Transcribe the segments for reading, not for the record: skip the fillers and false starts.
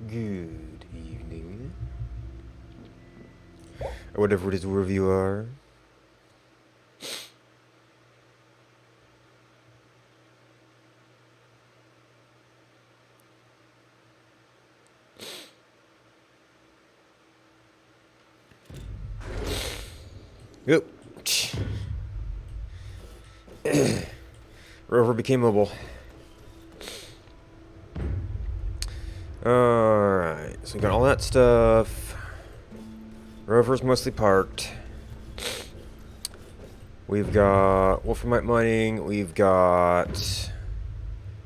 Good evening. Or whatever it is wherever you are. Yep. Rover became mobile. Alright, so we got all that stuff. Rover's mostly parked. We've got wolframite mining. We've got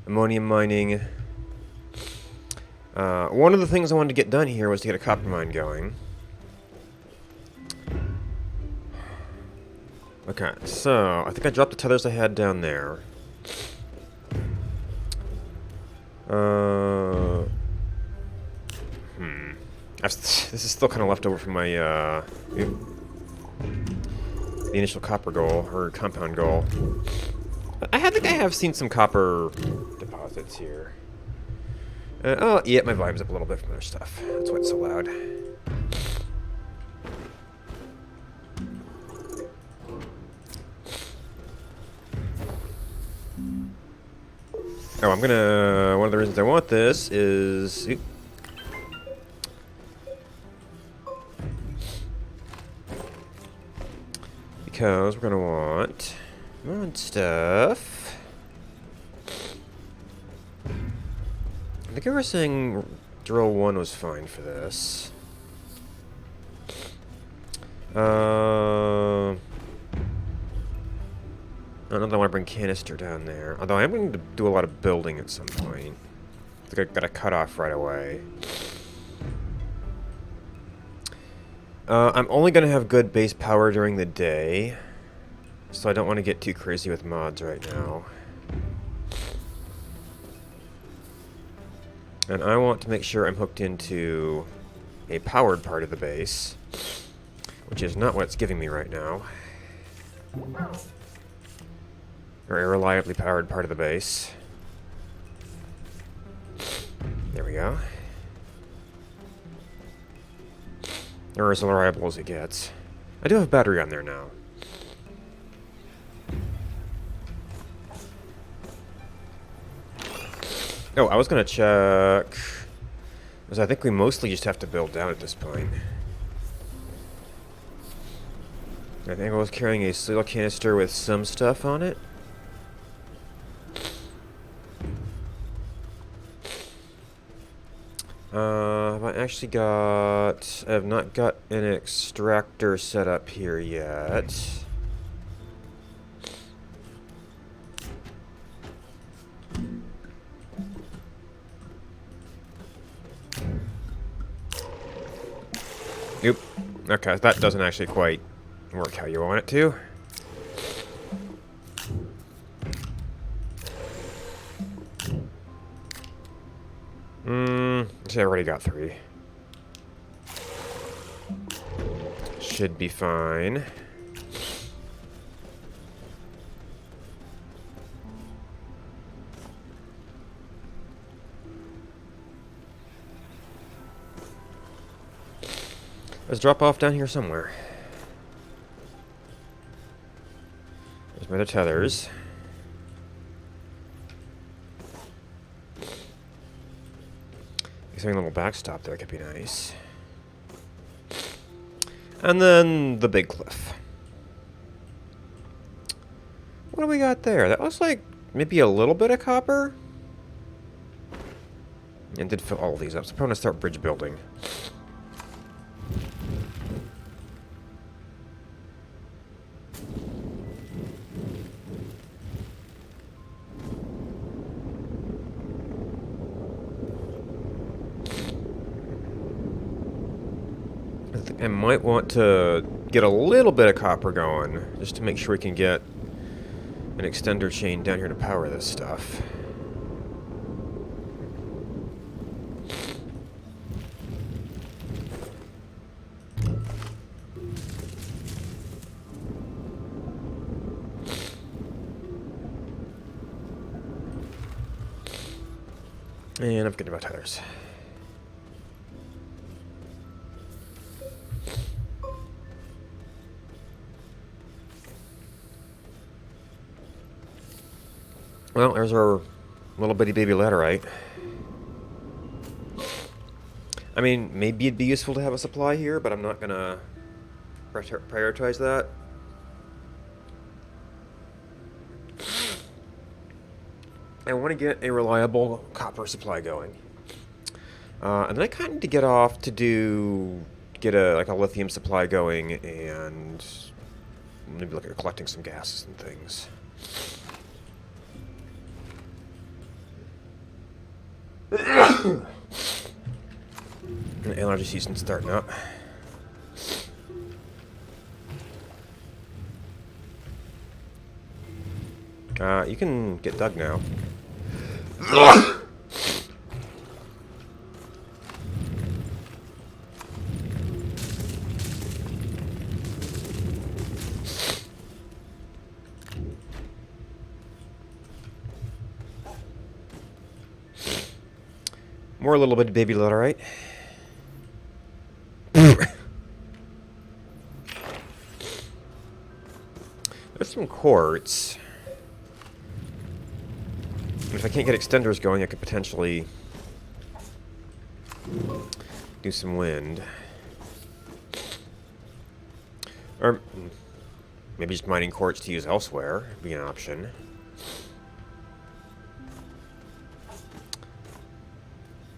ammonium mining. One of the things I wanted to get done here was to get a copper mine going. Okay, so I think I dropped the tethers I had down there. This is still kind of left over from my the initial copper goal or compound goal. I think I have seen some copper deposits here. Oh, yeah, my volume's up a little bit from other stuff. That's why it's so loud. Oh, I'm gonna... One of the reasons I want this is... Because we're gonna want mod stuff. I think I was saying drill 1 was fine for this. I don't know if I want to bring canister down there. Although I am going to do a lot of building at some point. I think I got a cutoff right away. I'm only going to have good base power during the day. So I don't want to get too crazy with mods right now. And I want to make sure I'm hooked into a powered part of the base. Which is not what it's giving me right now. Or a reliably powered part of the base. There we go. Or as reliable as it gets. I do have a battery on there now. Oh, I was gonna check... because I think we mostly just have to build down at this point. I think I was carrying a steel canister with some stuff on it. Have I actually got... I have not got an extractor set up here yet. Nope. Okay, that doesn't actually quite work how you want it to. See, I already got 3. Should be fine. Let's drop off down here somewhere. There's my other tethers. Having a little backstop there could be nice. And then the big cliff. What do we got there? That looks like maybe a little bit of copper. And did fill all of these up. So I'm going to start bridge building. I might want to get a little bit of copper going, just to make sure we can get an extender chain down here to power this stuff. And I'm forgetting about tethers. Well, there's our little bitty baby laterite. I mean, maybe it'd be useful to have a supply here, but I'm not gonna prioritize that. I want to get a reliable copper supply going. And then I kind of need to get off to get a lithium supply going and maybe look at collecting some gases and things. The allergy season's starting up. You can get dug now. More little bit of baby laterite. There's some quartz. If I can't get extenders going, I could potentially do some wind. Or maybe just mining quartz to use elsewhere would be an option.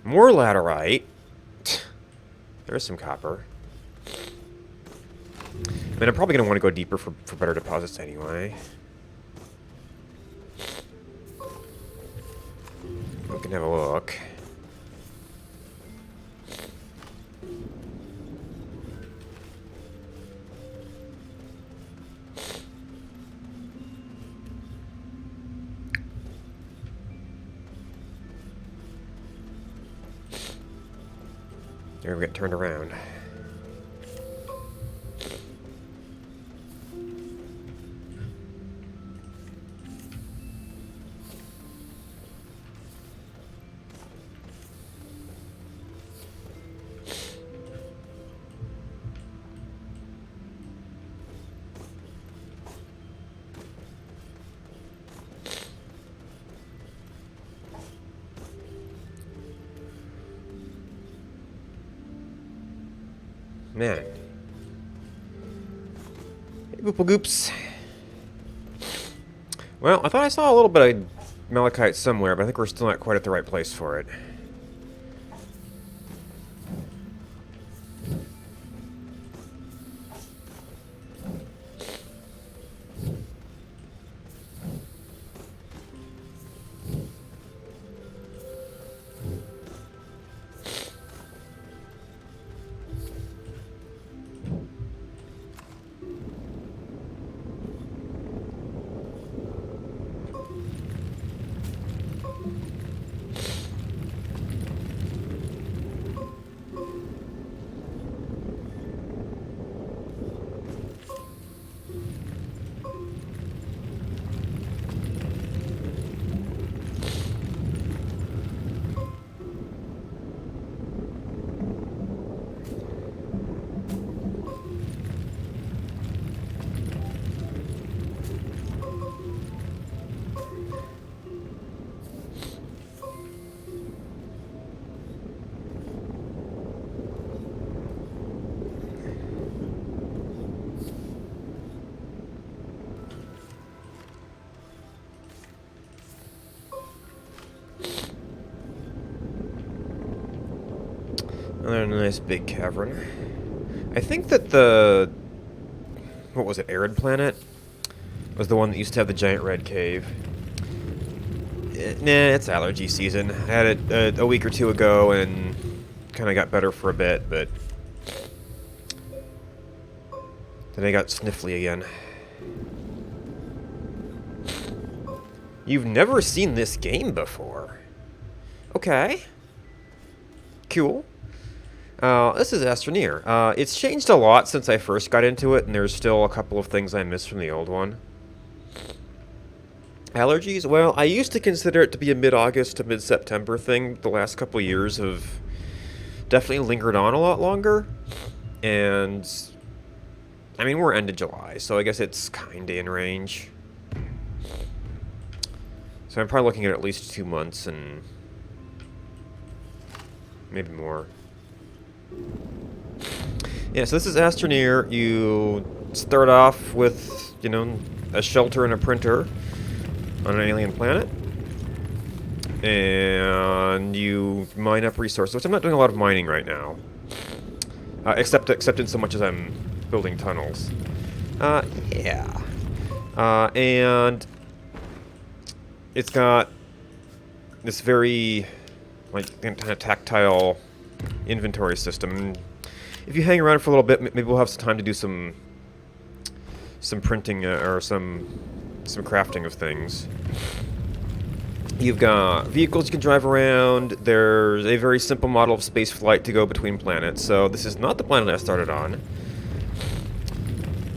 More laterite. There's some copper. I mean, I'm probably going to want to go deeper for better deposits anyway. We can have a look. There we get turned around. Man. Hey, Boople Goops. Well, I thought I saw a little bit of malachite somewhere, but I think we're still not quite at the right place for it. Another nice big cavern. I think that the... what was it, Arid Planet? Was the one that used to have the giant red cave. Nah, it's allergy season. I had it a week or two ago and kind of got better for a bit, but... then I got sniffly again. You've never seen this game before? Okay. Cool. This is Astroneer. It's changed a lot since I first got into it, and there's still a couple of things I miss from the old one. Allergies? Well, I used to consider it to be a mid-August to mid-September thing. The last couple of years have definitely lingered on a lot longer. And, I mean, we're end of July, so I guess it's kinda in range. So I'm probably looking at least 2 months and maybe more. Yeah, so this is Astroneer. You start off with, you know, a shelter and a printer on an alien planet. And you mine up resources, which I'm not doing a lot of mining right now. Except in so much as I'm building tunnels. Yeah. And it's got this very, like, kind of tactile inventory system. If you hang around for a little bit, maybe we'll have some time to do some printing or some crafting of things. You've got vehicles you can drive around. There's a very simple model of space flight to go between planets. So this is not the planet I started on.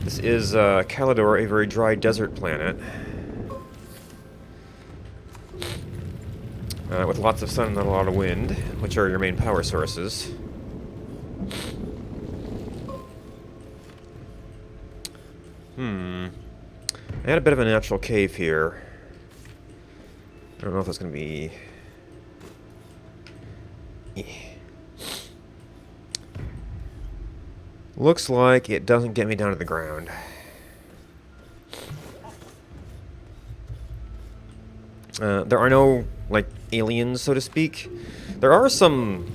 This is Calidor, a very dry desert planet. With lots of sun and not a lot of wind, which are your main power sources. I had a bit of a natural cave here. I don't know if that's going to be... Looks like it doesn't get me down to the ground. There are no, like, aliens, so to speak. There are some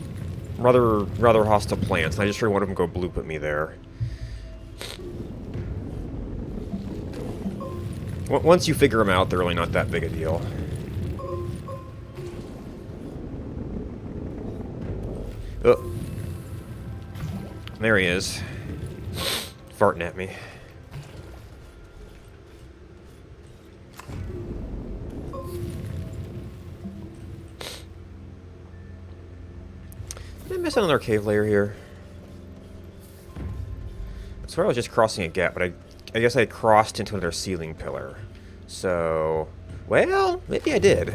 rather hostile plants, and I just heard one of them go bloop at me there. Once you figure them out, they're really not that big a deal. Oh. There he is. Farting at me. Did I miss another cave layer here? I swear I was just crossing a gap, but I guess I crossed into another ceiling pillar. So, well, maybe I did.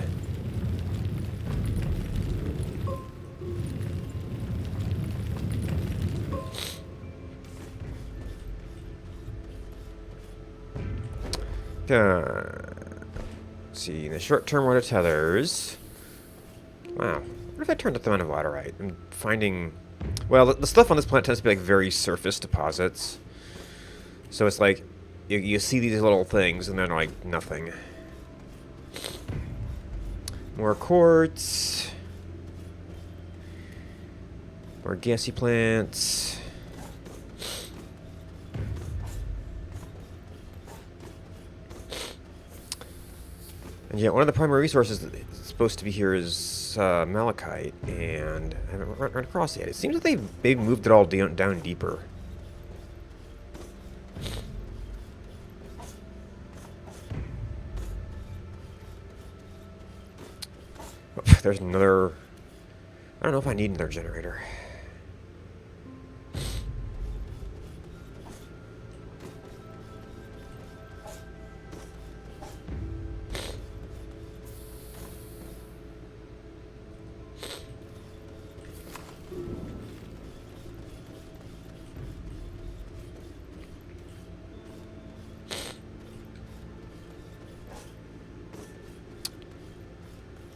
Let's see, the short-term order tethers. Wow. What if I turned up the amount of laterite? I'm finding Well, the stuff on this planet tends to be like very surface deposits. So it's like you see these little things and they're like nothing. More quartz. More gassy plants. And yeah, one of the primary resources that's supposed to be here is malachite, and I haven't run across it yet. It seems like they've moved it all down deeper. Oh, there's another... I don't know if I need another generator.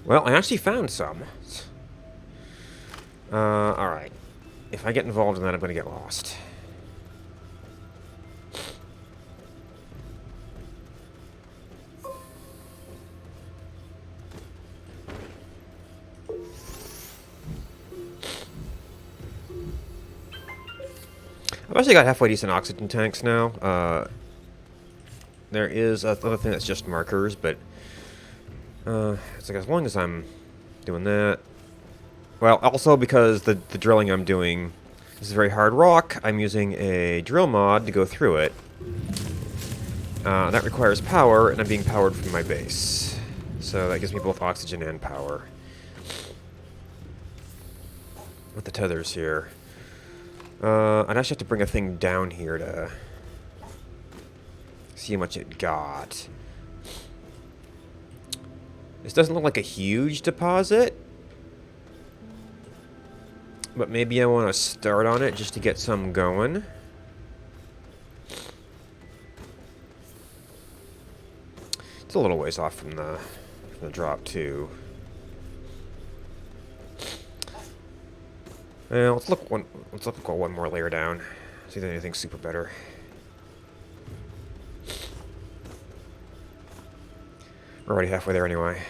Well, I actually found some. Alright. If I get involved in that, I'm going to get lost. I've actually got halfway decent oxygen tanks now. There is another thing that's just markers, but it's like as long as I'm doing that. Well, also because the drilling I'm doing is very hard rock, I'm using a drill mod to go through it. That requires power, and I'm being powered from my base. So that gives me both oxygen and power. With the tethers here. I'd actually have to bring a thing down here to see how much it got. This doesn't look like a huge deposit. But maybe I want to start on it just to get some going. It's a little ways off from the drop too. Well, let's look one more layer down. See if there's anything super better. We're already halfway there anyway.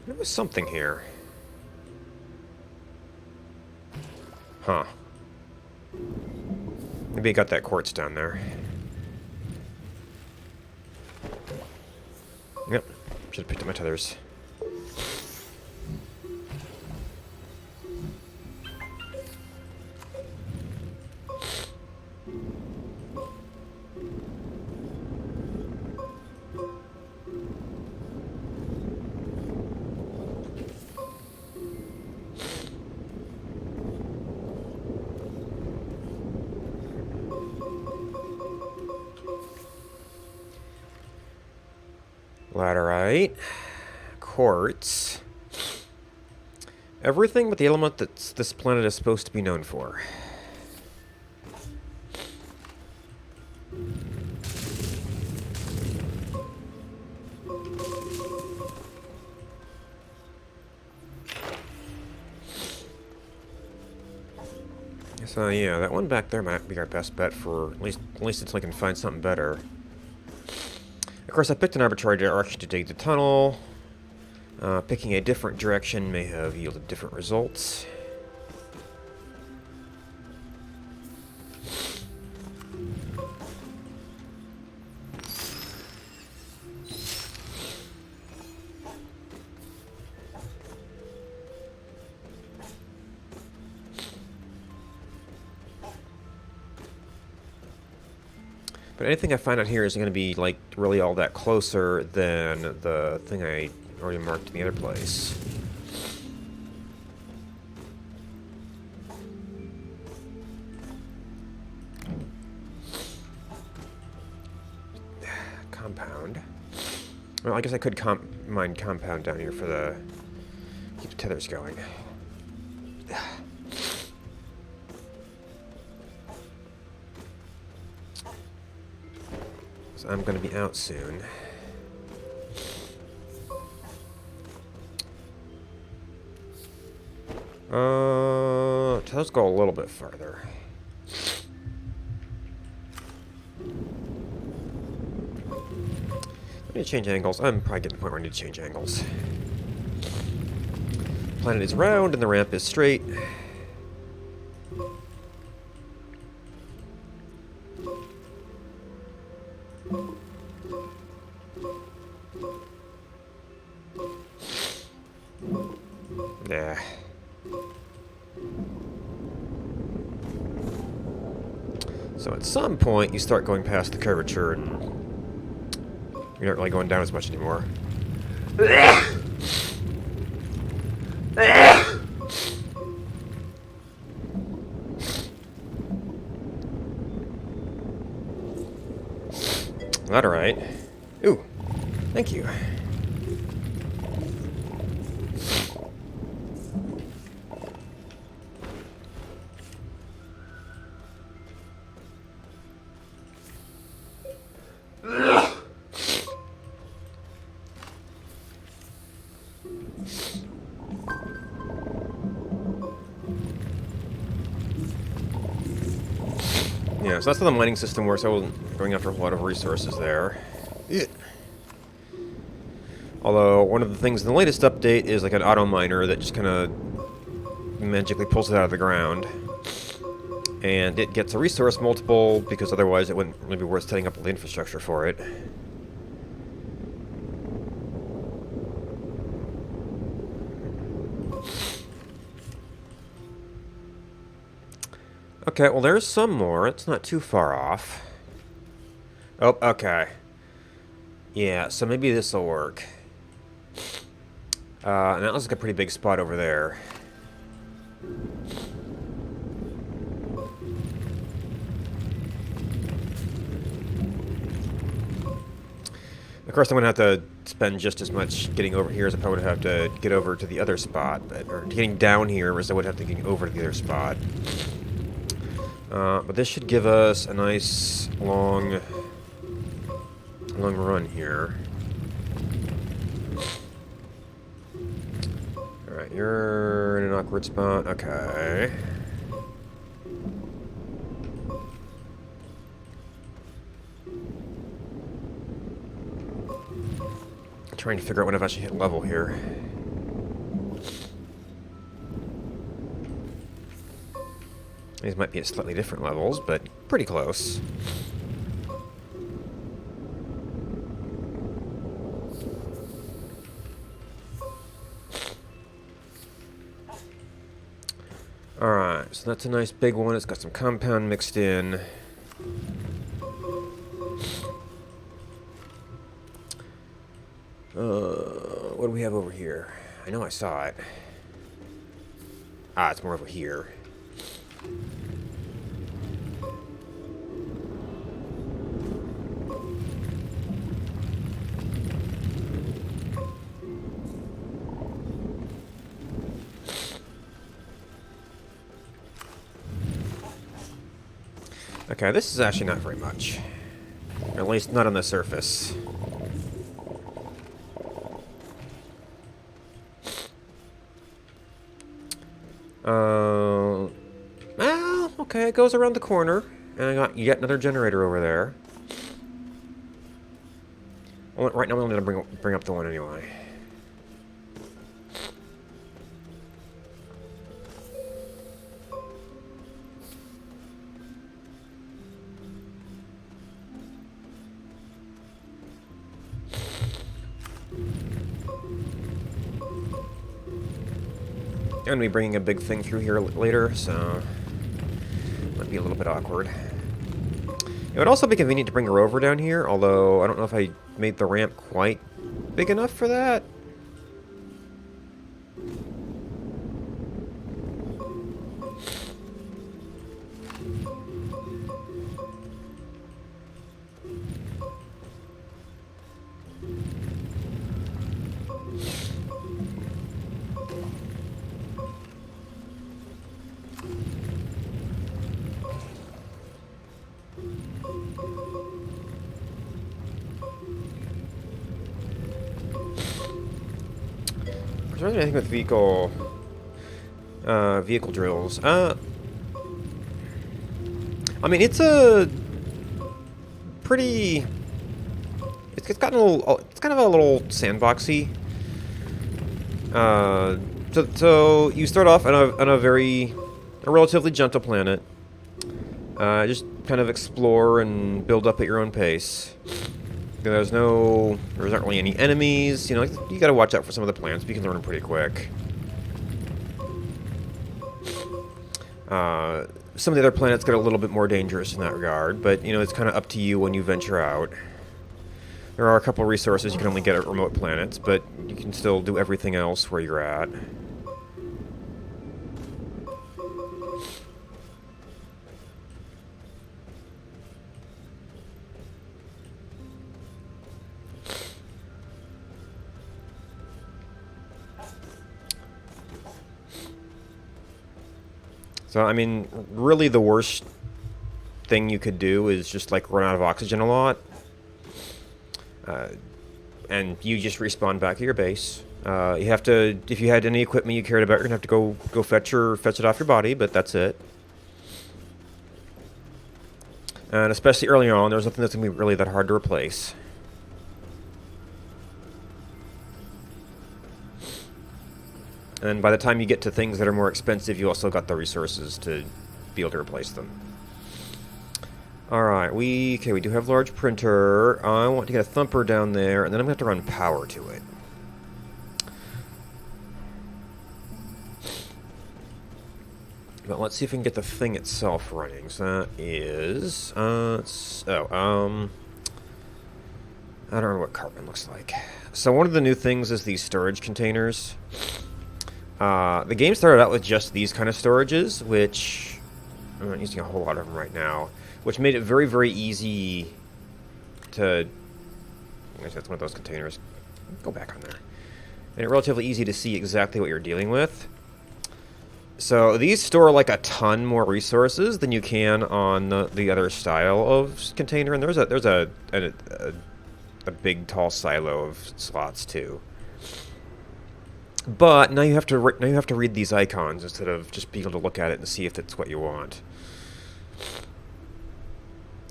There was something here. Huh. Maybe I got that quartz down there. Yep. Should have picked up my tethers. Laterite, quartz, everything but the element that this planet is supposed to be known for. So yeah, that one back there might be our best bet for at least until I can find something better. Of course, I picked an arbitrary direction to dig the tunnel. Picking a different direction may have yielded different results. But anything I find out here isn't going to be, like, really all that closer than the thing I already marked in the other place. Compound. Well, I guess I could mine compound down here for the... keep the tethers going. So I'm going to be out soon. Let's go a little bit farther. I need to change angles. I'm probably getting to the point where I need to change angles. The planet is round and the ramp is straight. Nah. So at some point, you start going past the curvature and you're not really going down as much anymore. Alright. Ooh, thank you. Yeah, so that's how the mining system works. I wasn't going after a lot of resources there. Yeah. Although, one of the things in the latest update is like an auto miner that just kind of magically pulls it out of the ground. And it gets a resource multiple because otherwise it wouldn't really be worth setting up all the infrastructure for it. Okay, well there's some more. It's not too far off. Oh, okay. Yeah, so maybe this'll work. And that looks like a pretty big spot over there. Of course, I'm going to have to spend just as much getting over here as I probably would have to get over to the other spot. Or getting down here as I would have to get over to the other spot. But this should give us a nice long run here. Alright, you're in an awkward spot. Okay. Trying to figure out when I've actually hit level here. These might be at slightly different levels, but pretty close. Alright, so that's a nice big one. It's got some compound mixed in. What do we have over here? I know I saw it. Ah, it's more over here. Okay, this is actually not very much. At least not on the surface. Well, okay, it goes around the corner. And I got yet another generator over there. Well, right now I'm going to bring up the one anyway. I'm going to be bringing a big thing through here later, so might be a little bit awkward. It would also be convenient to bring a rover down here, although I don't know if I made the ramp quite big enough for that. Is there anything with vehicle drills? I mean, it's a pretty. It's gotten a little. It's kind of a little sandboxy. So you start off on a relatively gentle planet. Just kind of explore and build up at your own pace. There's not really any enemies. You know, you gotta watch out for some of the plants, but you can learn them pretty quick. Some of the other planets get a little bit more dangerous in that regard, but you know, it's kind of up to you when you venture out. There are a couple of resources you can only get at remote planets, but you can still do everything else where you're at. So, I mean, really the worst thing you could do is just, like, run out of oxygen a lot. And you just respawn back at your base. You have to, if you had any equipment you cared about, you're gonna have to go fetch it off your body, but that's it. And especially early on, there's nothing that's gonna be really that hard to replace. And by the time you get to things that are more expensive, you also got the resources to be able to replace them. Alright, we do have large printer. I want to get a thumper down there, and then I'm going to have to run power to it. But let's see if we can get the thing itself running. So that is... I don't know what carbon looks like. So one of the new things is these storage containers. The game started out with just these kind of storages, which I'm not using a whole lot of them right now, which made it very, very easy to... Actually, that's one of those containers. Go back on there. Made it relatively easy to see exactly what you're dealing with. So these store like a ton more resources than you can on the other style of container, and there's a big tall silo of slots too. But now you have to read these icons instead of just being able to look at it and see if it's what you want.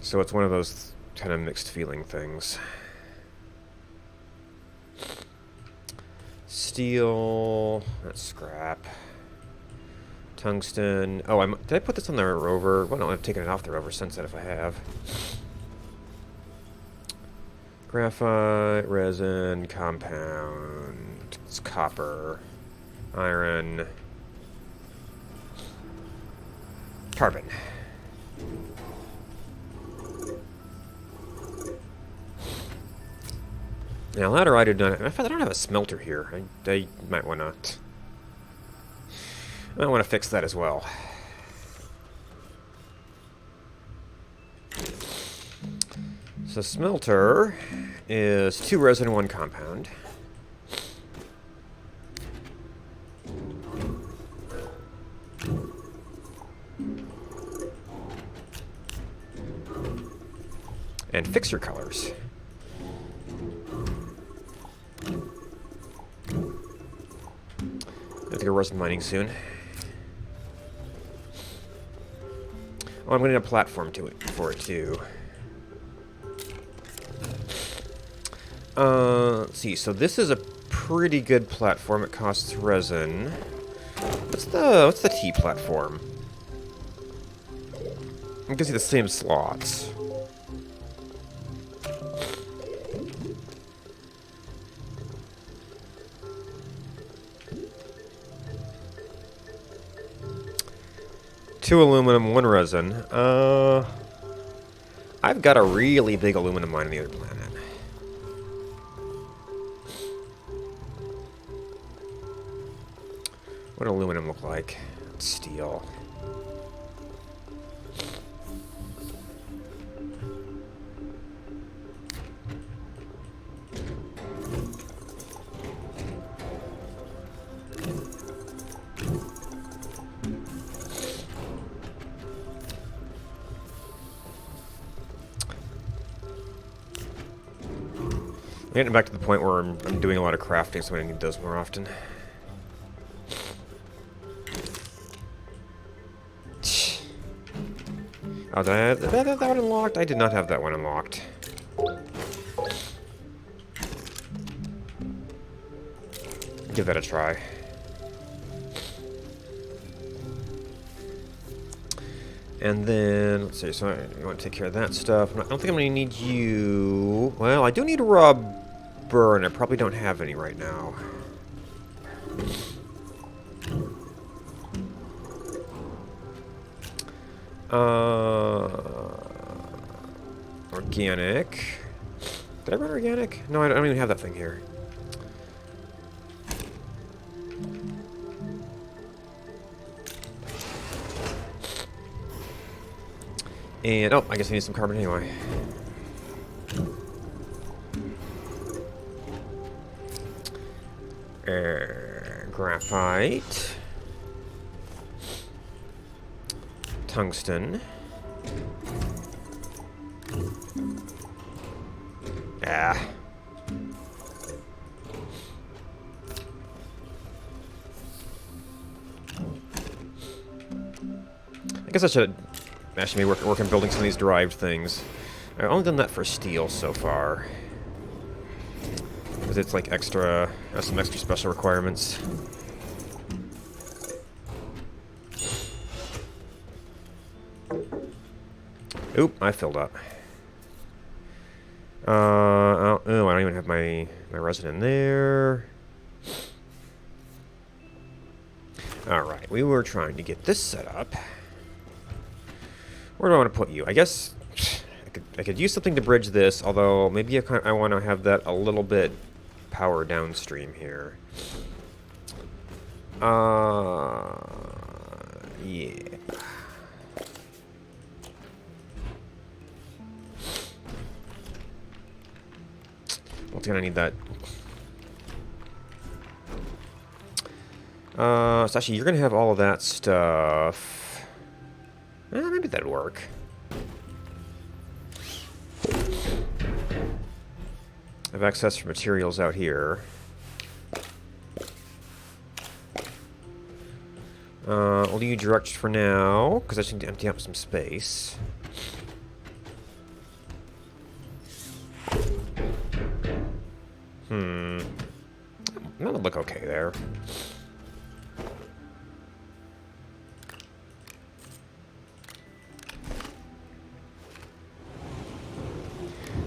So it's one of those kind of mixed feeling things. Steel, that's scrap. Tungsten. Oh, did I put this on the rover? Well, no, I've taken it off the rover since then if I have. Graphite, resin, compound, it's copper, iron, carbon. Now, laterite, I don't have a smelter here. I might want to fix that as well. So smelter is 2 resin, 1 compound. And fixture colors. I have to go resin mining soon. Oh, I'm going to need a platform for it too. Let's see. So this is a pretty good platform. It costs resin. What's the T platform? I can see the same slots. Two aluminum, 1 resin. I I've got a really big aluminum mine on the other planet. What does aluminum look like? Steel. I'm getting back to the point where I'm doing a lot of crafting, so I need those more often. Oh, did I have that one unlocked? I did not have that one unlocked. Give that a try. And then, let's see, so I want to take care of that stuff. I don't think I'm going to need you. Well, I do need a raw burn. I probably don't have any right now. Organic. Did I run organic? No, I don't even have that thing here. And, oh, I guess I need some carbon anyway. Graphite. Tungsten. Ah. I guess I should actually work on building some of these derived things. I've only done that for steel so far. Because it's like extra, has some extra special requirements. Oop, I filled up. Oh, I don't even have my resin in there. Alright, we were trying to get this set up. Where do I want to put you? I guess I could use something to bridge this, although maybe I want to have that a little bit power downstream here. Yeah. What's gonna need that? So actually, you're gonna have all of that stuff. Maybe that'd work. I have access for materials out here. I'll leave you direct for now, because I just need to empty out some space. That would look okay there.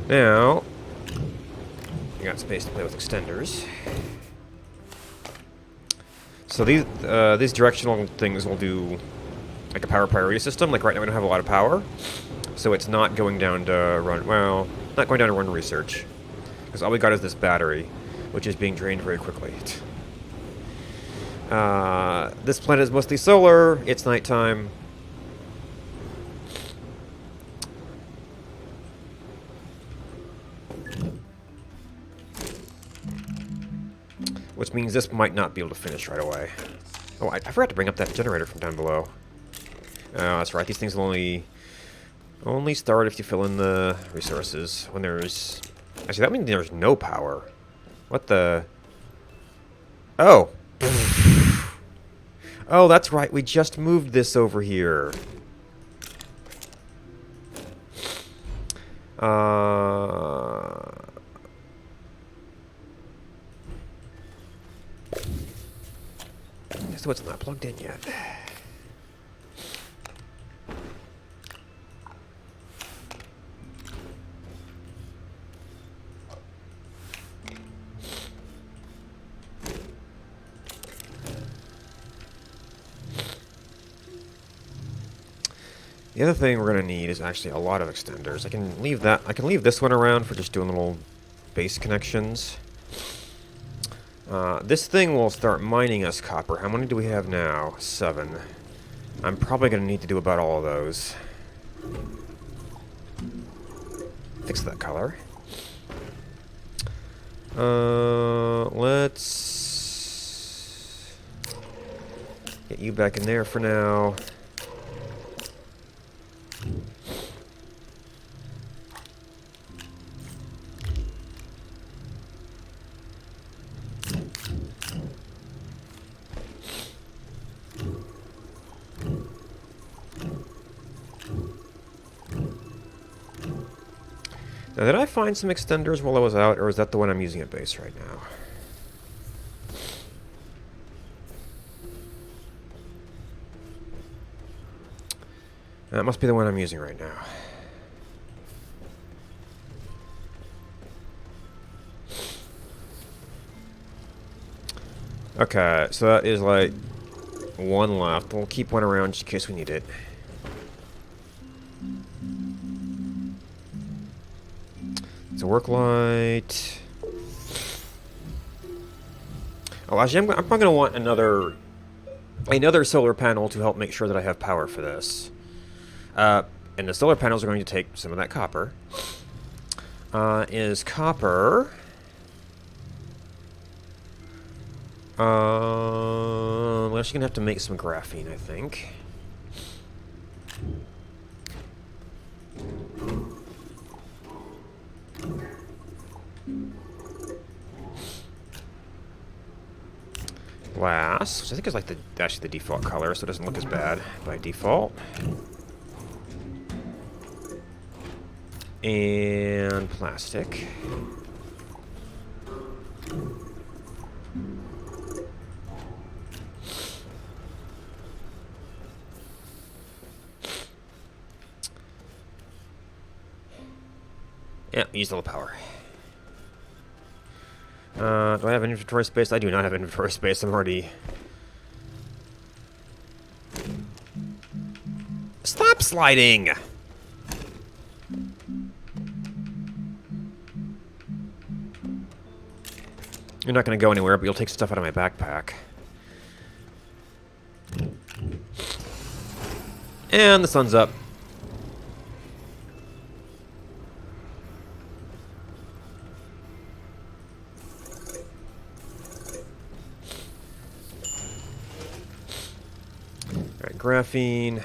Now, you got space to play with extenders. So these directional things will do like a power priority system. Like right now we don't have a lot of power, so it's not going down to run, well, not going down to run research. Because all we got is this battery, which is being drained very quickly. This planet is mostly solar, it's nighttime. Which means this might not be able to finish right away. Oh, I forgot to bring up that generator from down below. Oh, that's right, these things will only start if you fill in the resources. When there's... Actually, that means there's no power. What the... Oh! Oh, that's right, we just moved this over here. So it's not plugged in yet. The other thing we're gonna need is actually a lot of extenders. I can leave that. I can leave this one around for just doing little base connections. This thing will start mining us copper. How many do we have now? 7. I'm probably gonna need to do about all of those. Fix that color. Let's get you back in there for now. Now, did I find some extenders while I was out, or is that the one I'm using at base right now? That must be the one I'm using right now. Okay, so that is like one left. We'll keep one around just in case we need it. It's a work light. Oh, actually, I'm probably going to want another solar panel to help make sure that I have power for this. And the solar panels are going to take some of that copper. Is copper... we're actually going to have to make some graphene, I think. Glass, which I think is like actually the default color, so it doesn't look as bad by default. And plastic. Yeah, use a little power. Do I have inventory space? I do not have inventory space. I'm already... Stop sliding! You're not going to go anywhere, but you'll take stuff out of my backpack. And the sun's up. Alright, graphene.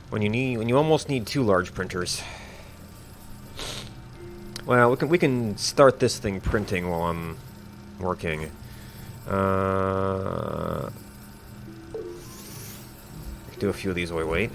When you almost need 2 large printers. Well, we can start this thing printing while I'm working. Do a few of these while we wait.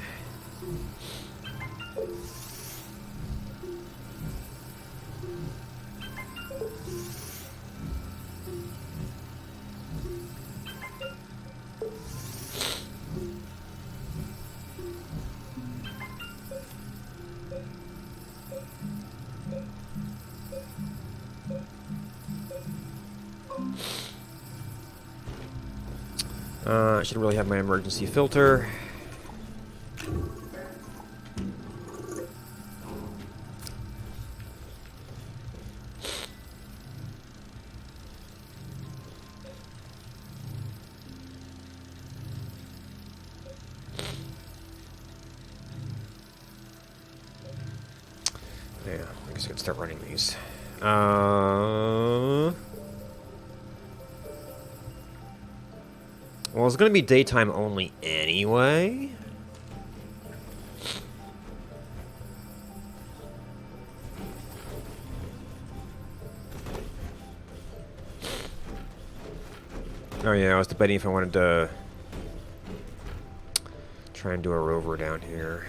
I should really have my emergency filter. Yeah, I guess I could start running these. Well, it's going to be daytime only anyway. Oh yeah, I was debating if I wanted to try and do a rover down here.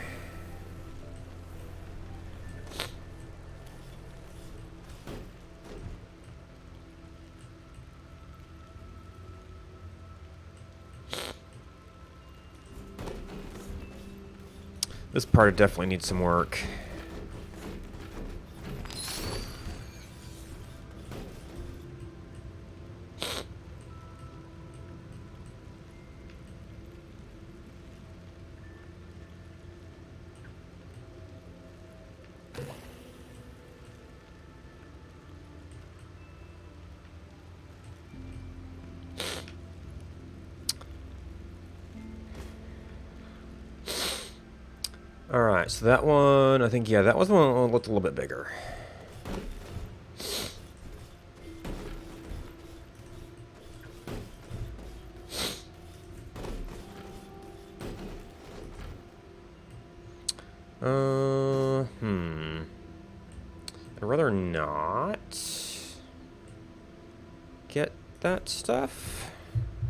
This part definitely needs some work. Alright, so that one, I think, yeah, that was the one that looked a little bit bigger. I'd rather not get that stuff,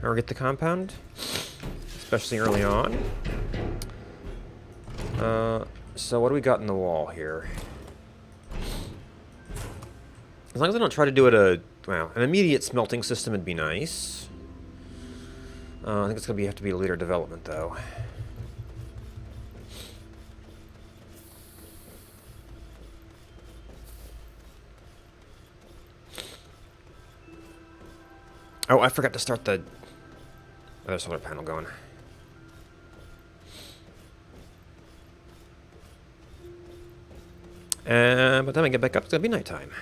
or get the compound, especially early on. So what do we got in the wall here? As long as I don't try to do it well, an immediate smelting system would be nice. I think it's gonna have to be a later development though. Oh, I forgot to start the other solar panel going. By the time I get back up, it's gonna be nighttime.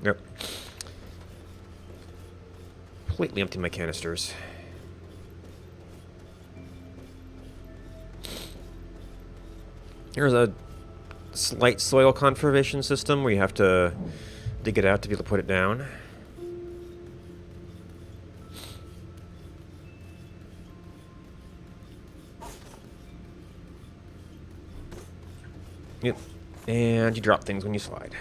Yep. Completely empty my canisters. Here's a slight soil conservation system where you have to dig it out to be able to put it down. Yep. And you drop things when you slide.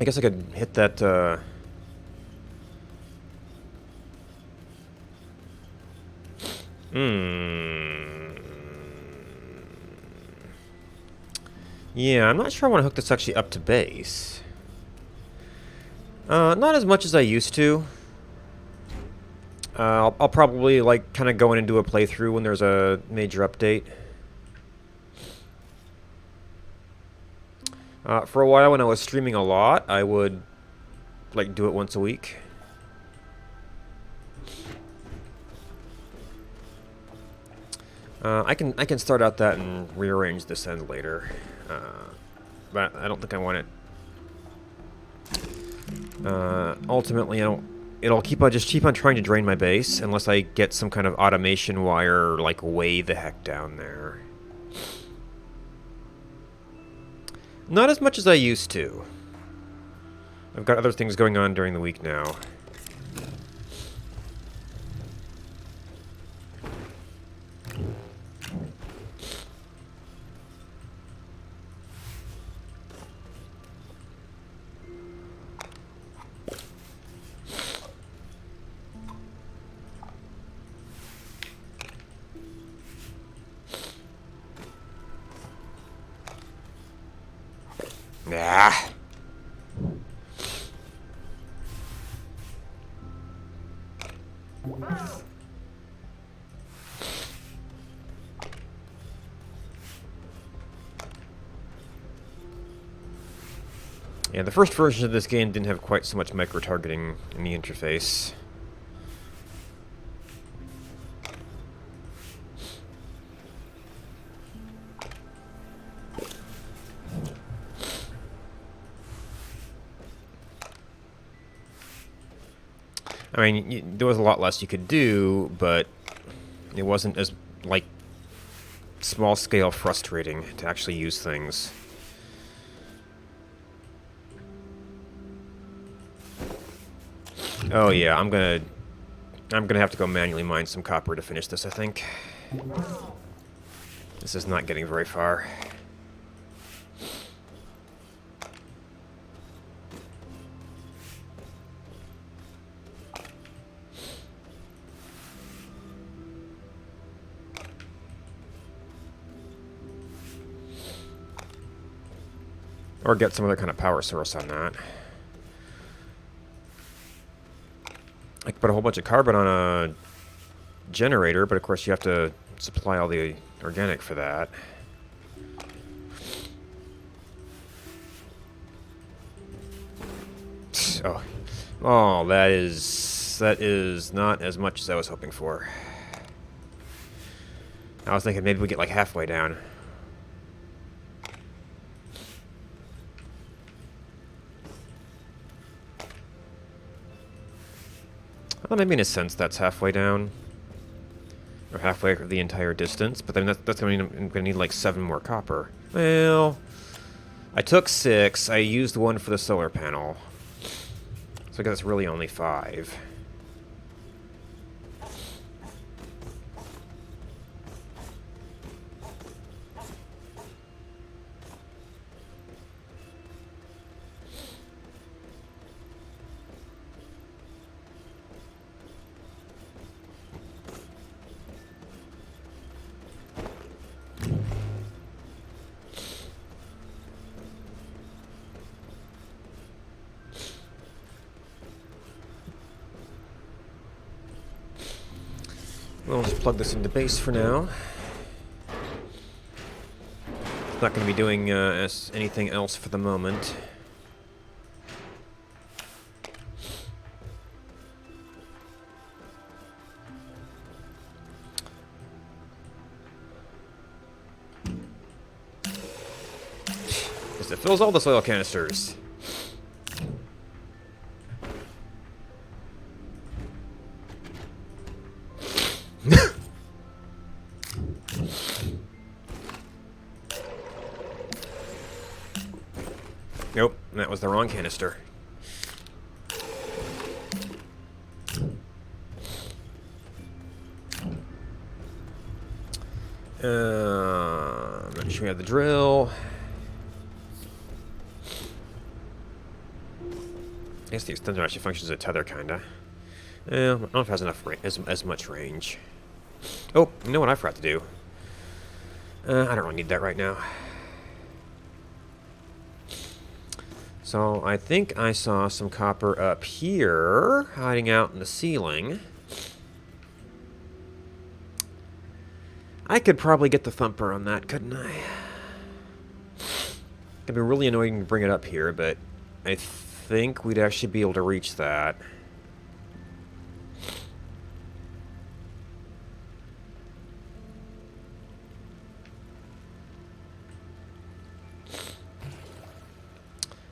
I guess I could hit that, Yeah, I'm not sure I want to hook this actually up to base. Not as much as I used to. I'll probably, like, kind of go in and do a playthrough when there's a major update. For a while when I was streaming a lot, I would, like, do it once a week. I can start out that and rearrange this end later. But I don't think I want it. Ultimately, it'll just keep on trying to drain my base unless I get some kind of automation wire, like, way the heck down there. Not as much as I used to. I've got other things going on during the week now. Nah. Yeah, the first version of this game didn't have quite so much micro-targeting in the interface. I mean, there was a lot less you could do, but it wasn't as, like, small-scale frustrating to actually use things. Oh yeah, I'm gonna have to go manually mine some copper to finish this, I think. This is not getting very far. Or get some other kind of power source on that. I could put a whole bunch of carbon on a generator, but of course you have to supply all the organic for that. Oh, that is that is not as much as I was hoping for. I was thinking maybe we get like halfway down. Well, maybe in a sense that's halfway down. Or halfway the entire distance, but then that's going to mean I'm going to need like 7 more copper. Well, I took 6, I used 1 for the solar panel. So I guess it's really only 5. We'll just plug this into base for now. Not going to be doing anything else for the moment. Because it fills all the soil canisters. Nope, that was the wrong canister. Make sure we have the drill. I guess the extender actually functions as a tether, kinda. I don't know if it has enough as much range. Oh, you know what I forgot to do? I don't really need that right now. So I think I saw some copper up here, hiding out in the ceiling. I could probably get the thumper on that, couldn't I? It'd be really annoying to bring it up here, but I think we'd actually be able to reach that.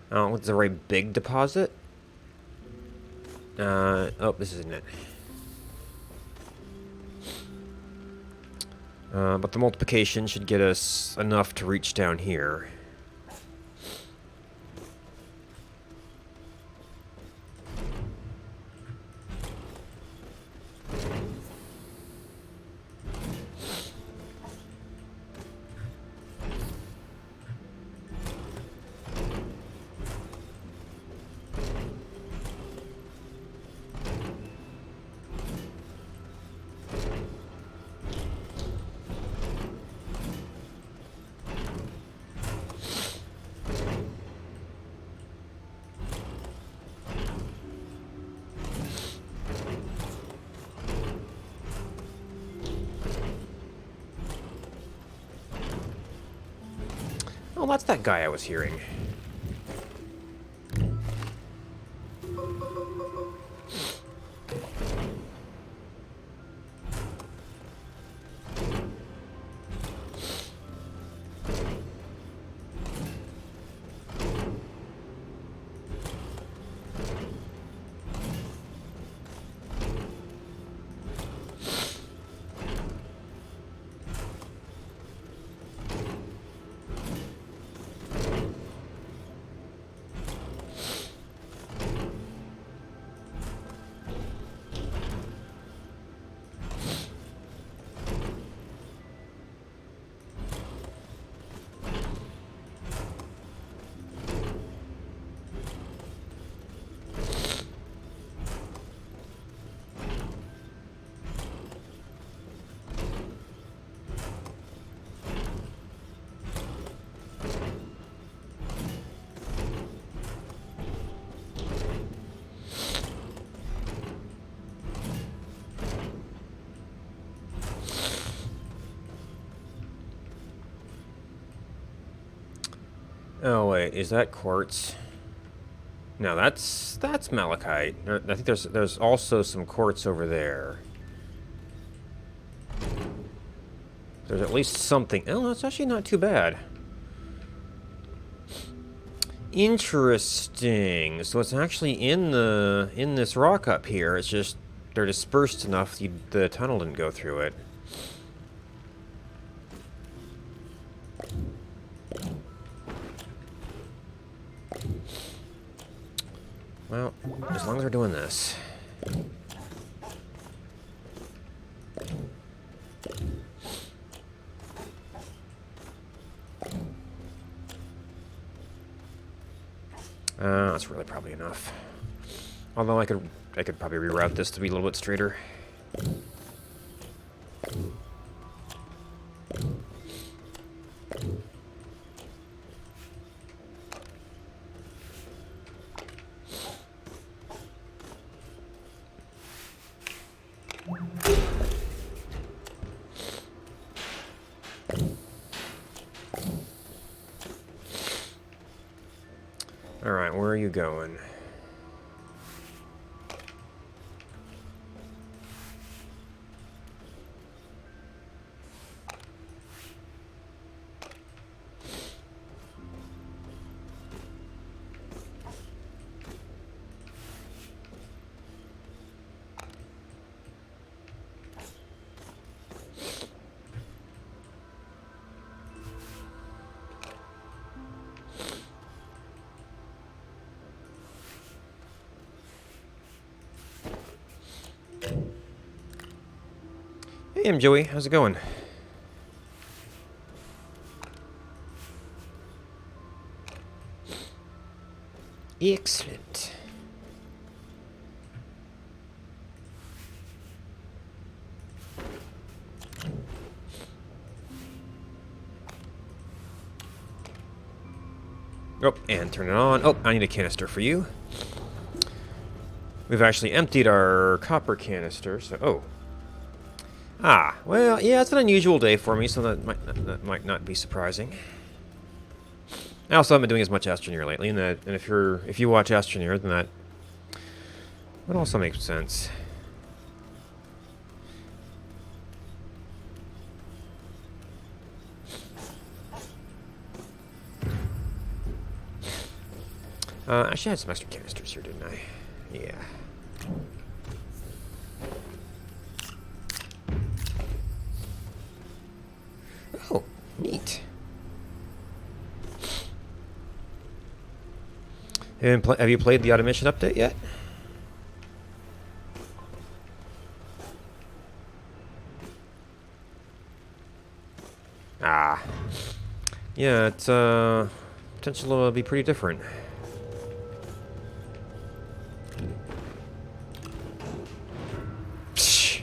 Oh, it's a very big deposit. Oh, this isn't it. But the multiplication should get us enough to reach down here. Oh, that's that guy I was hearing. Oh, wait, is that quartz? Now that's malachite. I think there's also some quartz over there. There's at least something. Oh, that's actually not too bad. Interesting. So it's actually in this rock up here. It's just they're dispersed enough the tunnel didn't go through it. Well, as long as we're doing this. That's really probably enough. Although I could probably reroute this to be a little bit straighter. Alright, where are you going? Hey, I'm Joey. How's it going? Excellent. Oh, and turn it on. Oh, I need a canister for you. We've actually emptied our copper canister, so... Oh. Ah, well, yeah, it's an unusual day for me, so that might not be surprising. I also haven't been doing as much Astroneer lately, and if you watch Astroneer, then that would also make sense. Actually, I had some extra canisters here, didn't I? Yeah. Oh, neat. Have you played the automation update yet? Ah. Yeah, it's potential to be pretty different. Psh.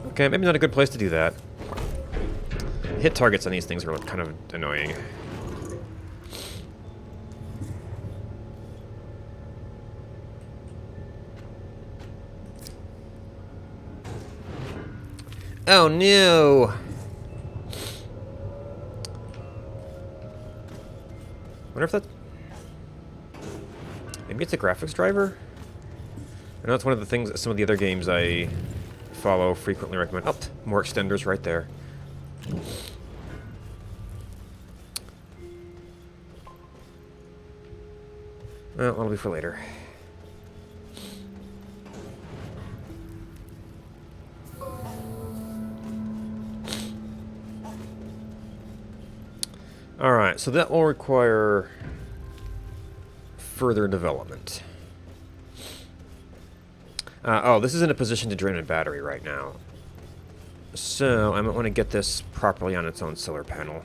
Okay, maybe not a good place to do that. Hit targets on these things are kind of annoying. Oh no! Wonder if that... Maybe it's a graphics driver? I know it's one of the things that some of the other games I follow frequently recommend. Oh, more extenders right there. Well, that'll be for later. Alright, so that will require further development. Oh, this is in a position to drain a battery right now. So, I might want to get this properly on its own solar panel.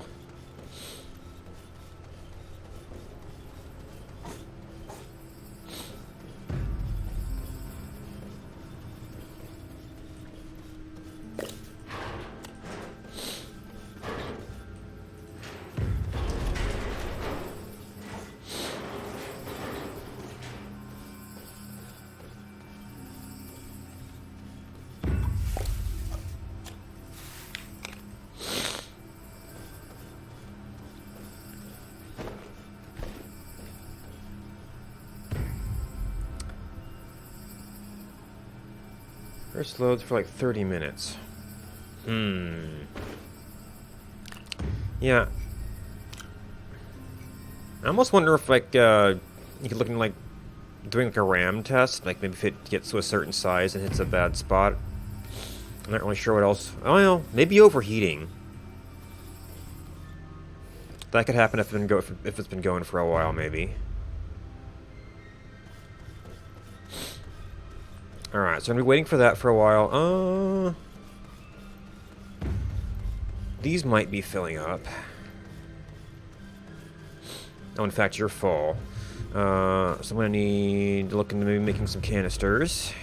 First loads for like 30 minutes. Yeah. I almost wonder if, like, you could look into, like, doing, like, a RAM test. Like, maybe if it gets to a certain size and hits a bad spot. I'm not really sure what else. Oh, well, maybe overheating. That could happen if it's been going for a while, maybe. Alright, so I'm going to be waiting for that for a while. These might be filling up. Oh, in fact, you're full. So I'm going to need to look into maybe making some canisters.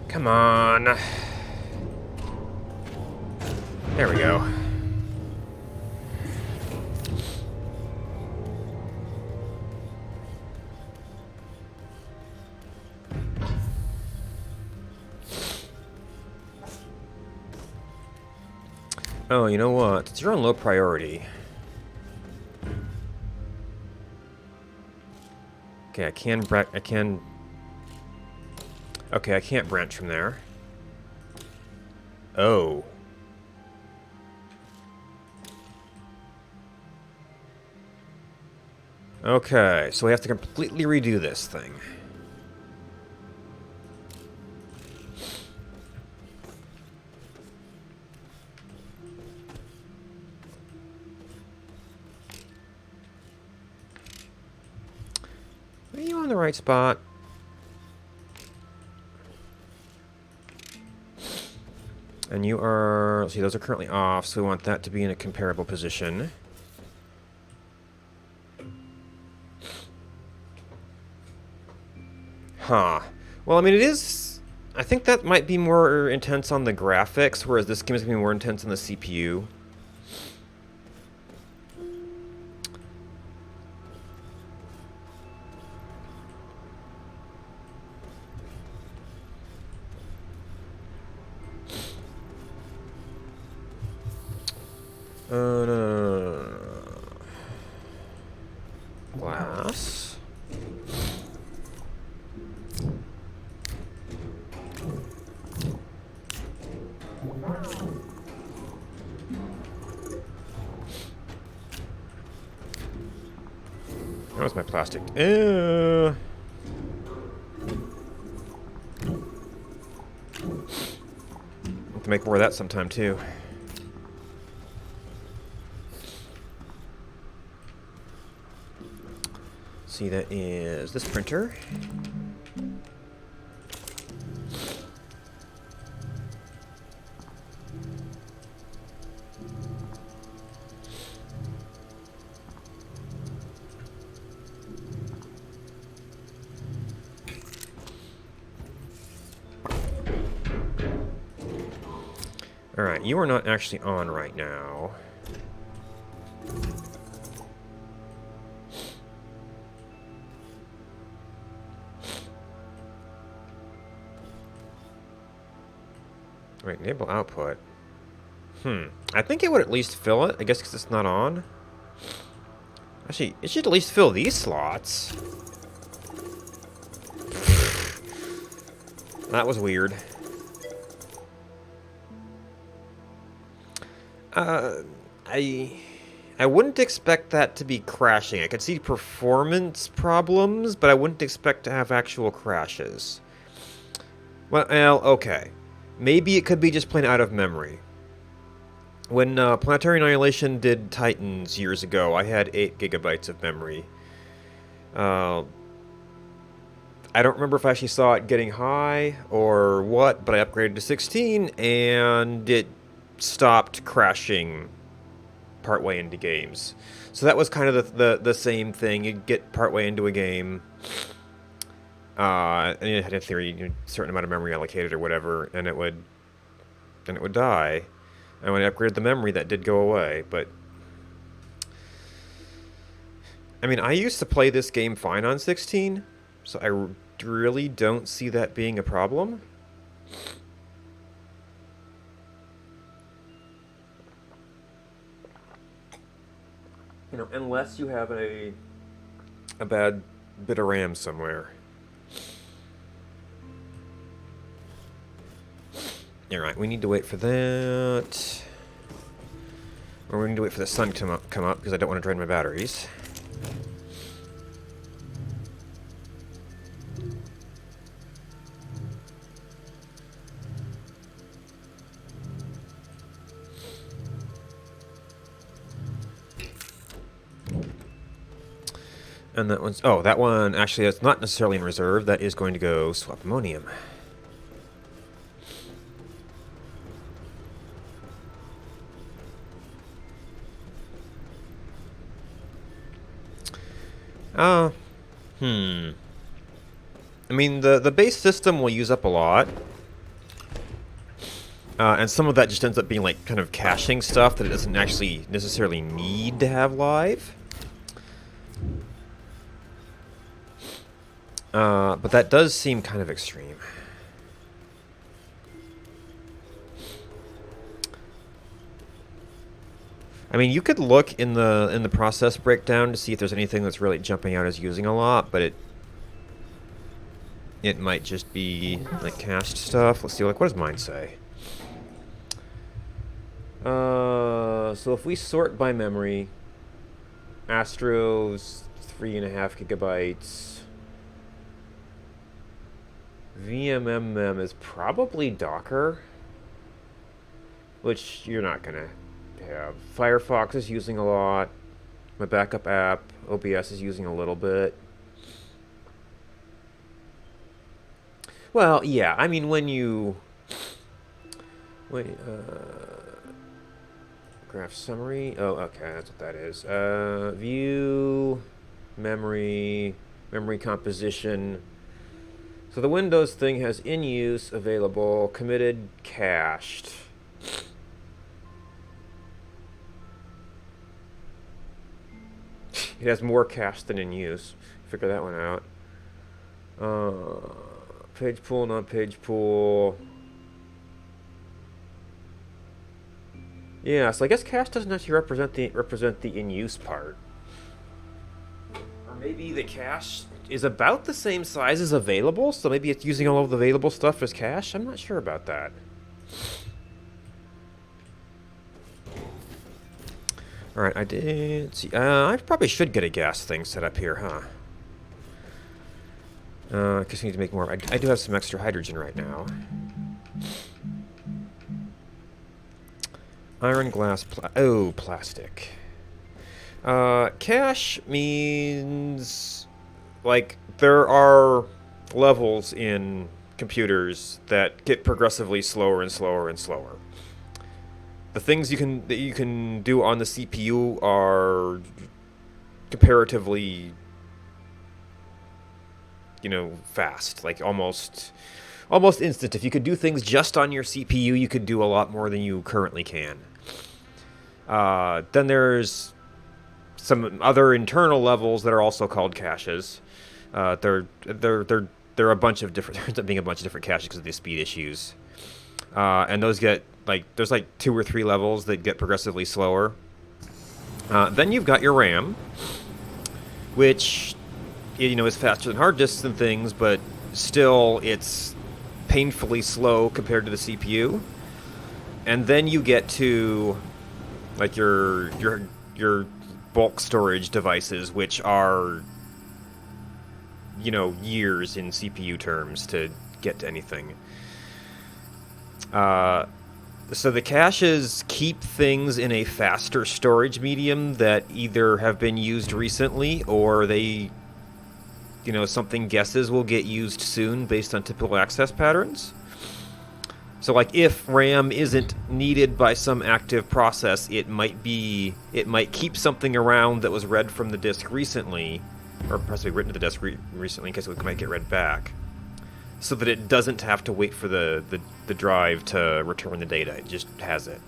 Come on. There we go. Oh, you know what? Since you're on low priority. Okay, I can okay, I can't branch from there. Oh. Okay, so we have to completely redo this thing. Are you on the right spot? And you are... See, those are currently off, so we want that to be in a comparable position. Huh. Well, I mean, it is... I think that might be more intense on the graphics, whereas this game is going to be more intense on the CPU. No. Glass. That was my plastic. Have to make more of that sometime too. See, that is this printer. Alright, you are not actually on right now. Wait, enable output. I think it would at least fill it. I guess because it's not on. Actually, it should at least fill these slots. That was weird. I wouldn't expect that to be crashing. I could see performance problems, but I wouldn't expect to have actual crashes. Well, okay. Maybe it could be just plain out of memory. When Planetary Annihilation did Titans years ago, I had 8 gigabytes of memory. I don't remember if I actually saw it getting high or what, but I upgraded to 16, and it stopped crashing partway into games. So that was kind of the same thing. You'd get partway into a game, And it had, in theory, a certain amount of memory allocated or whatever, and it would die. And when I upgraded the memory, that did go away. But I mean, I used to play this game fine on 16, so I really don't see that being a problem. Unless you have a bad bit of RAM somewhere. Alright, we need to wait for that. Or we need to wait for the sun to come up because I don't want to drain my batteries. And that one's... Oh, that one, actually, that's not necessarily in reserve. That is going to go swap ammonium. I mean, the base system will use up a lot. And some of that just ends up being, like, kind of caching stuff that it doesn't actually necessarily need to have live. But that does seem kind of extreme. I mean, you could look in the process breakdown to see if there's anything that's really jumping out as using a lot, but it might just be like cached stuff. Let's see, like, what does mine say? So if we sort by memory, Astro's 3.5 gigabytes. VMMM is probably Docker, which you're not gonna have. Firefox is using a lot. My backup app, OBS, is using a little bit. Well, yeah, I mean, when you... Wait, graph summary? Oh, okay, that's what that is. View, memory composition. So the Windows thing has in use, available, committed, cached. It has more cache than in use. Figure that one out. Page pool, non-page pool. Yeah, so I guess cache doesn't actually represent the in-use part. Or maybe the cache is about the same size as available, so maybe it's using all of the available stuff as cache? I'm not sure about that. Alright, I did see... I probably should get a gas thing set up here, huh? Because I need to make more... I do have some extra hydrogen right now. Iron, glass, plastic. Cache means... Like, there are levels in computers that get progressively slower and slower and slower. The things that you can do on the CPU are comparatively, fast, like almost instant. If you could do things just on your CPU, you could do a lot more than you currently can. Then there's some other internal levels that are also called caches. They're a bunch of different. There ends up being a bunch of different caches because of the speed issues, and those get there's 2 or 3 levels that get progressively slower. Then you've got your RAM, which is faster than hard disks and things, but still it's painfully slow compared to the CPU. And then you get to your bulk storage devices, which are years in CPU terms to get to anything. So the caches keep things in a faster storage medium that either have been used recently or they, something guesses will get used soon based on typical access patterns. So if RAM isn't needed by some active process, it might keep something around that was read from the disk recently or possibly written to the desk recently in case it might get read back, so that it doesn't have to wait for the drive to return the data. It just has it.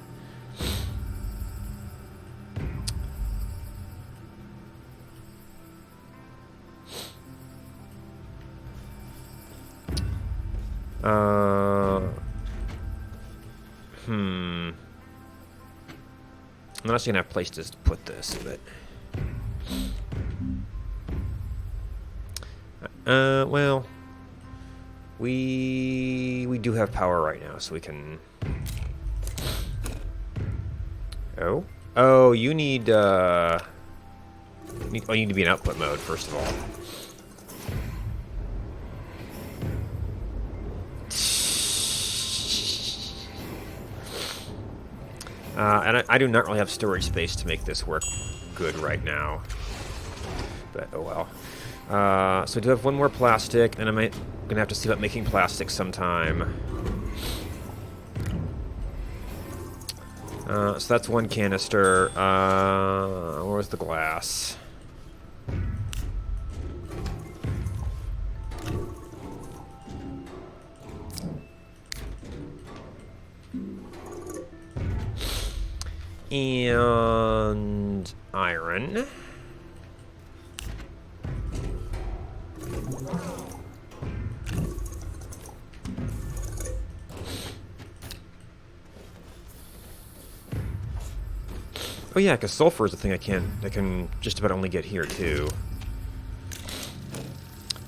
I'm not actually gonna have places to put this, but well, we do have power right now, so we can. Oh, you need you need to be in output mode first of all. And I do not really have storage space to make this work good right now. But, oh well. So I do have one more plastic, and I'm going to have to see about making plastic sometime. So that's one canister. Where's the glass? And iron. Oh yeah, because sulfur is a thing I can just about only get here too.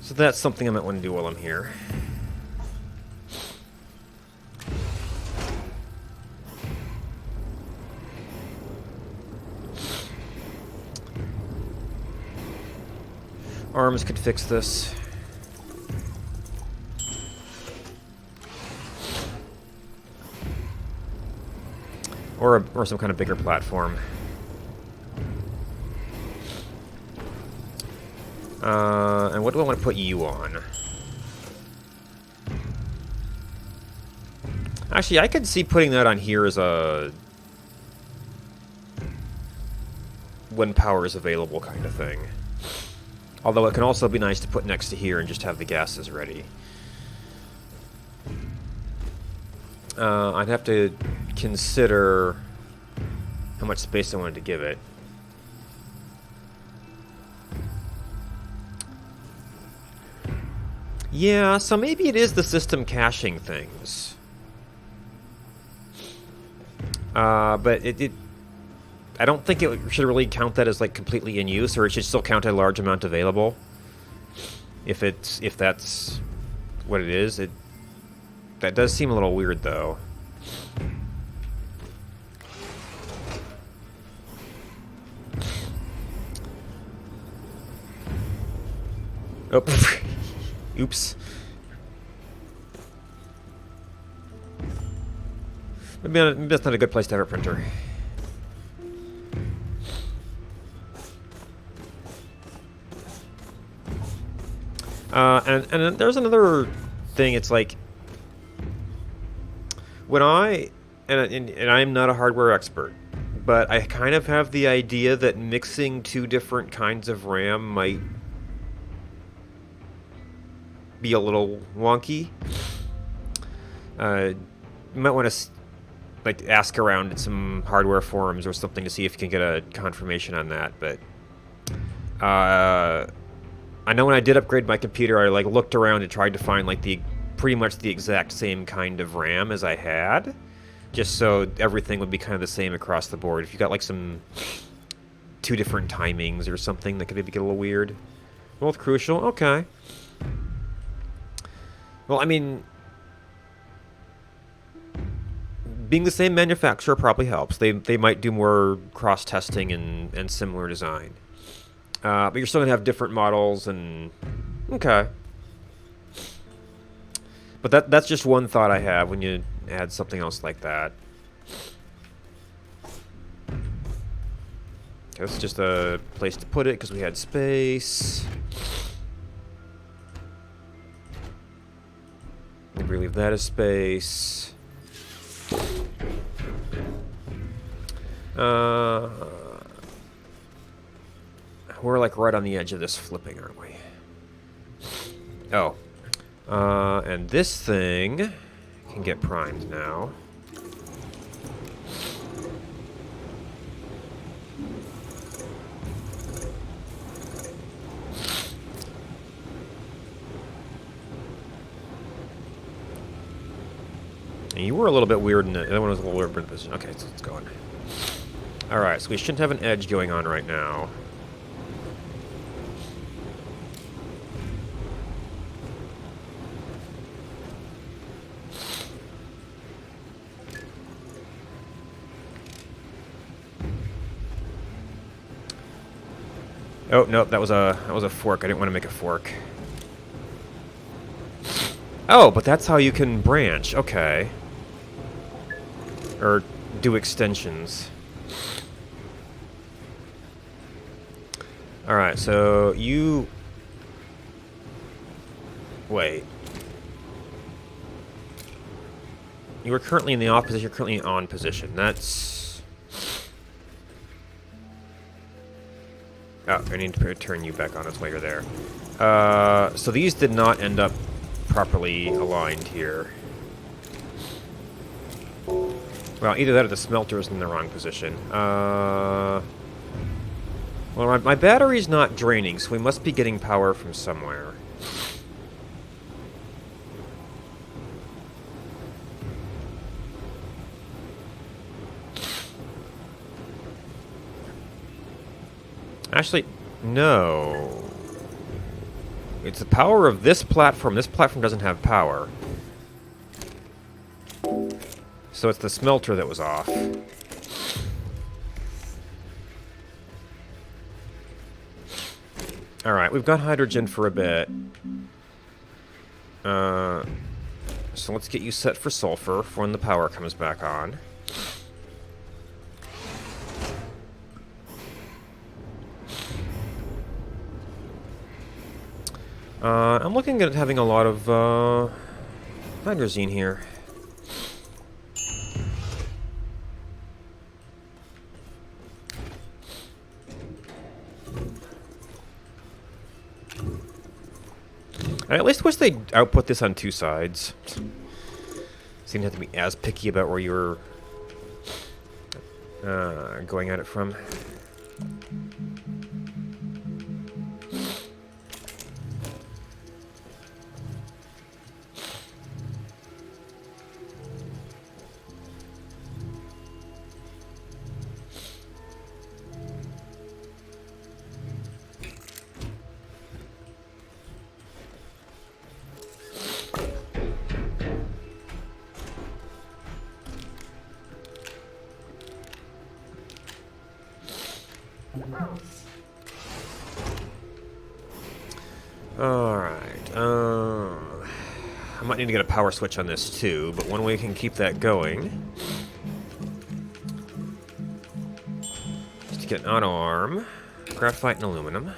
So that's something I might want to do while I'm here. Arms could fix this. Or some kind of bigger platform. And what do I want to put you on? Actually, I could see putting that on here as a when power is available kind of thing. Although it can also be nice to put next to here and just have the gases ready. I'd have to consider how much space I wanted to give it. Yeah, so maybe it is the system caching things. But I don't think it should really count that as like completely in use, or it should still count a large amount available. If that's what it is, that does seem a little weird though. Oh, oops. Maybe that's not a good place to have a printer. And there's another thing. It's like when and I'm not a hardware expert, but I kind of have the idea that mixing two different kinds of RAM might be a little wonky. You might want to like ask around at some hardware forums or something to see if you can get a confirmation on that. But I know when I did upgrade my computer, I like looked around and tried to find like pretty much the exact same kind of RAM as I had, just so everything would be kind of the same across the board. If you got like some two different timings or something, that could maybe get a little weird. Both crucial, okay. Well, I mean, being the same manufacturer probably helps. They might do more cross-testing and similar design. But you're still going to have different models and... Okay. But that's just one thought I have when you add something else like that. That's just a place to put it because we had space. Maybe leave that as space. We're like right on the edge of this flipping, aren't we? Oh. And this thing can get primed now. And you were a little bit weird in the other one was a little weird in the position. Okay, so let's go on. Alright, so we shouldn't have an edge going on right now. Oh, no, that was a fork. I didn't want to make a fork. Oh, but that's how you can branch. Okay. Or do extensions. Alright, so you... Wait. You are currently in the off position. You're currently in on position. That's... Oh, I need to turn you back on. That's why you're there. So these did not end up properly aligned here. Well, either that or the smelter is in the wrong position. Well, my battery's not draining, so we must be getting power from somewhere. Actually, no. It's the power of this platform. This platform doesn't have power. So it's the smelter that was off. Alright, we've got hydrogen for a bit. So let's get you set for sulfur for when the power comes back on. I'm looking at having a lot of hydrazine here. I at least wish they'd output this on two sides. So you didn't have to be as picky about where you're going at it from. Alright, I might need to get a power switch on this too, but one way we can keep that going is to get an auto arm, graphite and aluminum.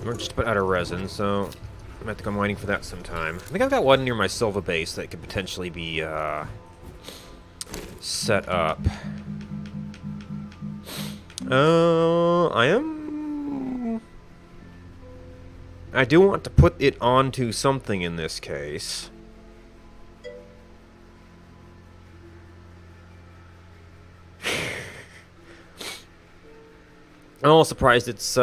We're just about out of resin, so I might have to go mining for that sometime. I think I've got one near my Silva base that could potentially be set up. I do want to put it onto something in this case. I'm all surprised it's,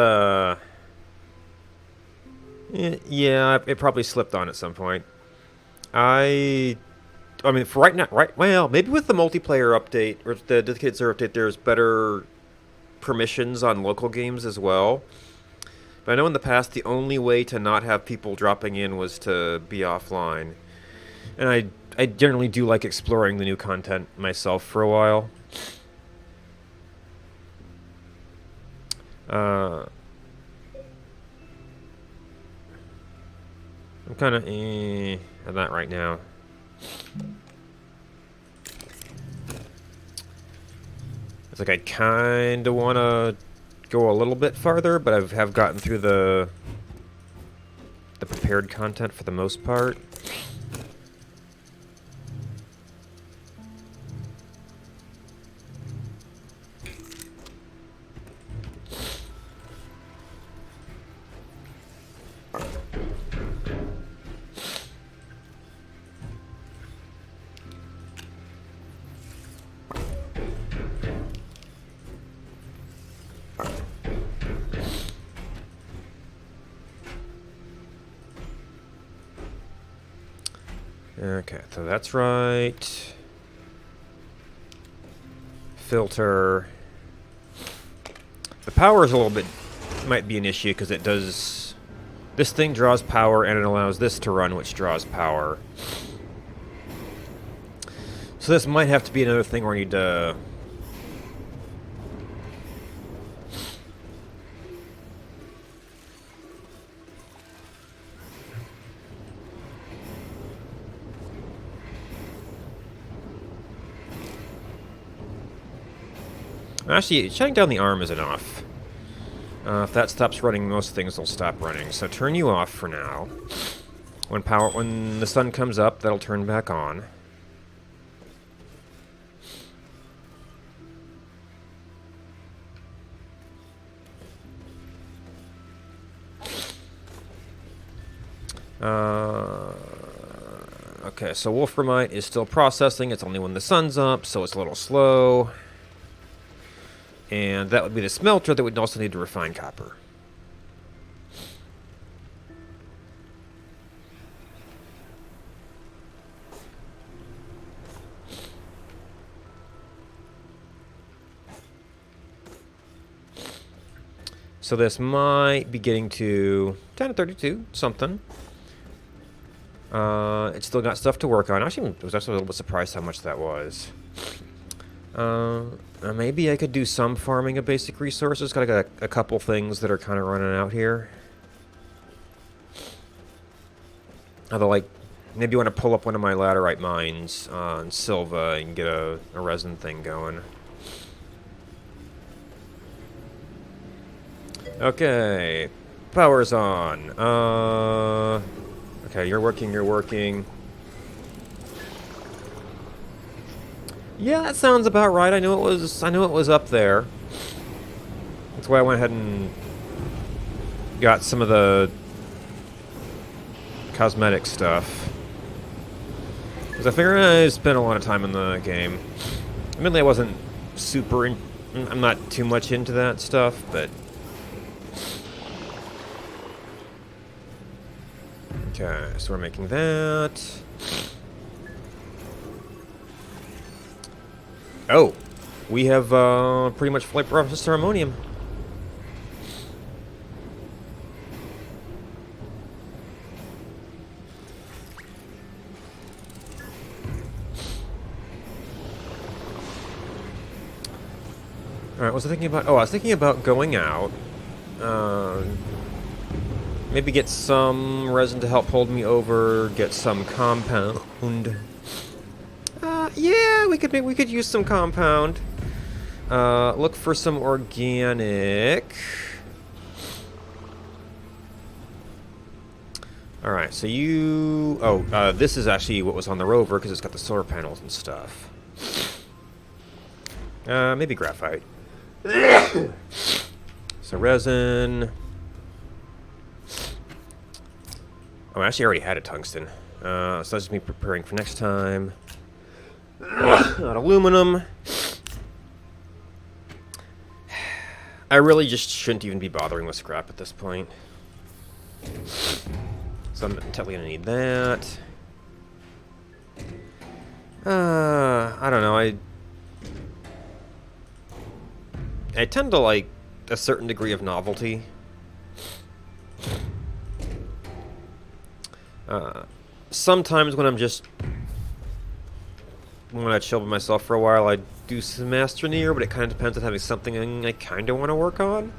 yeah, it probably slipped on at some point. I mean, for right now, well, maybe with the multiplayer update, or the dedicated server update, there's better permissions on local games as well. But I know in the past, the only way to not have people dropping in was to be offline. And I I generally do like exploring the new content myself for a while. I'm kind of at that right now. It's like I kind of want to go a little bit farther, but I have gotten through the prepared content for the most part. Okay, so that's right. Filter. The power is a little bit, might be an issue because it does, this thing draws power and it allows this to run, which draws power. So this might have to be another thing where I need to actually, shutting down the arm is enough. If that stops running, most things will stop running. So turn you off for now. When the sun comes up, that'll turn back on. Okay, so Wolframite is still processing. It's only when the sun's up, so it's a little slow. And that would be the smelter that would also need to refine copper. So this might be getting to 10:32, something. It's still got stuff to work on. Actually, I was actually a little bit surprised how much that was. Maybe I could do some farming of basic resources. Got a couple things that are kind of running out here. Although, like, maybe you want to pull up one of my laterite mines on Silva and get a resin thing going. Okay, power's on. Okay, you're working. Yeah, that sounds about right. I knew it was up there. That's why I went ahead and got some of the cosmetic stuff. Because I figured I spent a lot of time in the game. Admittedly, I wasn't super I'm not too much into that stuff, but okay, so we're making that. Oh, we have pretty much fully processed our ammonium. All right, what was I thinking about? Oh, I was thinking about going out. Maybe get some resin to help hold me over. Get some compound. Yeah, we could use some compound. Look for some organic. All right, so you. Oh, this is actually what was on the rover because it's got the solar panels and stuff. Maybe graphite. So resin. Oh, I actually already had a tungsten. So that's just me preparing for next time. Not aluminum. I really just shouldn't even be bothering with scrap at this point. So I'm totally gonna need that. I don't know. I tend to like a certain degree of novelty. Sometimes when I'm just want to chill by myself for a while, I'd do some Astroneer, but it kind of depends on having something I kind of want to work on.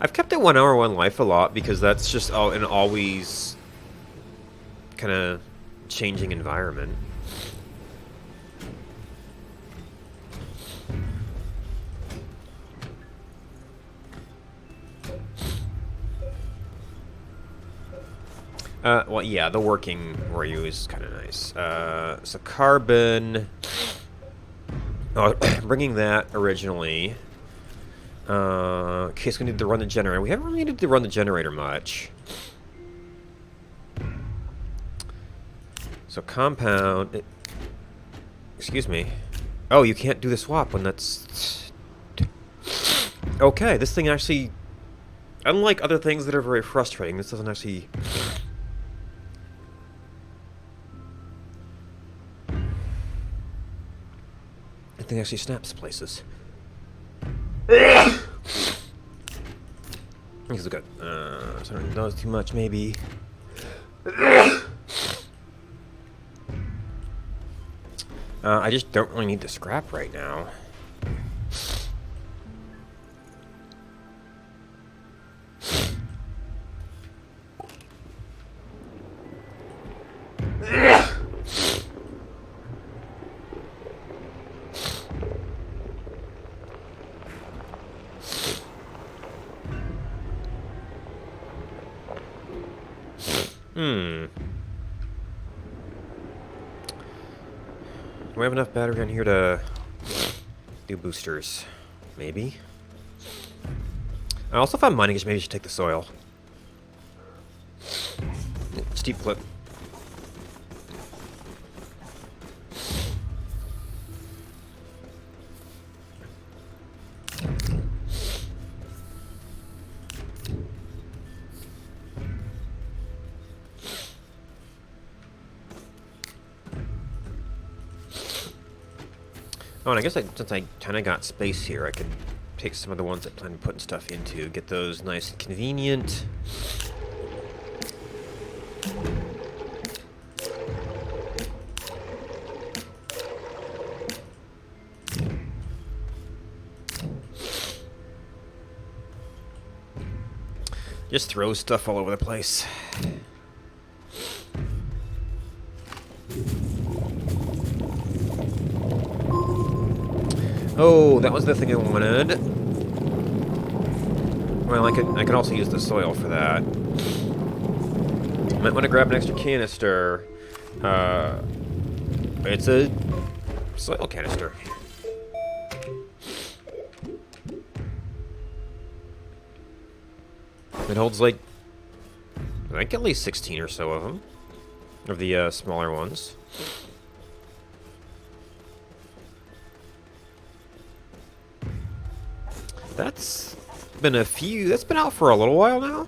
I've kept it 1 hour, 1 life a lot because that's just an always kind of changing environment. Well, yeah, the working Ryu is kind of nice. So carbon. Oh, bringing that originally. Okay, so we need to run the generator. We haven't really needed to run the generator much. So compound. Excuse me. Oh, you can't do the swap when that's... Okay, this thing actually... Unlike other things that are very frustrating, this doesn't actually... The thing actually snaps places. This is good. Sorry, that was too much, maybe. I just don't really need the scrap right now. Do we have enough battery on here to do boosters? Maybe. Also, if I'm mining, maybe I should take the soil. Steep clip. Oh, and I guess since I kind of got space here, I could take some of the ones I plan on putting stuff into, get those nice and convenient. Just throw stuff all over the place. Oh, that was the thing I wanted. Well, I could also use the soil for that. Might want to grab an extra canister. It's a soil canister. It holds like at least 16 or so of them, of the smaller ones. That's been that's been out for a little while now.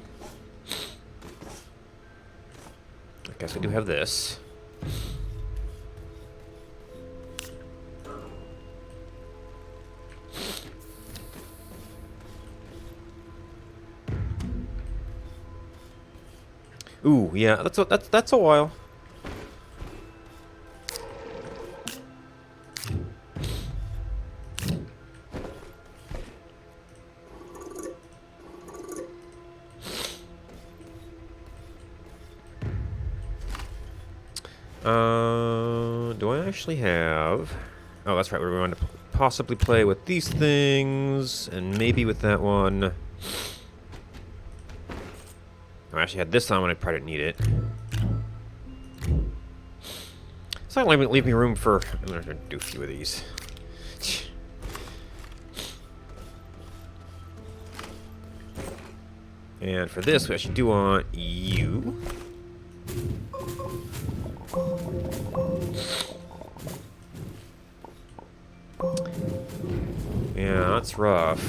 I guess we do have this. Ooh, yeah, that's a while. Do I actually have... Oh, that's right, we're going to possibly play with these things, and maybe with that one. I actually had this on when I probably didn't need it. It's not like leave me room for... I'm going to do a few of these. And for this, we actually do want you. Yeah, that's rough.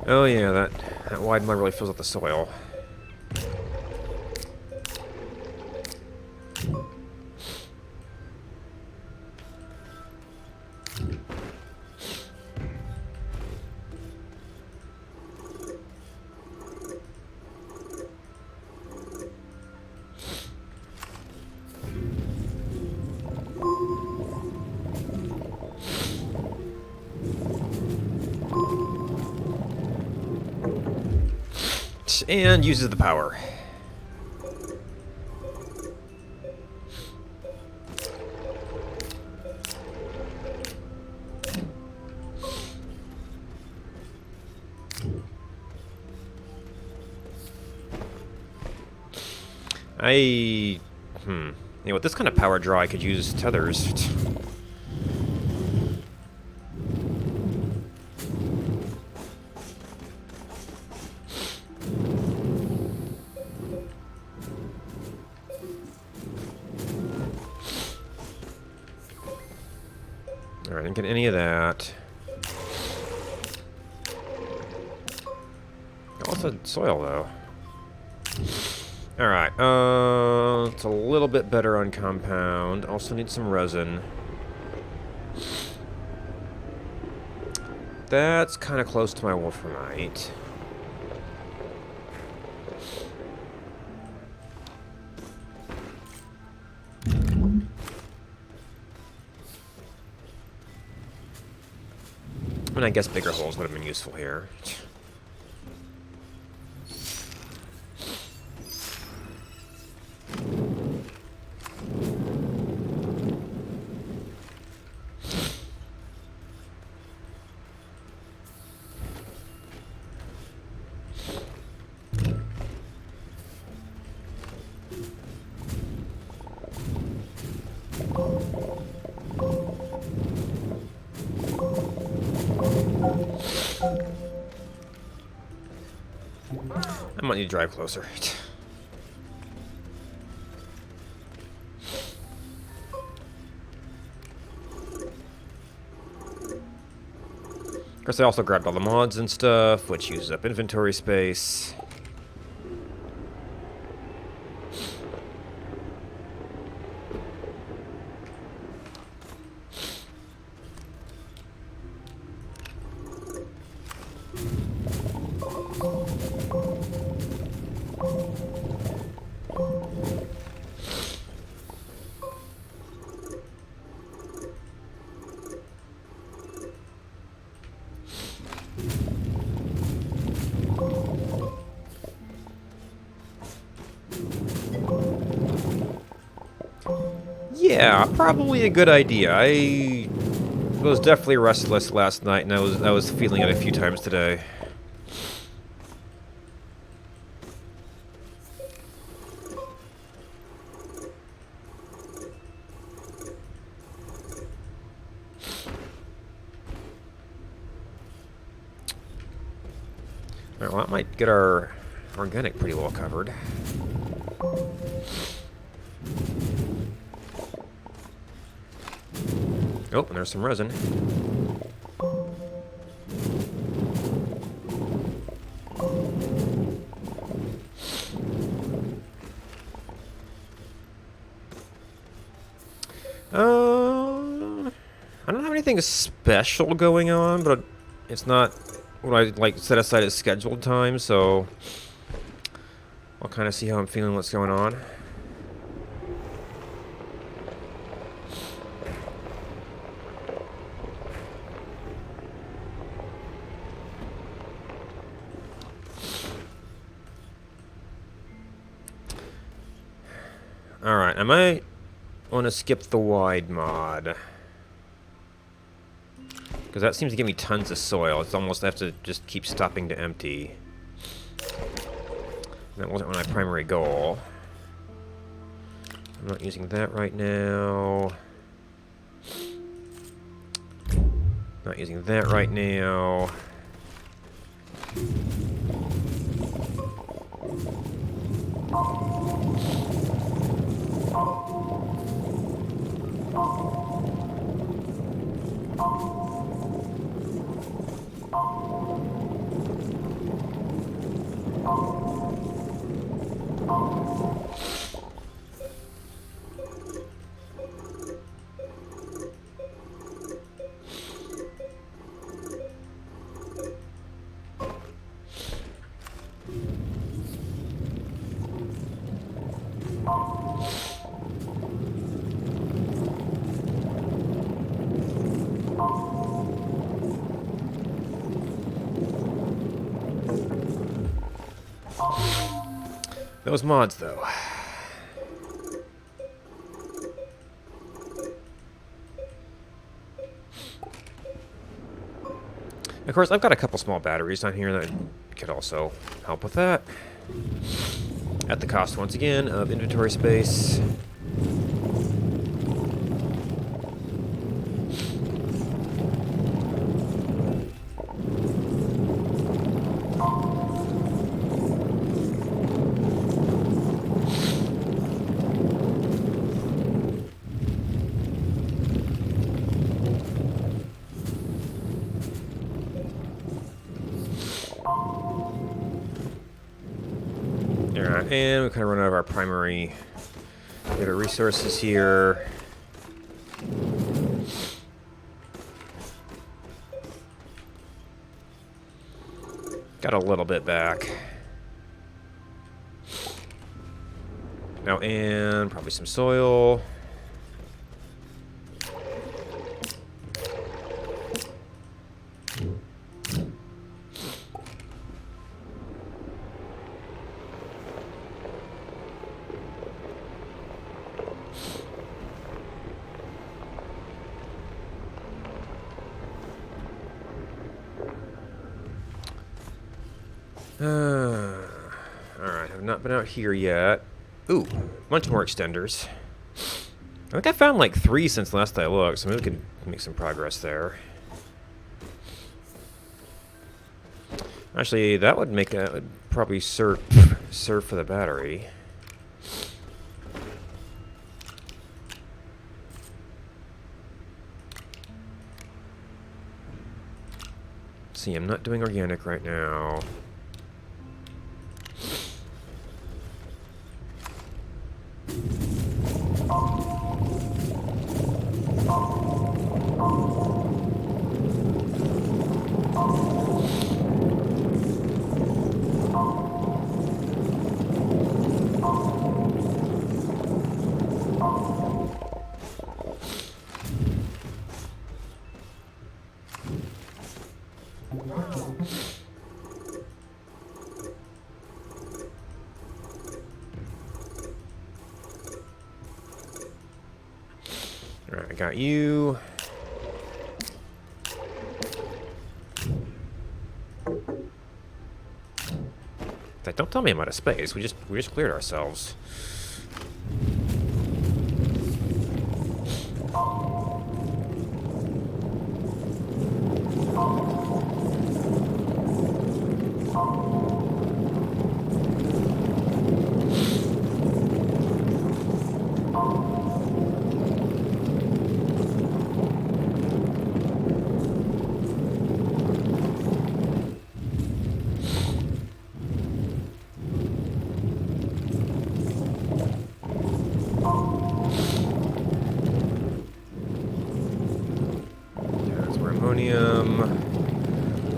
Oh yeah, that wide mud really fills up the soil. And uses the power. You know, with this kind of power draw, I could use tethers. Alright, didn't get any of that. Also soil, though. Alright, it's a little bit better on compound. Also need some resin. That's kind of close to my wolframite. I mean, I guess bigger holes would have been useful here. I might need to drive closer. Of course, I also grabbed all the mods and stuff, which uses up inventory space. Yeah, probably a good idea. I was definitely restless last night, and I was feeling it a few times today. Alright, well, that might get our organic pretty well covered. Oh, and there's some resin. I don't have anything special going on, but it's not what I like set aside as scheduled time, so I'll kind of see how I'm feeling, what's going on. Alright, I might want to skip the wide mod. Because that seems to give me tons of soil. It's almost, I have to just keep stopping to empty. That wasn't my primary goal. I'm not using that right now. Not using that right now. Those mods, though. Of course, I've got a couple small batteries on here that could also help with that. At the cost, once again, of inventory space. Alright, and we kind of run out of our primary data resources here. Got a little bit back. Now, and probably some soil. Alright, I've not been out here yet. Ooh, a bunch more extenders. I think I found like 3 since last I looked, so maybe we could make some progress there. Actually, that would make a probably serve for the battery. See, I'm not doing organic right now. Alright, I got you. Don't tell me I'm out of space. We just cleared ourselves.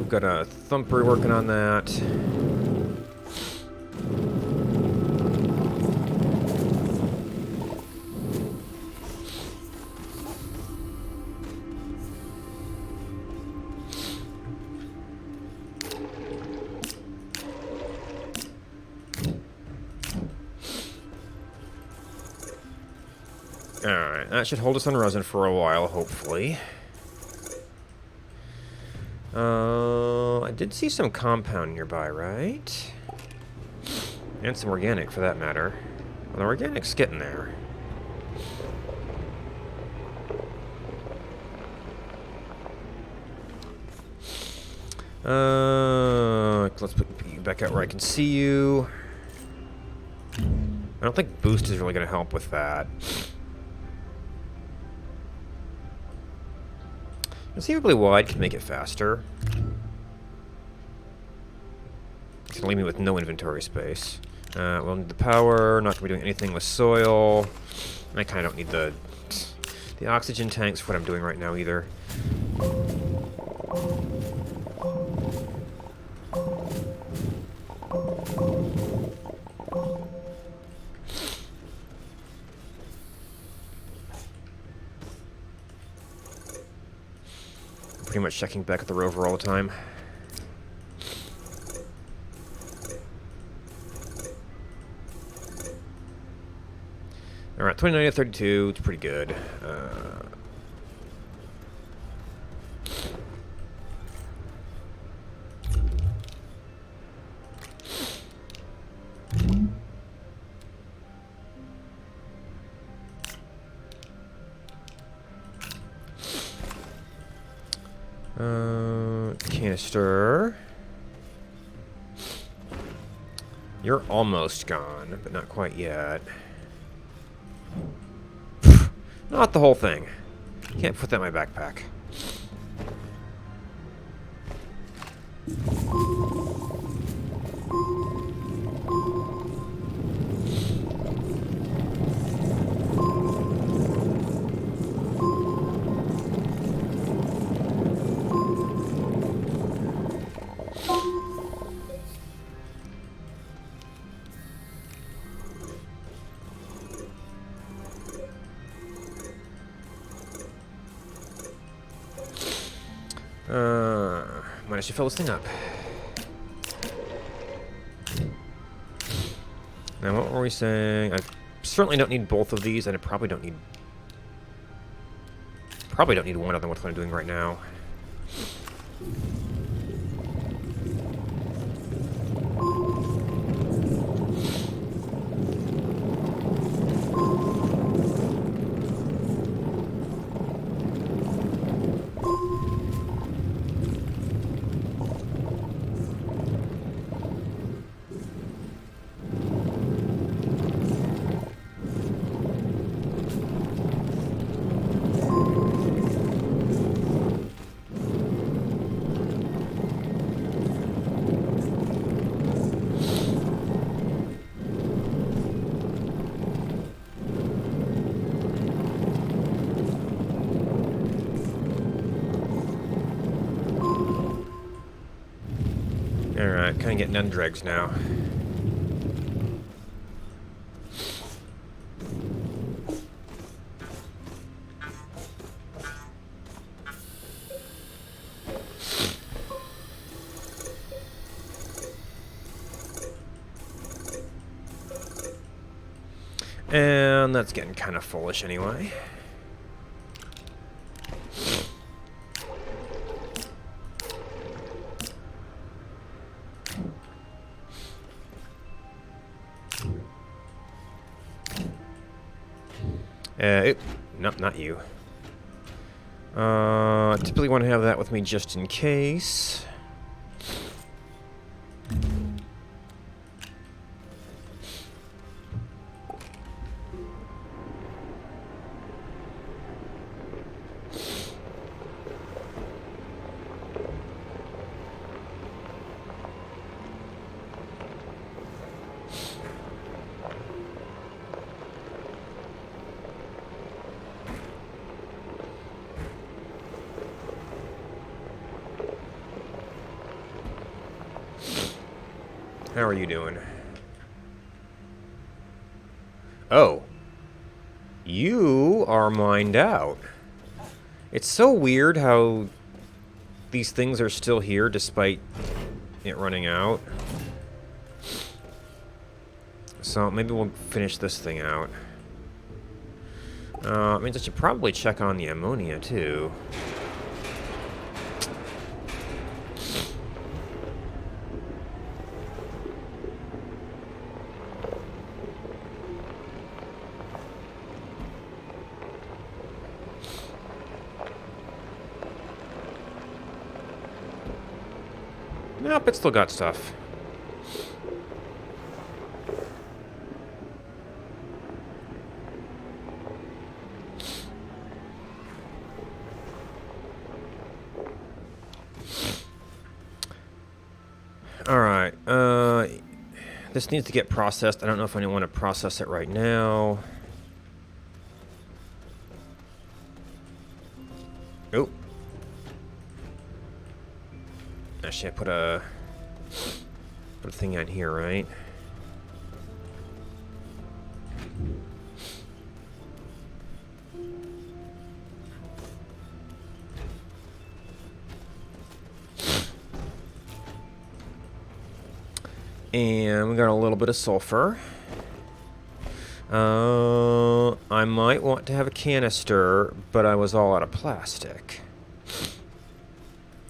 We've got a thumper working on that. Alright, that should hold us on resin for a while, hopefully. I did see some compound nearby, right? And some organic, for that matter. Well, the organic's getting there. Let's put you back out where I can see you. I don't think boost is really going to help with that. Conceivably wide can make it faster. It's gonna leave me with no inventory space. We'll need the power, not gonna be doing anything with soil. And I kinda don't need the oxygen tanks for what I'm doing right now either. Pretty much checking back at the rover all the time. 29 to 32. It's pretty good. Canister. You're almost gone, but not quite yet. Not the whole thing. Can't put that in my backpack. Might actually fill this thing up. Now, what were we saying? I certainly don't need both of these, and I probably don't need one of them with what I'm doing right now. Alright, kind of getting undregs now. And that's getting kind of foolish anyway. Nope, not you. Typically want to have that with me just in case. How are you doing? Oh. You are mined out. It's so weird how these things are still here despite it running out. So maybe we'll finish this thing out. Means I should probably check on the ammonia too. Nope, it's still got stuff. Alright, this needs to get processed. I don't know if I want to process it right now. Oh. Actually, I put a thing on here, right? And we got a little bit of sulfur. I might want to have a canister, but I was all out of plastic.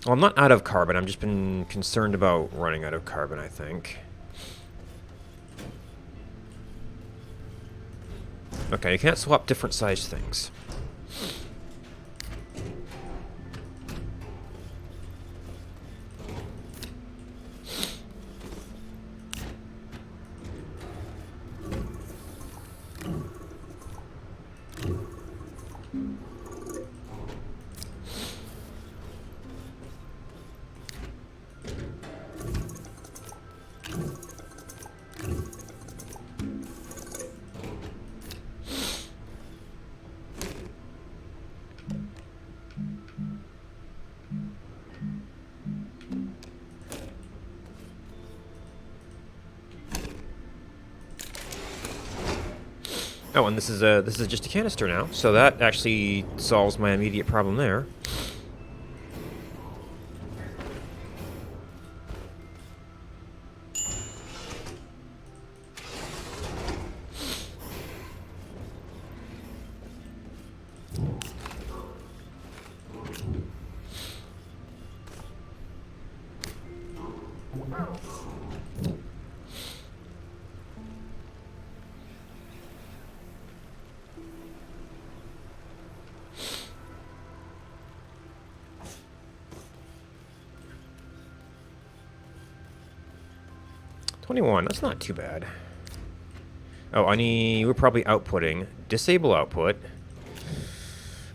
Well, I'm not out of carbon. I've just been concerned about running out of carbon, I think. Okay, you can't swap different sized things. Oh, and this is just a canister now, so that actually solves my immediate problem there. $21, that's not too bad. Oh, we're probably outputting. Disable output,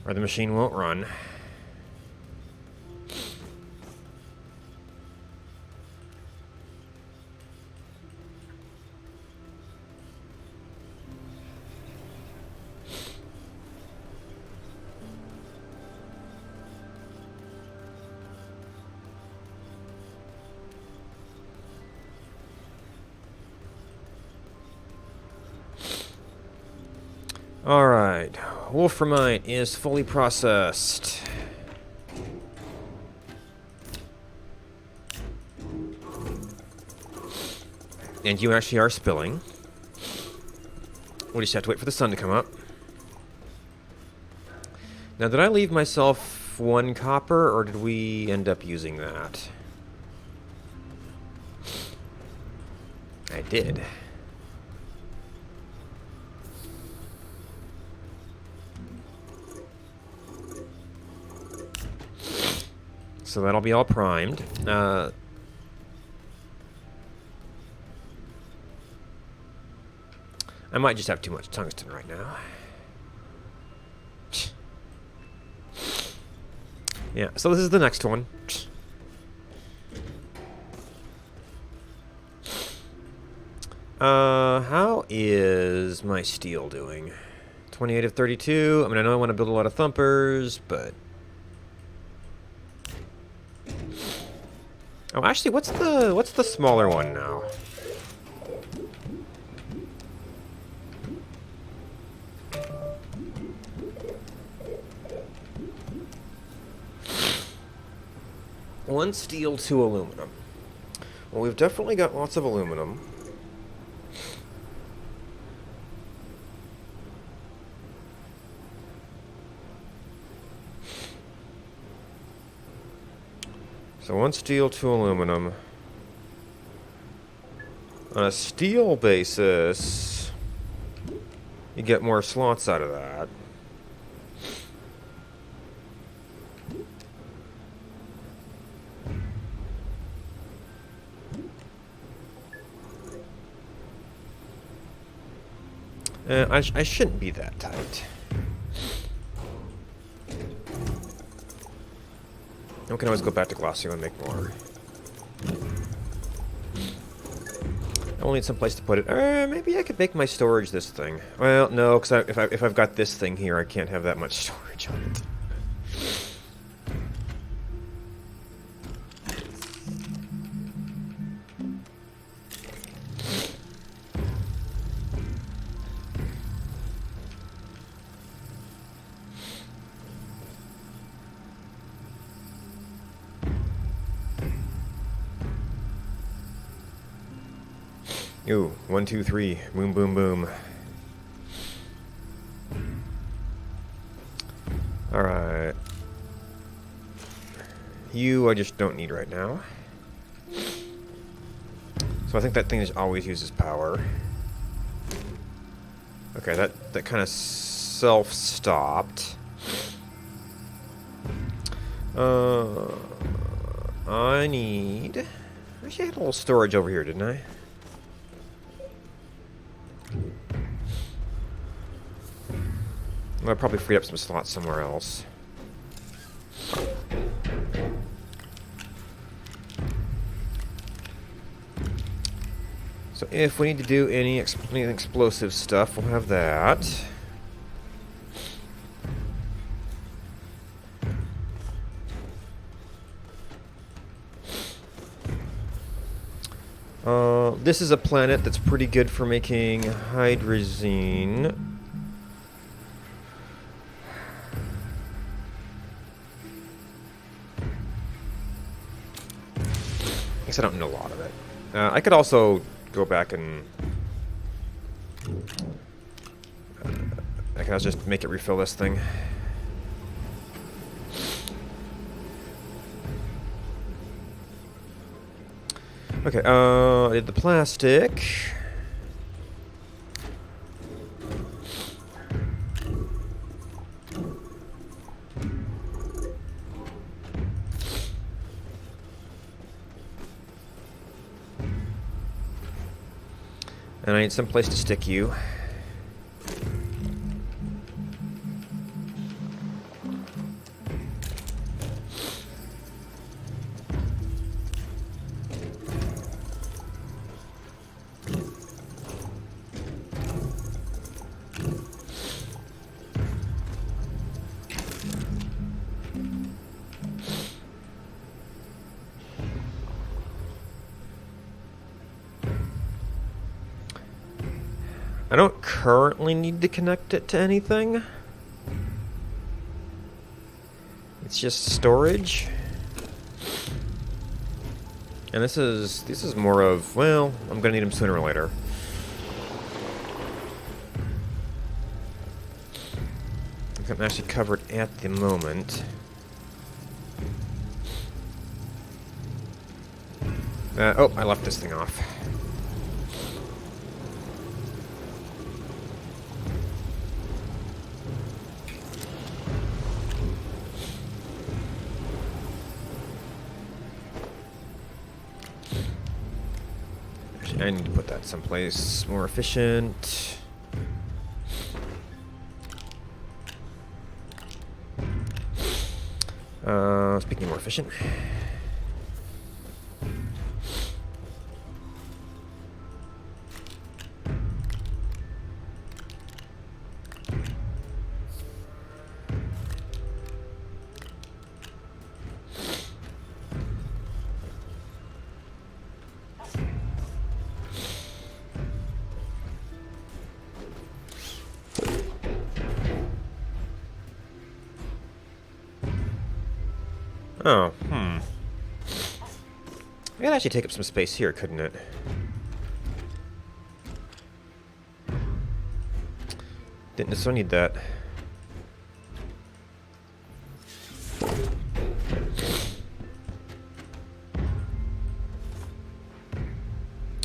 or the machine won't run. Alright, Wolframite is fully processed. And you actually are spilling. We just have to wait for the sun to come up. Now, did I leave myself 1 copper, or did we end up using that? I did. So that'll be all primed. I might just have too much tungsten right now. Yeah, so this is the next one. How is my steel doing? 28 of 32. I mean, I know I want to build a lot of thumpers, but... Oh, actually, what's the smaller one now? One steel, 2 aluminum. Well, we've definitely got lots of aluminum. So 1 steel, 2 aluminum. On a steel basis, you get more slots out of that. I shouldn't be that tight. We can always go back to Glossio and make more. I will need some place to put it. Maybe I could make my storage this thing. Well, no, because if I've got this thing here, I can't have that much storage on it. Ooh, 1, 2, 3. Boom, boom, boom. You I just don't need right now. So I think that thing just always uses power. Okay, that kind of self-stopped. I need... Actually, I had a little storage over here, didn't I? I probably freed up some slots somewhere else. So if we need to do any explosive stuff, we'll have that. This is a planet that's pretty good for making hydrazine. I guess I don't know a lot of it. I could also go back and... I can just make it refill this thing. Okay, I did the plastic. And I need some place to stick you. I don't currently need to connect it to anything. It's just storage. And this is more of, well, I'm gonna need them sooner or later. I'm actually covered at the moment. Oh, I left this thing off. I need to put that someplace more efficient. Speaking of more efficient. Oh, It could actually take up some space here, couldn't it? Didn't necessarily need that.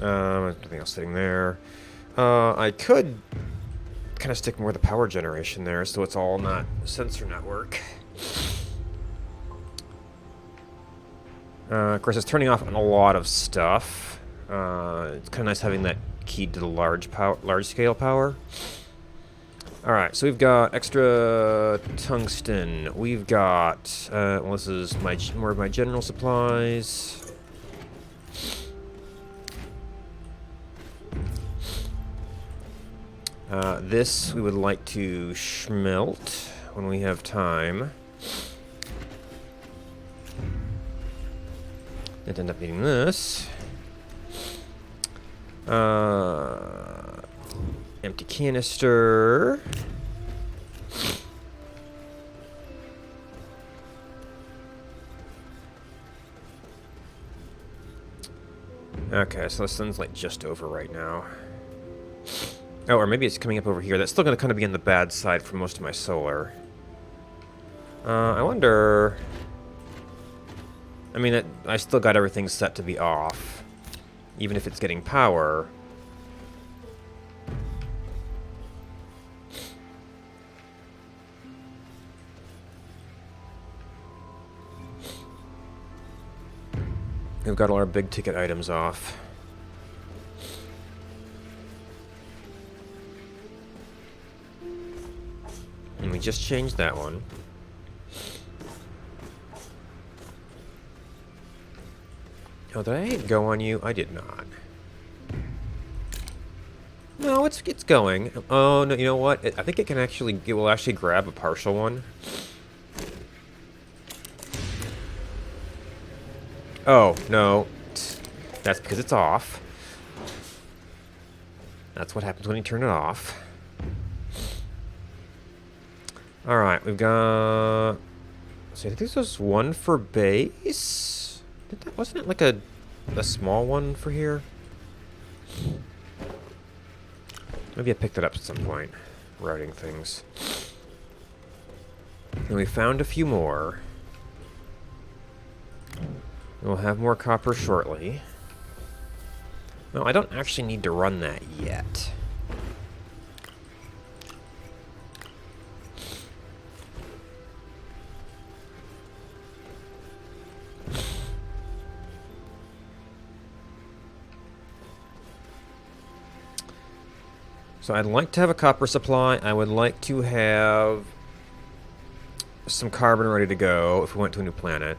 Nothing else sitting there. I could kind of stick more of the power generation there, so it's all not sensor network. Of course, it's turning off on a lot of stuff. It's kind of nice having that key to the large scale power. All right, so we've got extra tungsten. We've got well, this is more of my general supplies. This we would like to smelt when we have time. Didn't end up needing this. Empty canister. Okay, so the sun's like just over right now. Oh, or maybe it's coming up over here. That's still going to kind of be on the bad side for most of my solar. I wonder... I mean, I still got everything set to be off. Even if it's getting power. We've got all our big ticket items off. And we just changed that one. Oh, did I go on you? I did not. No, it's going. Oh, no, you know what? I think it will actually grab a partial one. Oh, no. That's because it's off. That's what happens when you turn it off. Alright, we've got... So I think this was one for base? Wasn't it like a small one for here? Maybe I picked it up at some point, routing things. And we found a few more. We'll have more copper shortly. No, I don't actually need to run that yet. So I'd like to have a copper supply. I would like to have some carbon ready to go if we went to a new planet.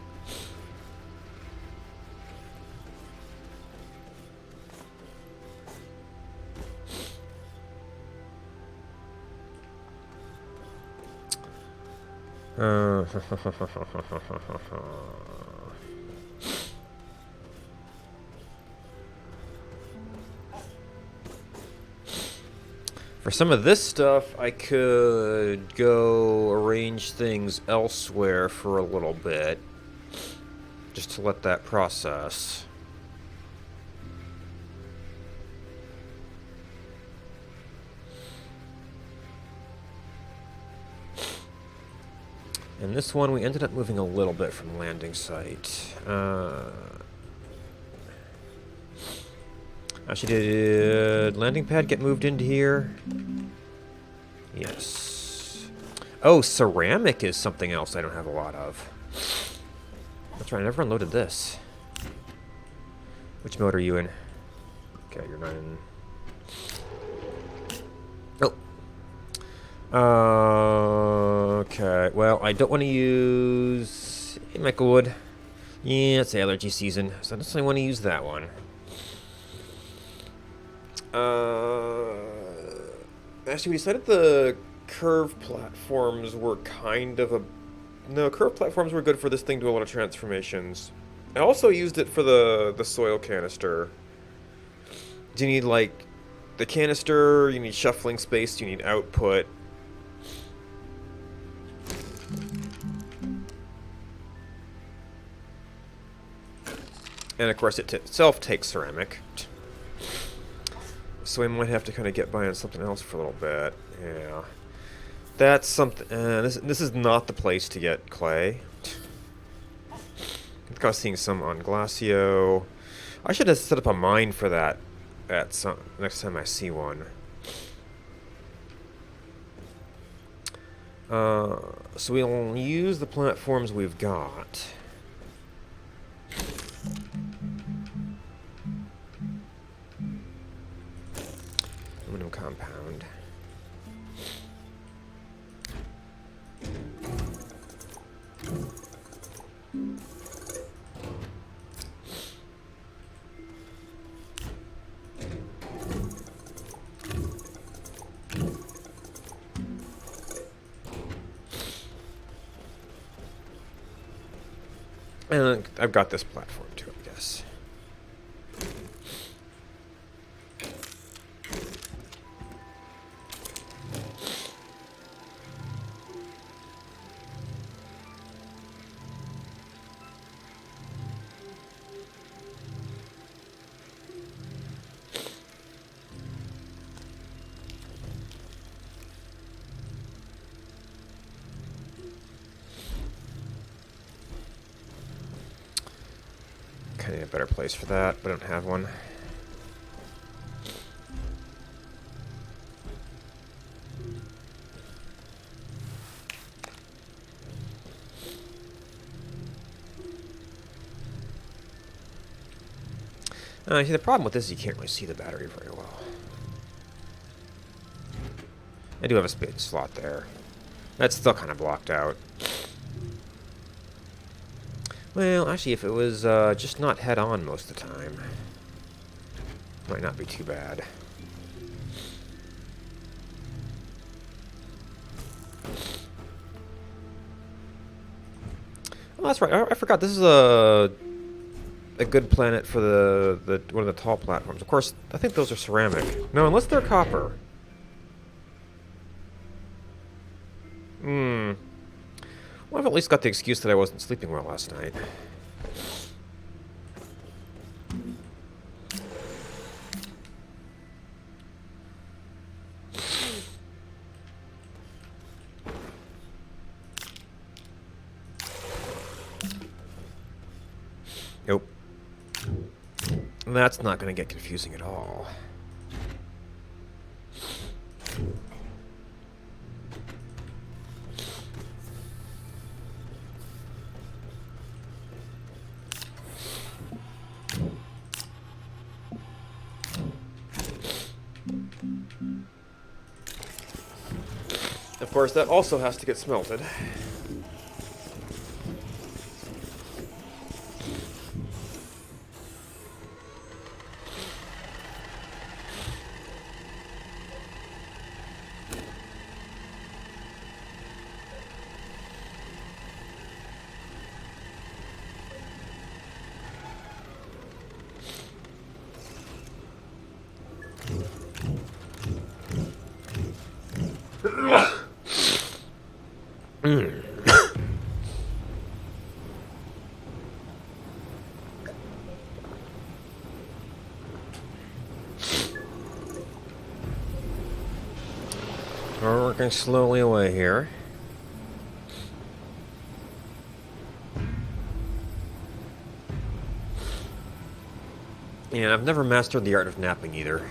For some of this stuff, I could go arrange things elsewhere for a little bit, just to let that process. And this one, we ended up moving a little bit from landing site. Actually, did landing pad get moved into here? Yes. Oh, ceramic is something else I don't have a lot of. That's right, I never unloaded this. Which mode are you in? Okay, you're not in... Oh. Okay, well, I don't want to use... Hey, Michaelwood. Yeah, it's allergy season, so I don't necessarily want to use that one. Actually, we decided the curve platforms were kind of a... No, curve platforms were good for this thing to do a lot of transformations. I also used it for the soil canister. Do you need, like, the canister, you need shuffling space, you need output. And, of course, it itself takes ceramic. So we might have to kind of get by on something else for a little bit. Yeah. That's something... this is not the place to get clay. I think I was seeing some on Glacio. I should have set up a mine for that next time I see one. So we'll use the platforms we've got. Aluminum compound. And I've got this platform too, I guess. I need a better place for that, but I don't have one. See, the problem with this is you can't really see the battery very well. I do have a space slot there. That's still kind of blocked out. Well, actually, if it was just not head-on most of the time, might not be too bad. Oh, that's right. I forgot. This is a good planet for the one of the tall platforms. Of course, I think those are ceramic. No, unless they're copper. Well, I've at least got the excuse that I wasn't sleeping well last night. Nope. That's not going to get confusing at all. Of course, that also has to get smelted. We're working slowly away here. Yeah, I've never mastered the art of napping either.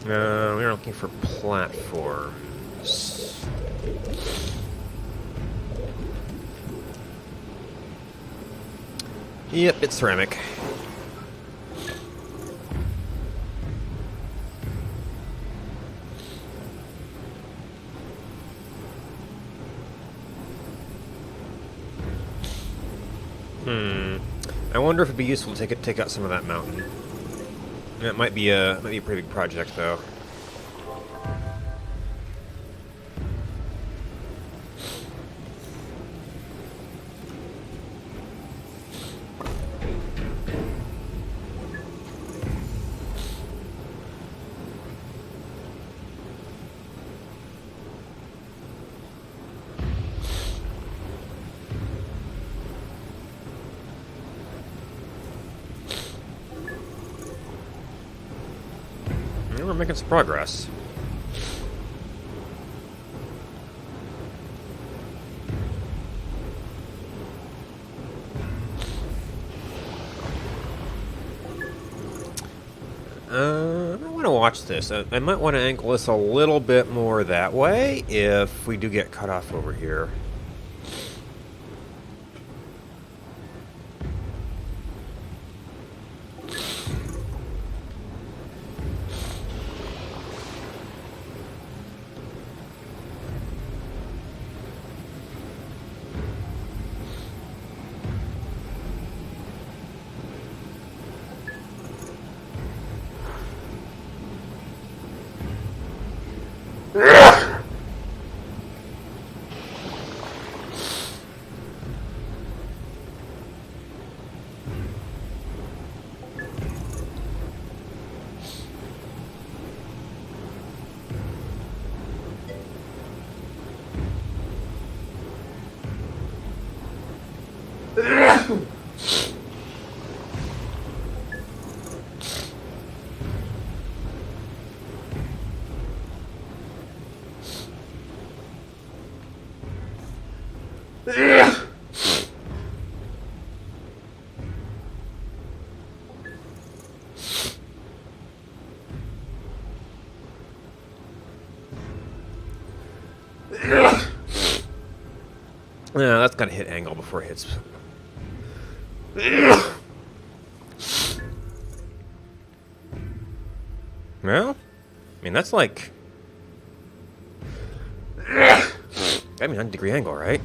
We're looking for platforms. Yep, it's ceramic. I wonder if it'd be useful to take out some of that mountain. It might be a pretty big project, though. We're making some progress. I want to watch this. I might want to angle this a little bit more that way if we do get cut off over here. Yeah, that's gotta hit angle before it hits. Well, I mean, that's like... I mean, 90-degree angle, right?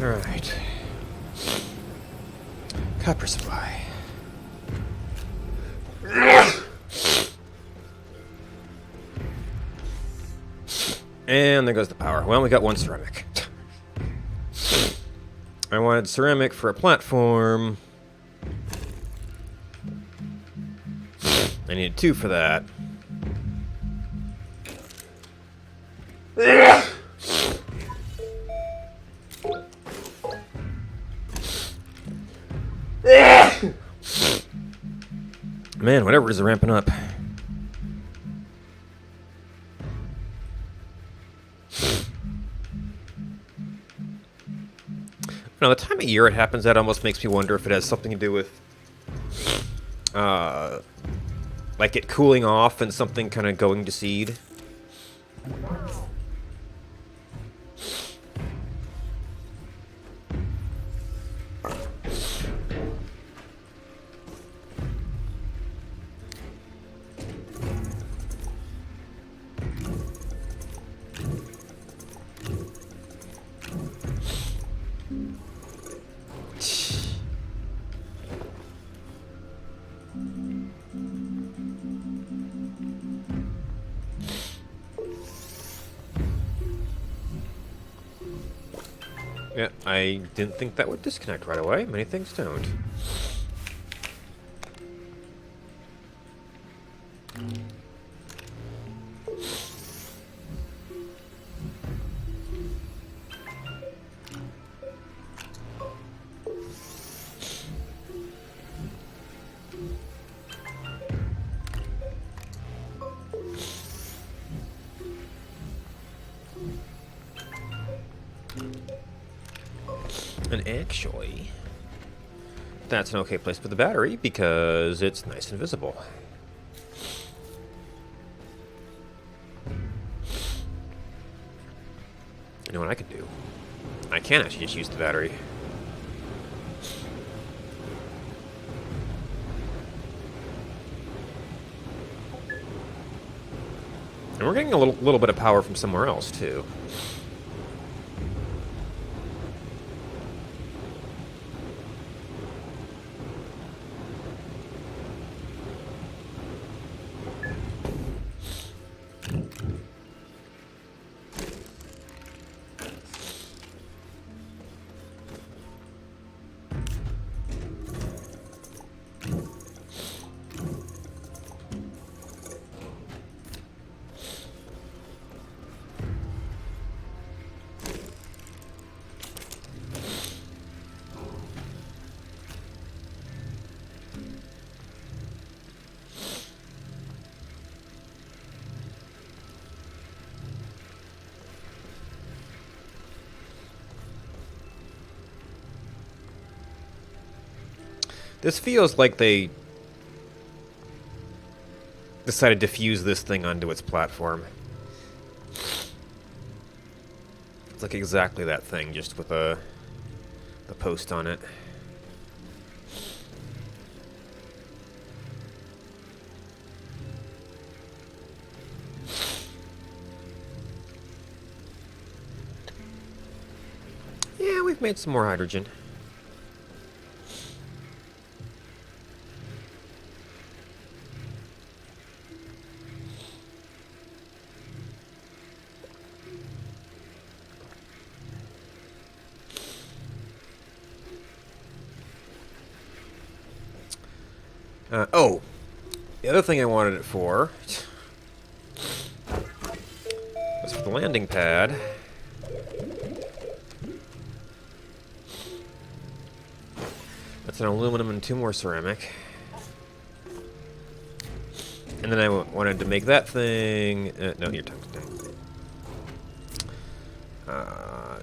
Alright. Copper supply. And there goes the power. Well, we got one ceramic. I wanted ceramic for a platform. I needed 2 for that. Man, whatever is ramping up. Now, the time of year it happens at almost makes me wonder if it has something to do with, like it cooling off and something kind of going to seed. Yeah, I didn't think that would disconnect right away. Many things don't. And actually, that's an okay place for the battery because it's nice and visible. You know what I can do? I can actually just use the battery. And we're getting a little bit of power from somewhere else, too. This feels like they decided to fuse this thing onto its platform. It's like exactly that thing, just with the post on it. Yeah, we've made some more hydrogen. Oh, the other thing I wanted it for was for the landing pad. That's an aluminum and 2 more ceramic. And then I wanted to make that thing... no, your tungsten.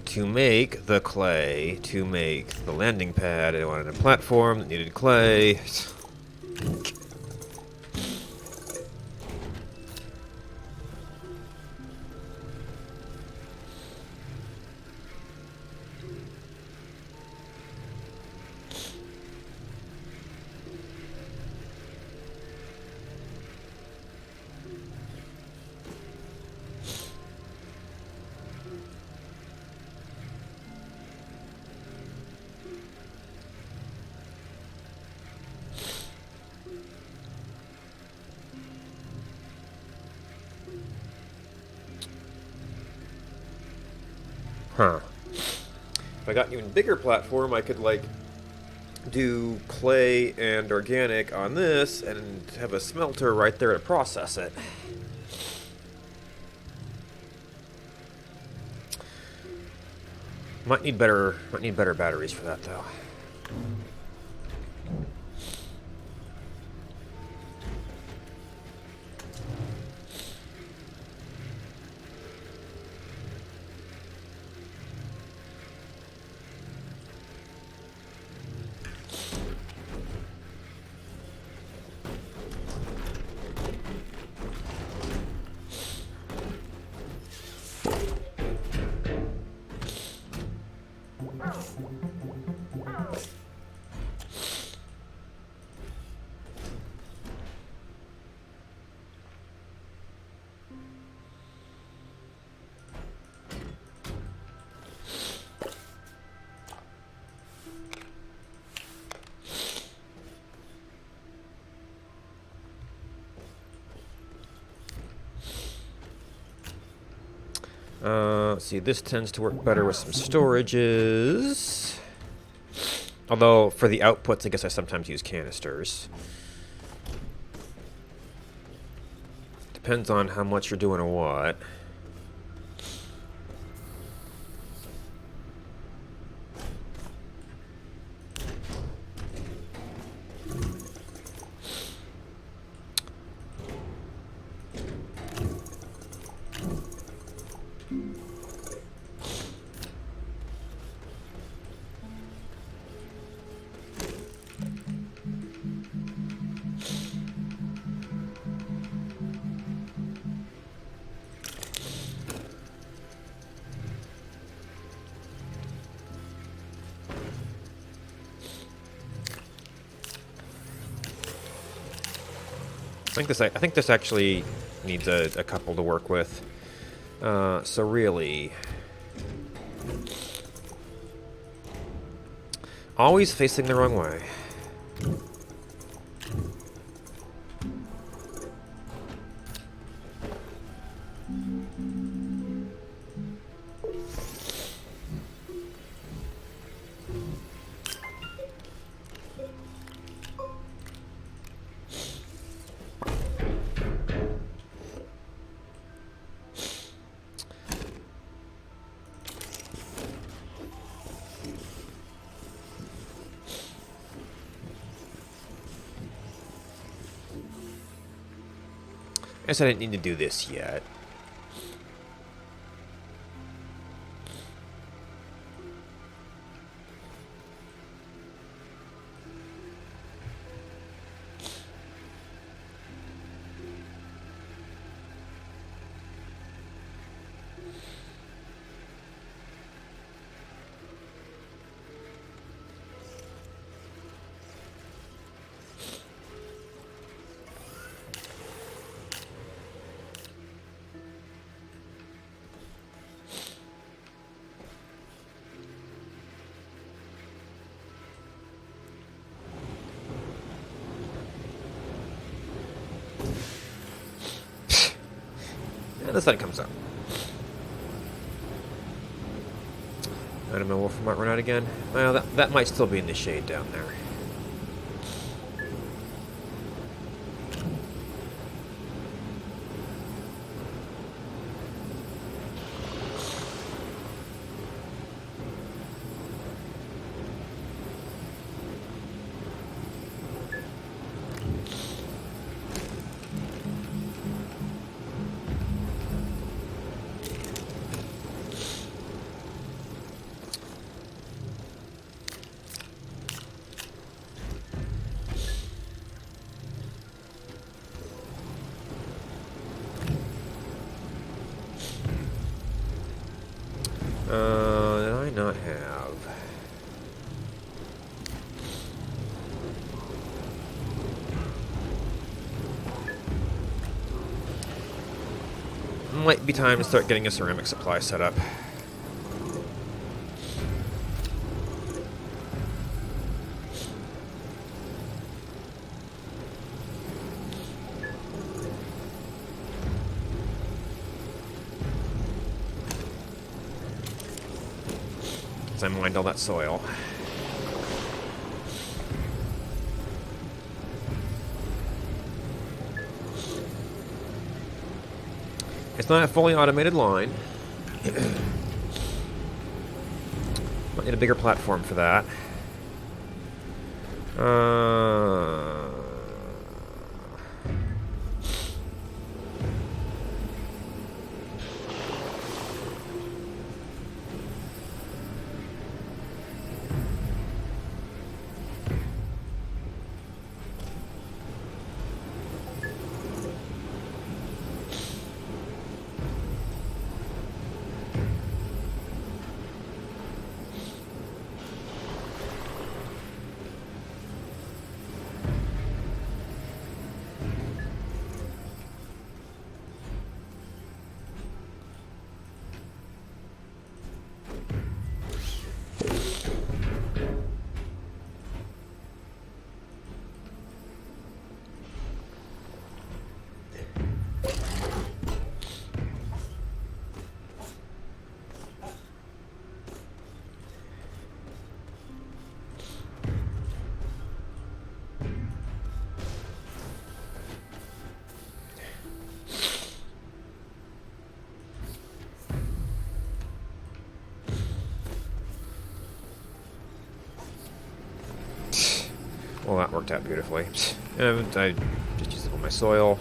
To make the clay, to make the landing pad, I wanted a platform that needed clay. Huh. If I got an even bigger platform, I could, like, do clay and organic on this and have a smelter right there to process it. Might need better batteries for that, though. Let's see, this tends to work better with some storages. Although, for the outputs, I guess I sometimes use canisters. Depends on how much you're doing or what. I think this actually needs a couple to work with. So really, always facing the wrong way. I guess I didn't need to do this yet. And the sun comes up. I don't know, Wolf might run out again. Well, that might still be in the shade down there. Did I not have? Might be time to start getting a ceramic supply set up. As I mined all that soil. It's not a fully automated line. Might need a bigger platform for that. Well, that worked out beautifully. And I just used it on my soil.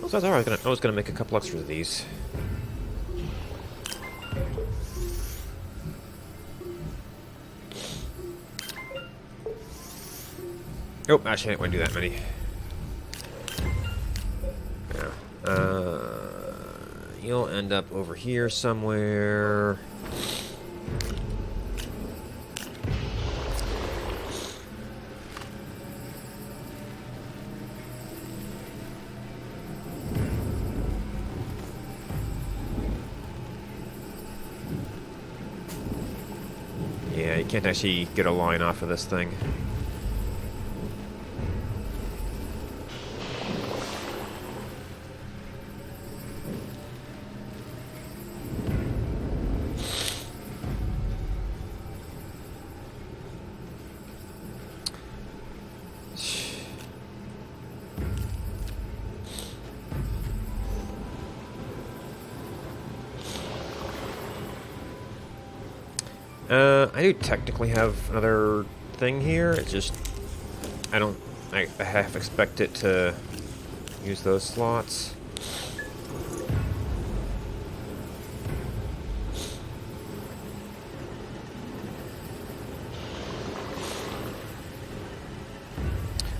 Also, I was gonna make a couple extras of these. Oh, actually, I didn't want to do that many. Yeah. You'll end up over here somewhere. Yeah, you can't actually get a line off of this thing. I do technically have another thing here. It's just I half expect it to use those slots.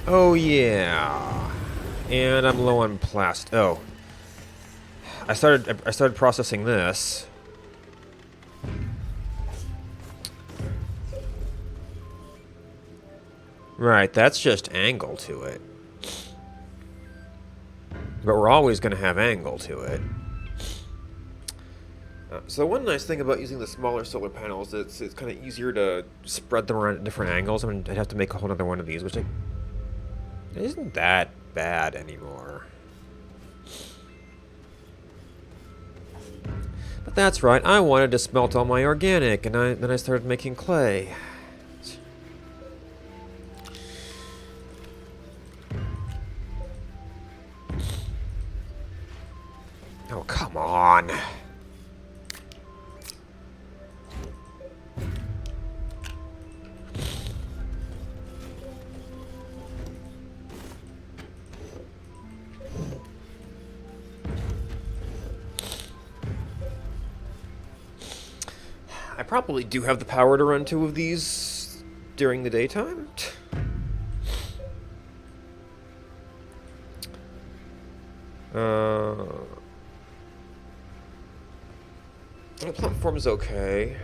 Oh yeah, and I'm low on plastic. Oh, I started processing this. Right, that's just angle to it. But we're always going to have angle to it. So one nice thing about using the smaller solar panels is it's kind of easier to spread them around at different angles. I mean, I'd have to make a whole other one of these, which isn't that bad anymore. But that's right, I wanted to smelt all my organic, and then I started making clay. Oh, come on. I probably do have the power to run 2 of these during the daytime. Uh, the platform's okay.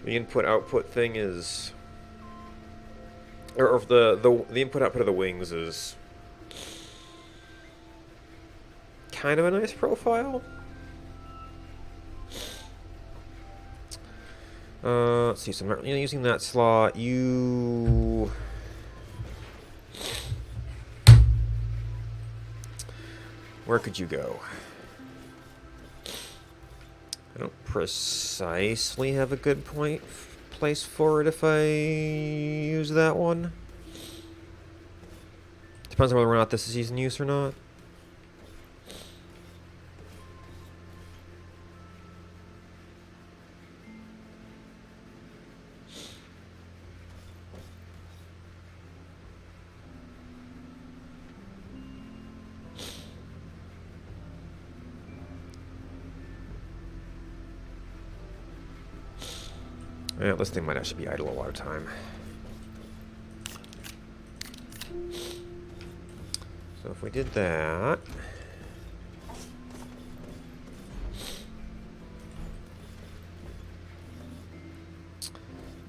The input-output thing is... Or the input-output of the wings is... kind of a nice profile. Let's see, so I'm not really using that slot. Where could you go? I don't precisely have a good place for it if I use that one. Depends on whether or not this is in use or not. Yeah, this thing might actually be idle a lot of time. So if we did that...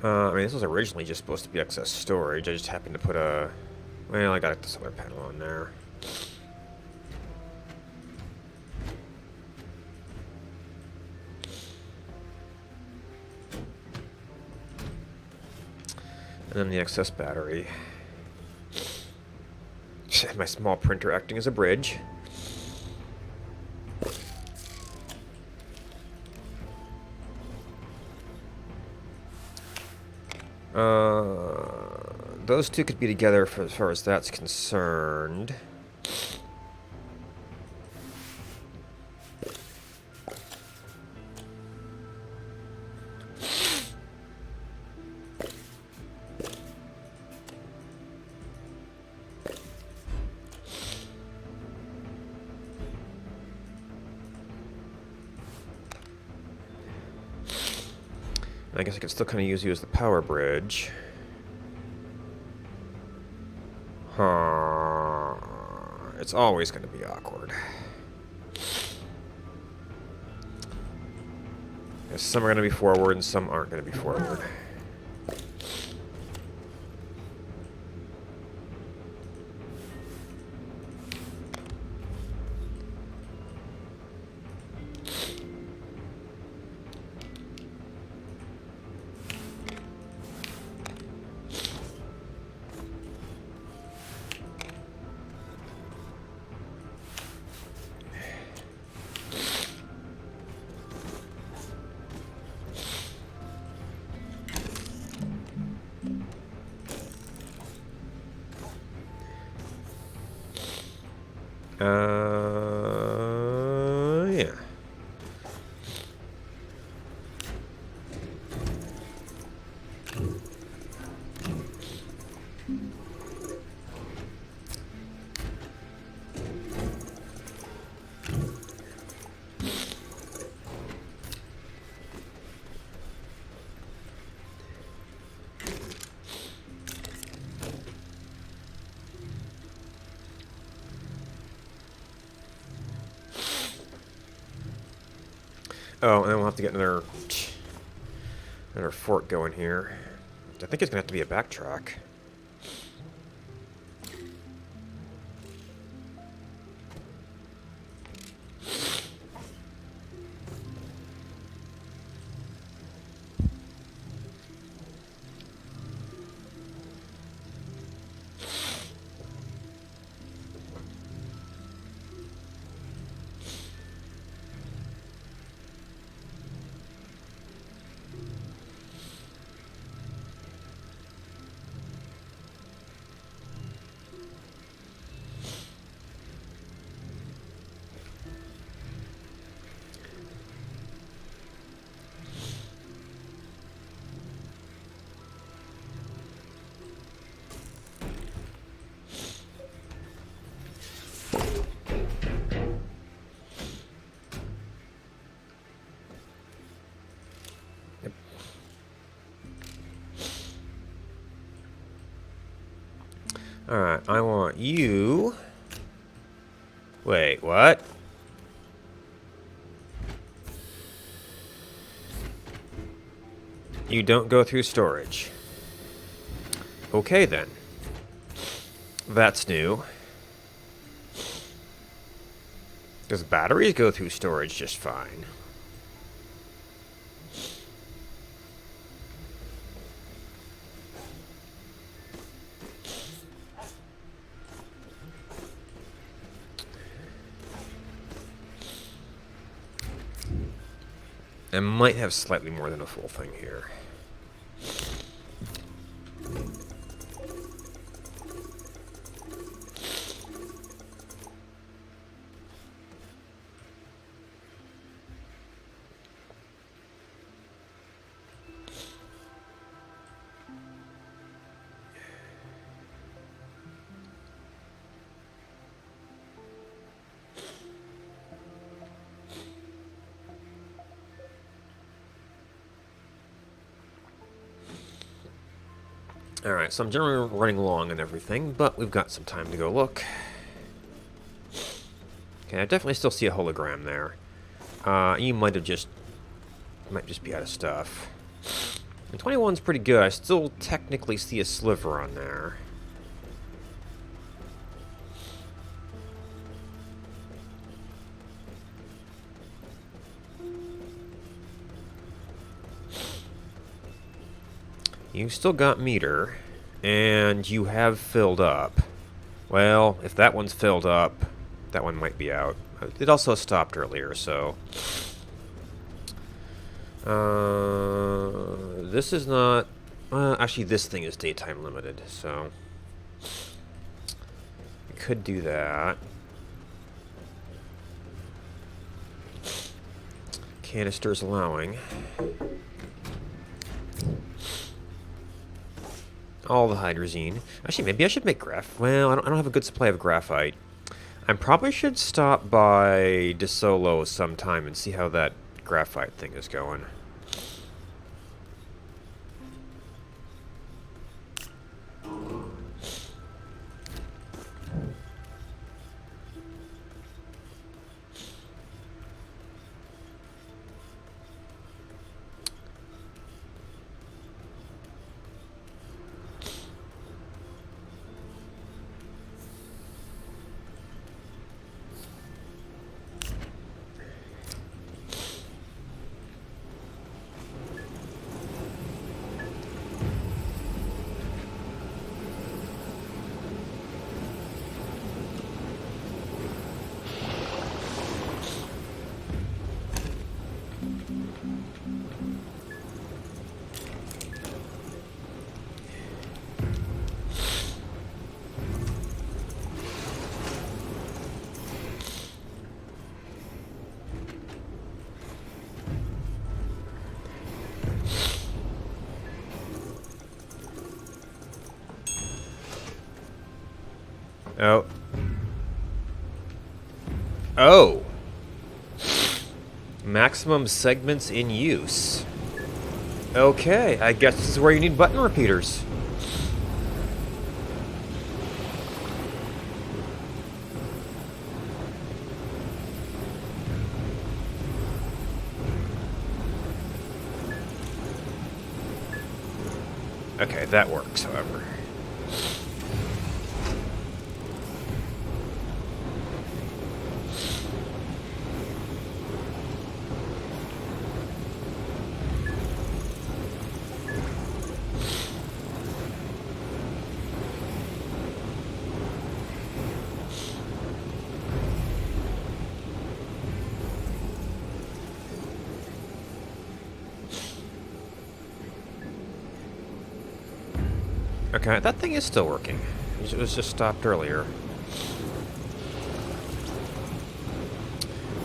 I mean, this was originally just supposed to be excess storage. I just happened to put a... Well, I got the solar panel on there. And then the excess battery. My small printer acting as a bridge. Those two could be together for as far as that's concerned. I guess I could still kind of use you as the power bridge. Huh. It's always going to be awkward. Some are going to be forward and some aren't going to be forward. Yeah. Oh, and then we'll have to get another fort going here. I think it's gonna have to be a backtrack. Alright, I want you... Wait, what? You don't go through storage. Okay, then. That's new. Because batteries go through storage just fine. I might have slightly more than a full thing here. Alright, so I'm generally running long and everything, but we've got some time to go look. Okay, I definitely still see a hologram there. You might just be out of stuff. And 21's pretty good. I still technically see a sliver on there. You still got meter, and you have filled up. Well, if that one's filled up, that one might be out. It also stopped earlier, so... this is not... actually, this thing is daytime limited, so... we could do that. Canisters allowing. All the hydrazine. Actually, maybe I should make graph. Well, I don't have a good supply of graphite. I probably should stop by DeSolo sometime and see how that graphite thing is going. Oh. Oh! Maximum segments in use. Okay, I guess this is where you need button repeaters. Okay, that works, however. Okay, that thing is still working. It was just stopped earlier.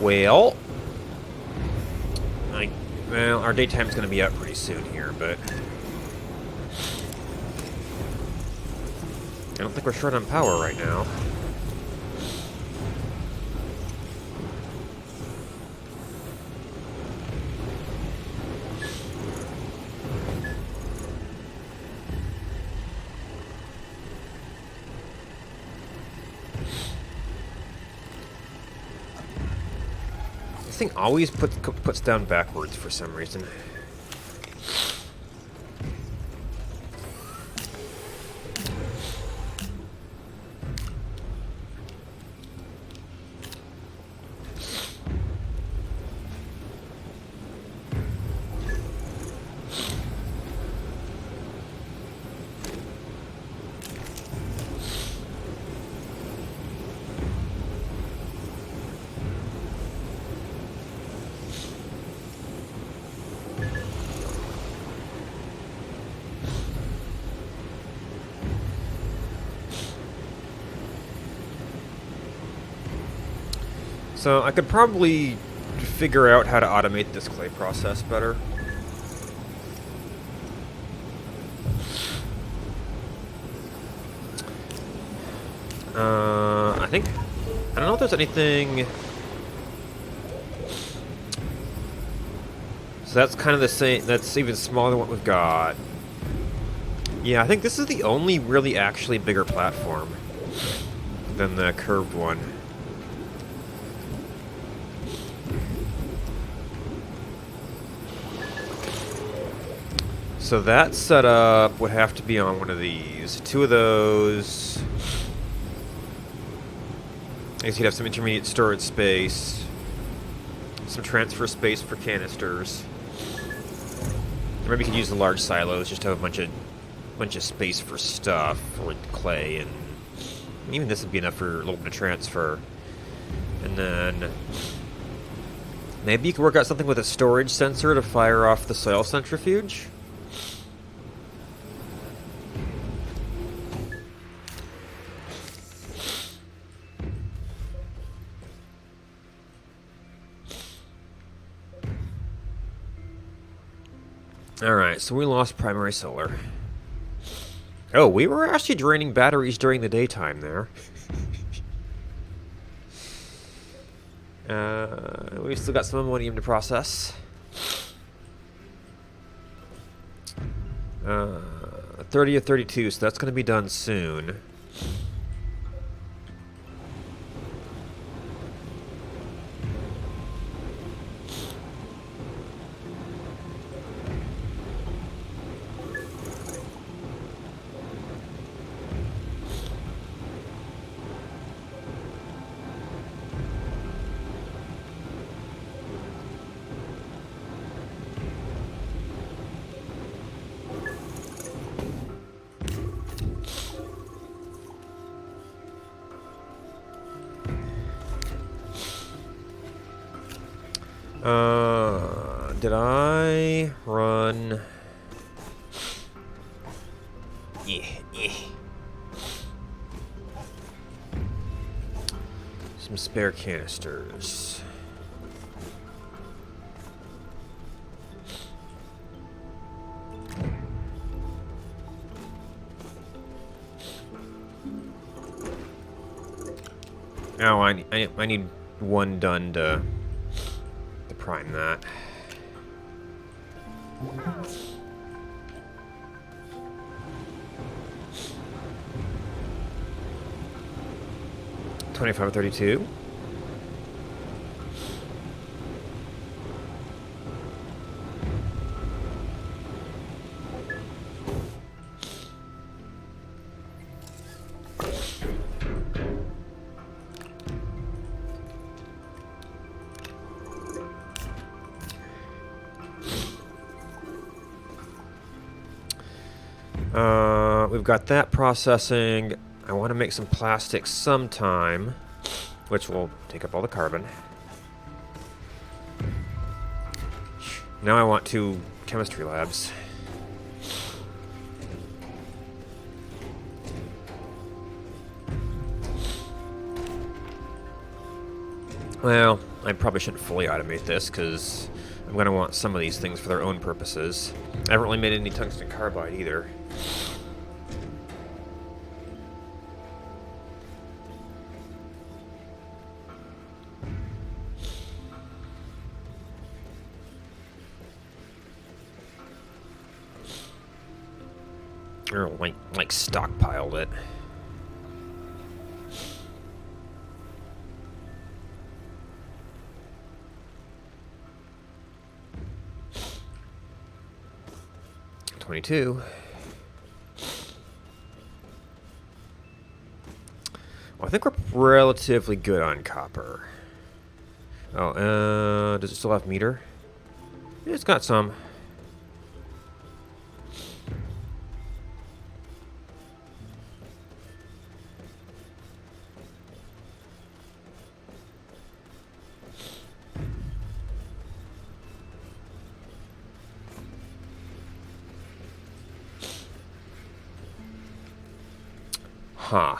Well, our daytime's going to be up pretty soon here, but I don't think we're short on power right now. thing always puts down backwards for some reason. So I could probably figure out how to automate this clay process better. I don't know if there's anything. So that's kind of the same. That's even smaller than what we've got. Yeah, I think this is the only really actually bigger platform than the curved one. So that setup would have to be on one of these. Two of those. I guess you'd have some intermediate storage space. Some transfer space for canisters. Or maybe you could use the large silos just to have a bunch of space for stuff, or clay, and even this would be enough for a little bit of transfer. And then maybe you could work out something with a storage sensor to fire off the soil centrifuge. Alright, so we lost primary solar. Oh, we were actually draining batteries during the daytime there. We still got some ammonium to process. 30 or 32, so that's going to be done soon. Did I run? Yeah. Some spare canisters. Oh, I need one done to prime that. $25 32. We've got that processing. I want to make some plastic sometime, which will take up all the carbon. Now I want 2 chemistry labs. Well, I probably shouldn't fully automate this, because I'm going to want some of these things for their own purposes. I haven't really made any tungsten carbide either. Or like stockpiled it. 22. Well, I think we're relatively good on copper. Oh, does it still have meter? It's got some. Huh.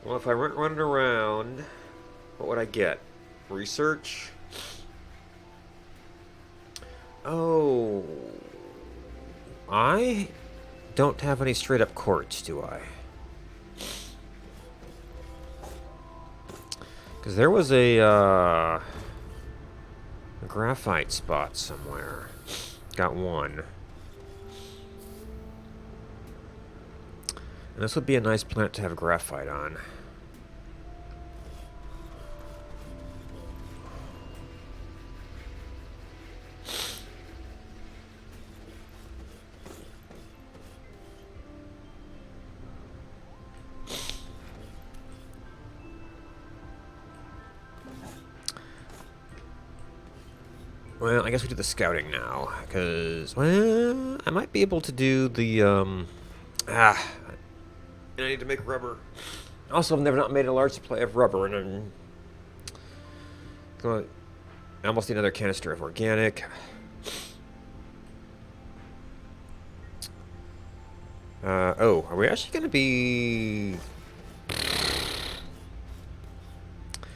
Well, if I went running around, what would I get? Research? Oh. I don't have any straight up quartz, do I? Because there was a graphite spot somewhere. Got one. And this would be a nice planet to have graphite on. Well, I guess we do the scouting now, because, well, I might be able to do the, and I need to make rubber. Also, I've never not made a large supply of rubber, and I almost need another canister of organic. Oh, are we actually going to be...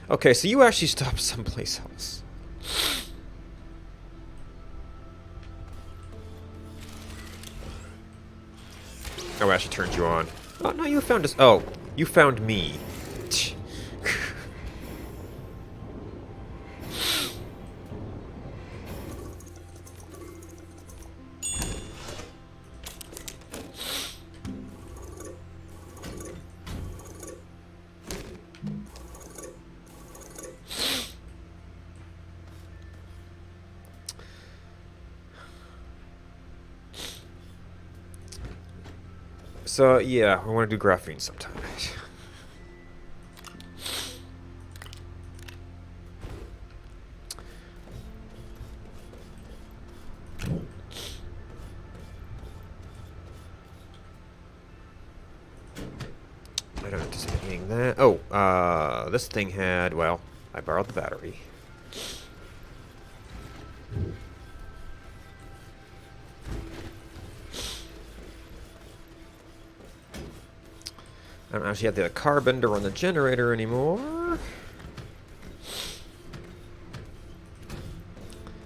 Okay, so you actually stopped someplace else. Oh, I actually turned you on. Oh, no, you found us. Oh, you found me. So, yeah, I want to do graphene sometime. I don't anticipate needing that. Oh, this thing had, well, I borrowed the battery. I don't actually have the carbon to run the generator anymore.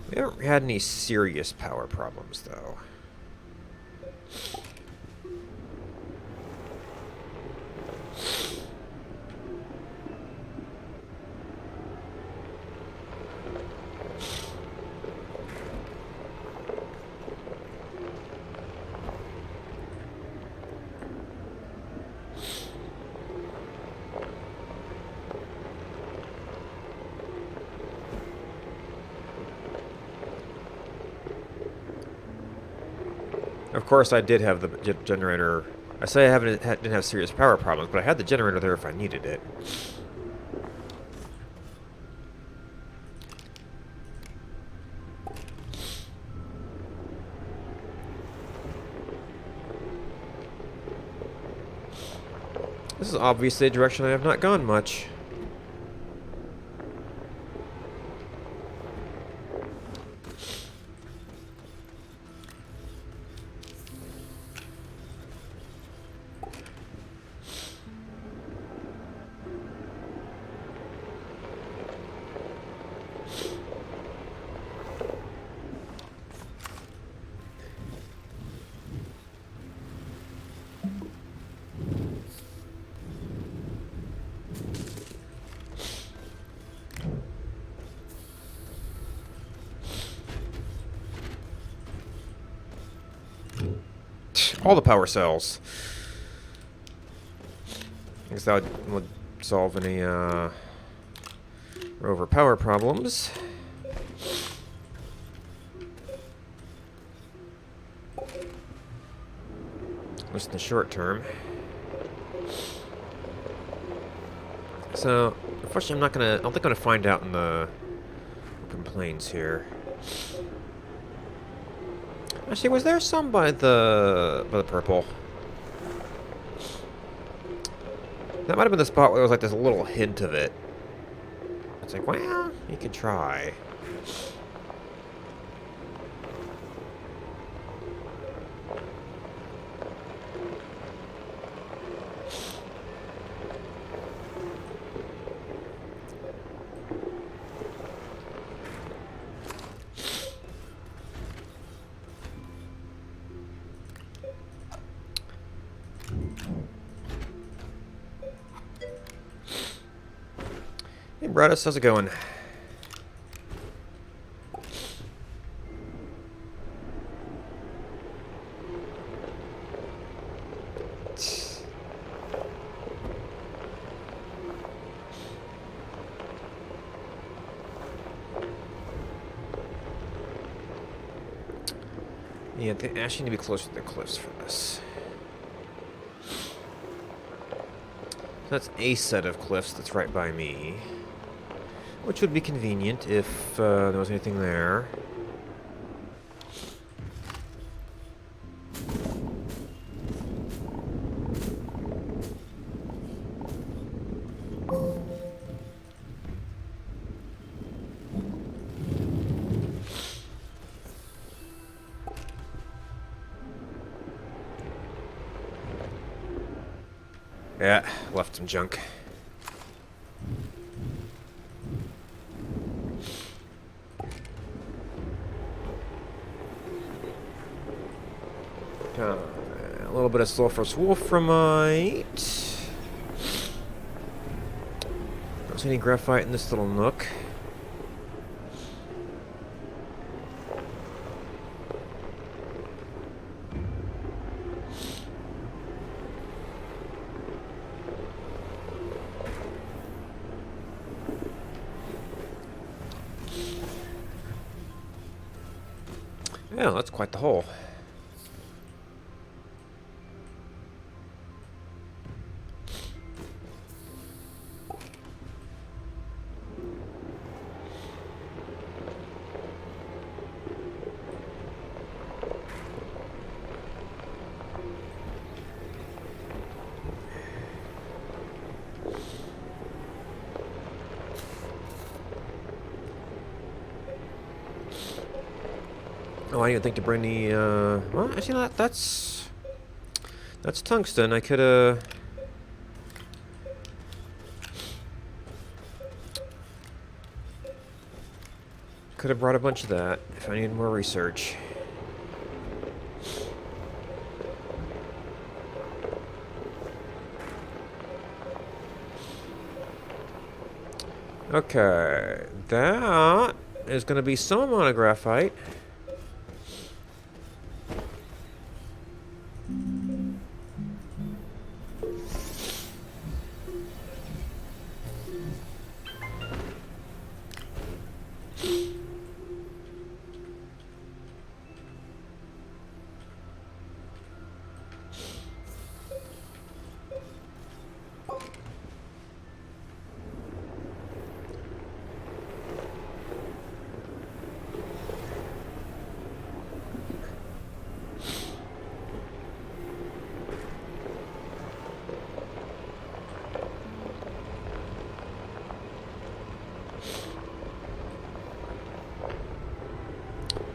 We haven't had any serious power problems, though. Of course, I did have the generator. I say I didn't have serious power problems, but I had the generator there if I needed it. This is obviously a direction I have not gone much. All the power cells. I guess that would solve any Rover power problems. At least in the short term. So, unfortunately, I don't think I'm gonna find out in the open plains here. Actually, was there some by the purple? That might have been the spot where there was like this little hint of it. It's like, well, you could try. Hey, Bradis, how's it going? Yeah, they actually need to be closer to the cliffs for this. So that's a set of cliffs that's right by me. Which would be convenient if there was anything there. Yeah, left some junk. A little bit of sulfurous wolframite. Don't see any graphite in this little nook. Yeah, that's quite the hole. Oh, I didn't think to bring the, well, actually, that's tungsten. I could've brought a bunch of that if I needed more research. Okay, that is going to be some amount of graphite.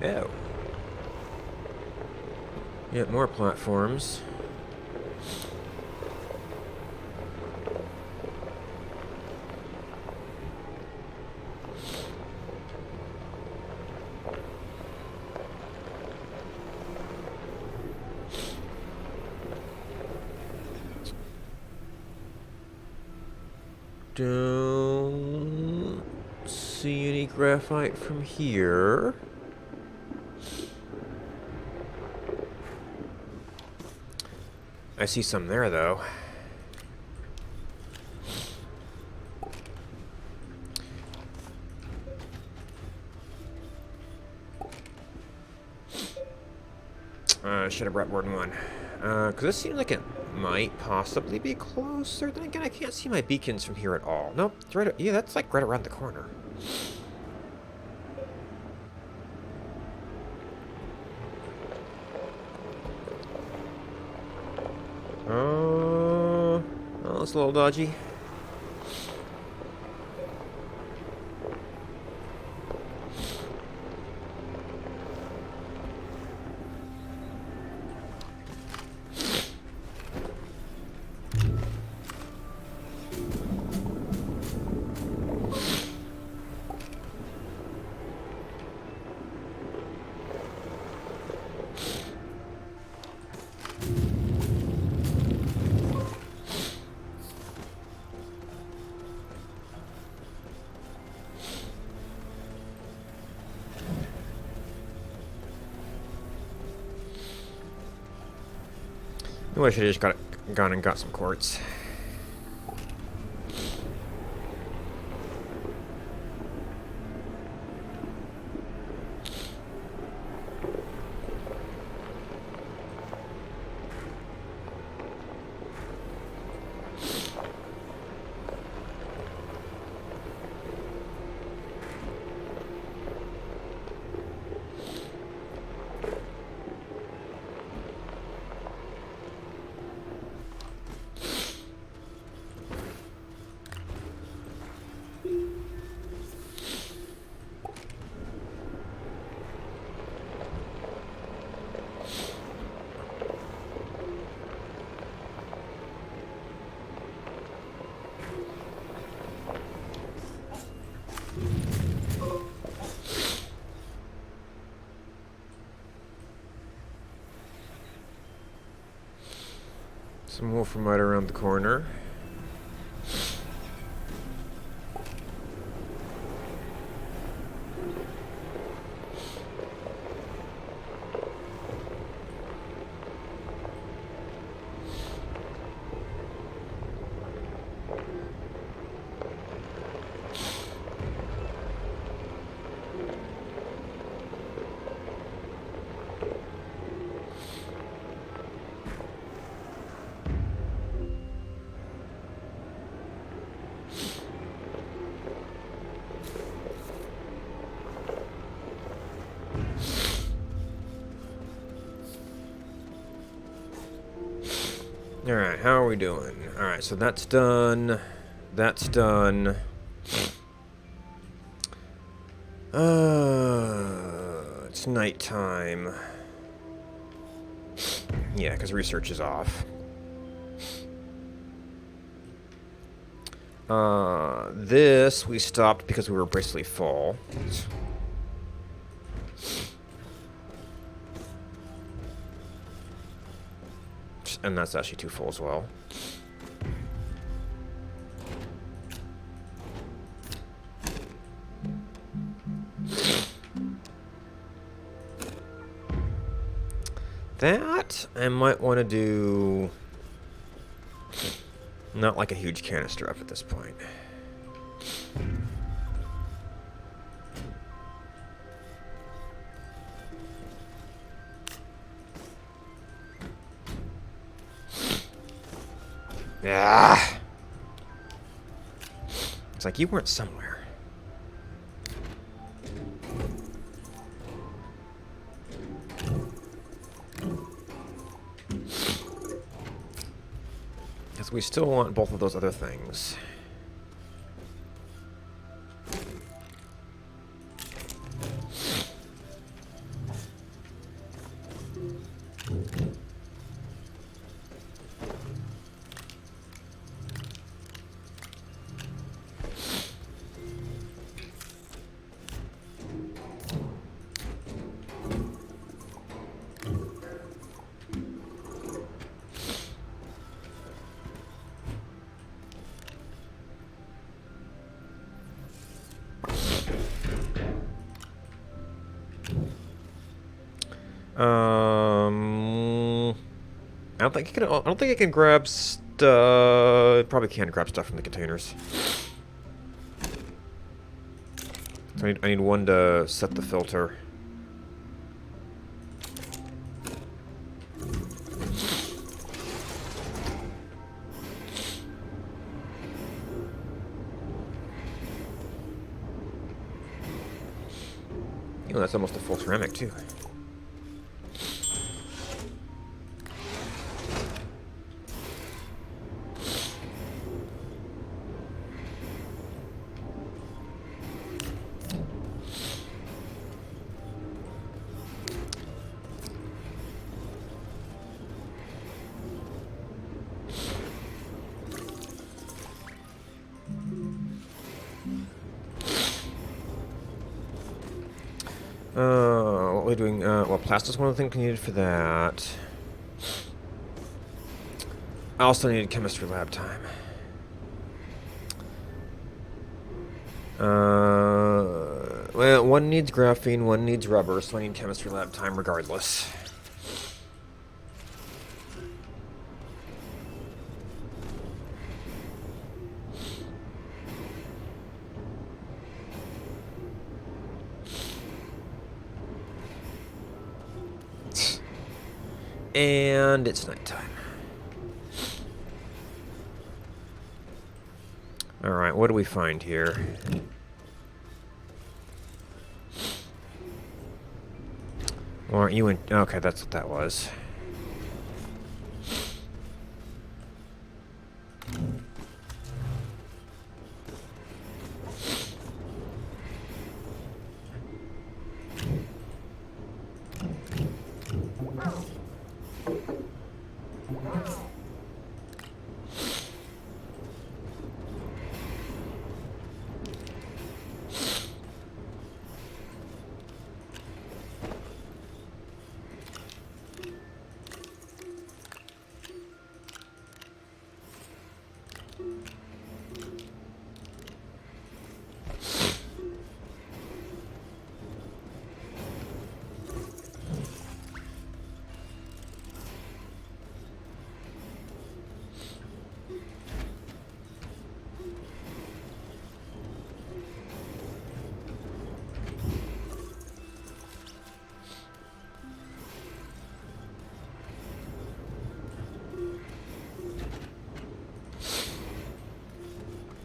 Oh. Yet more platforms. Don't see any graphite from here. I see some there, though. should have brought more than one. Because this seems like it might possibly be closer. Then again, I can't see my beacons from here at all. Nope, it's right. Yeah, that's like right around the corner. Oh, that's a little dodgy. I wish I just gone and got some quartz. Some wolfram right around the corner. Alright, how are we doing? Alright, so that's done. That's done. It's nighttime. Yeah, because research is off. This we stopped because we were basically full. And that's actually too full as well. That I might want to do not like a huge canister up at this point. Yeah. It's like you weren't somewhere. Because we still want both of those other things. I don't think I can grab stuff. Probably can grab stuff from the containers. So I need one to set the filter. Oh, that's almost a full ceramic, too. What are we doing? Well, plastics one of the things needed for that. I also needed chemistry lab time. Well, one needs graphene, one needs rubber, so I need chemistry lab time regardless. And it's nighttime. Alright, what do we find here? Well, aren't you in... Okay, that's what that was.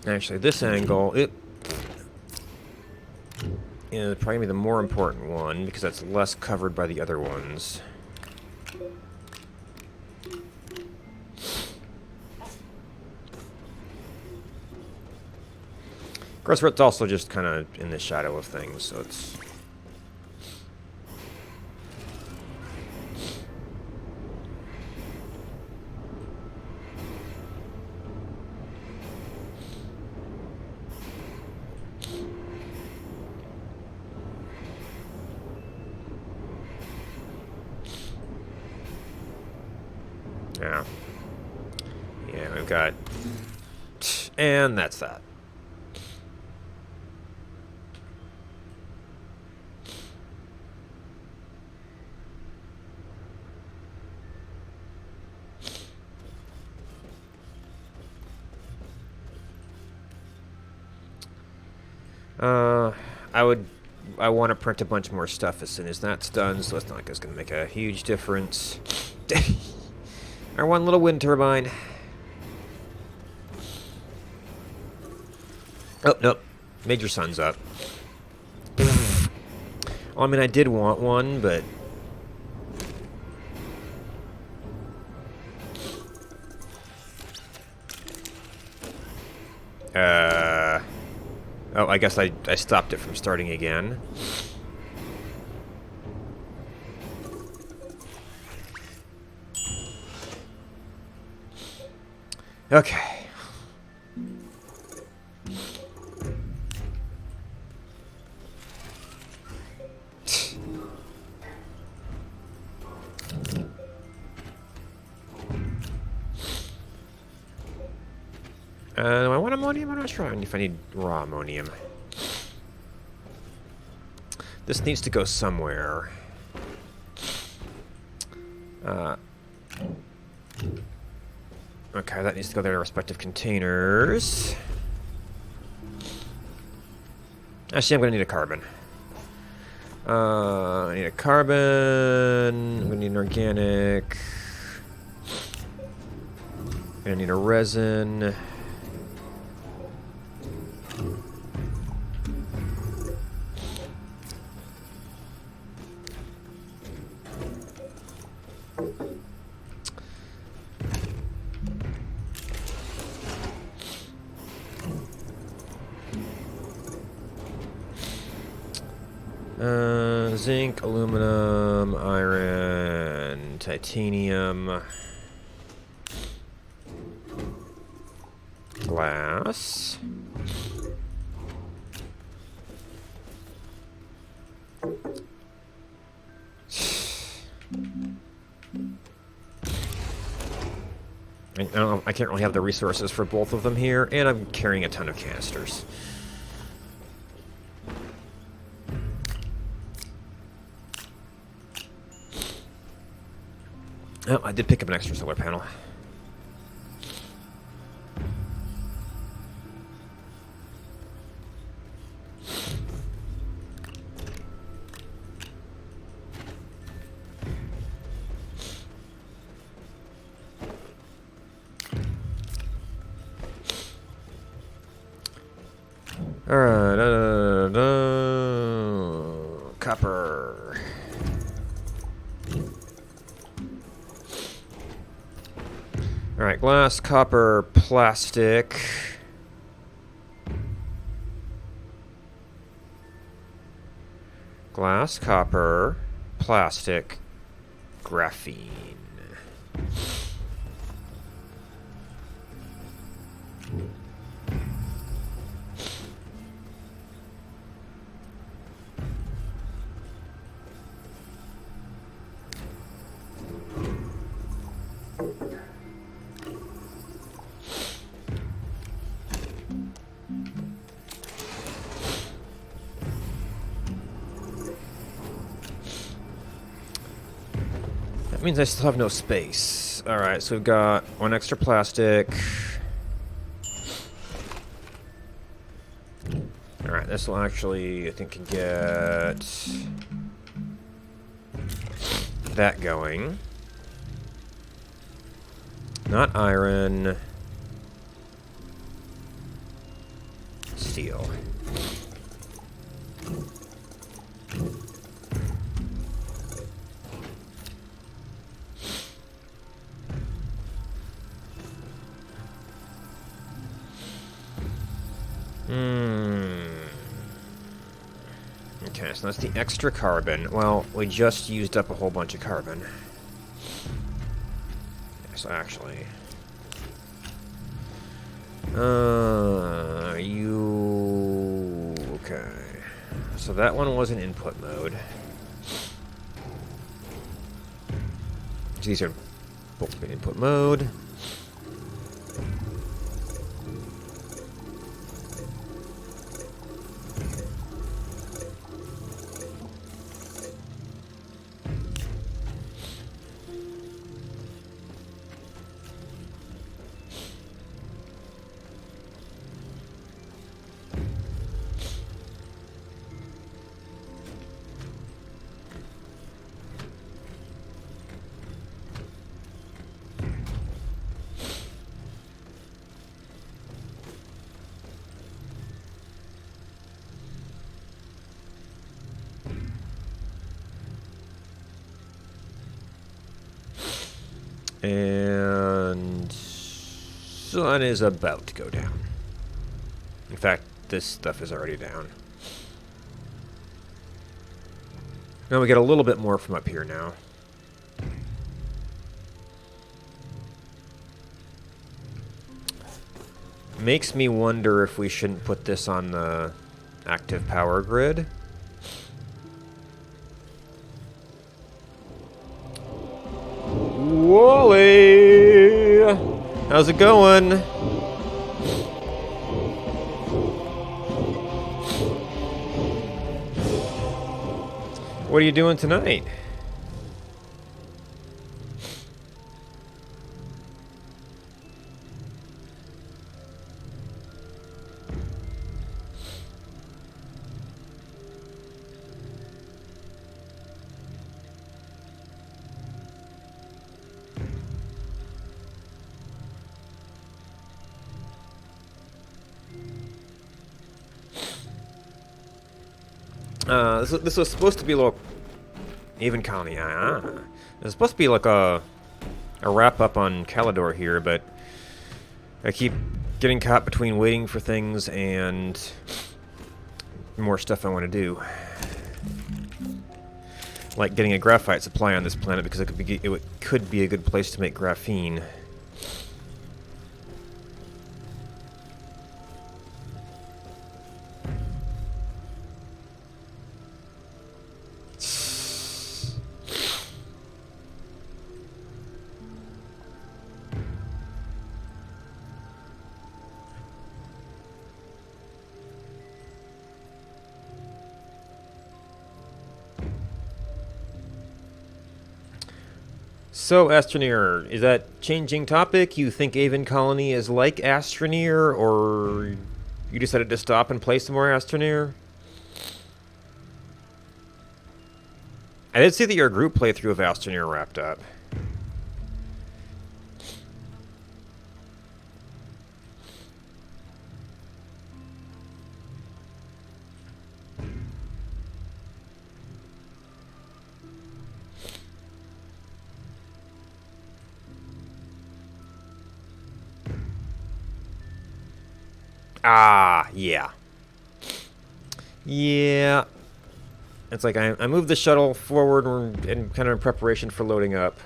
Actually, this angle, it is probably the more important one, because that's less covered by the other ones. Of course, it's also just kind of in the shadow of things, so it's... Yeah. Yeah, we've got... And that's that. I want to print a bunch more stuff as soon as that's done, so it's not like it's going to make a huge difference. Our one little wind turbine. Oh, nope. Major sun's up. Well, I mean, I did want one, but... Oh, I guess I stopped it from starting again. Okay. Do I want ammonium? I'm not sure if I need raw ammonium. This needs to go somewhere. Okay, that needs to go there in respective containers. Actually, I'm going to need a carbon. I need a carbon. I'm going to need an organic. I'm going to need a resin. Zinc, aluminum, iron, titanium, glass. I can't really have the resources for both of them here, and I'm carrying a ton of canisters. Oh, I did pick up an extra solar panel. Alright, copper. Alright, glass, copper, plastic. Glass, copper, plastic, graphene. That means I still have no space. Alright, so we've got one extra plastic. Alright, this will actually, I think, get that going. Not iron. Steel. Okay, so that's the extra carbon. Well, we just used up a whole bunch of carbon. So actually... you... Okay. So that one was in input mode. These are both in input mode. And sun is about to go down. In fact, this stuff is already down. Now we get a little bit more from up here now. Makes me wonder if we shouldn't put this on the active power grid. Wally! How's it going? What are you doing tonight? This was supposed to be like even colony. It was supposed to be like a wrap up on Calidor here, but I keep getting caught between waiting for things and more stuff I want to do. like getting a graphite supply on this planet because it could be a good place to make graphene. So, Astroneer, is that changing topic? You think Aven Colony is like Astroneer, or you decided to stop and play some more Astroneer? I did see that your group playthrough of Astroneer wrapped up. Ah, yeah. Yeah. It's like I moved the shuttle forward and kind of in preparation for loading up.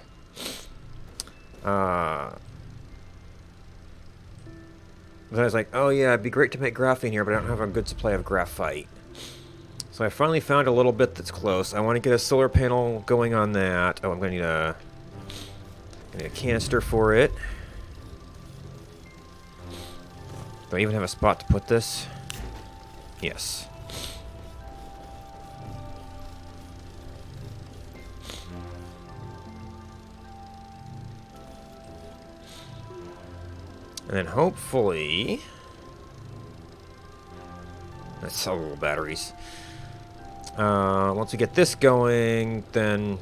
Then I was like, oh yeah, it'd be great to make graphene here, but I don't have a good supply of graphite. So I finally found a little bit that's close. I want to get a solar panel going on that. Oh, I'm going to need a canister for it. Do I even have a spot to put this? Yes. And then hopefully... Let's sell little batteries. Once we get this going, then...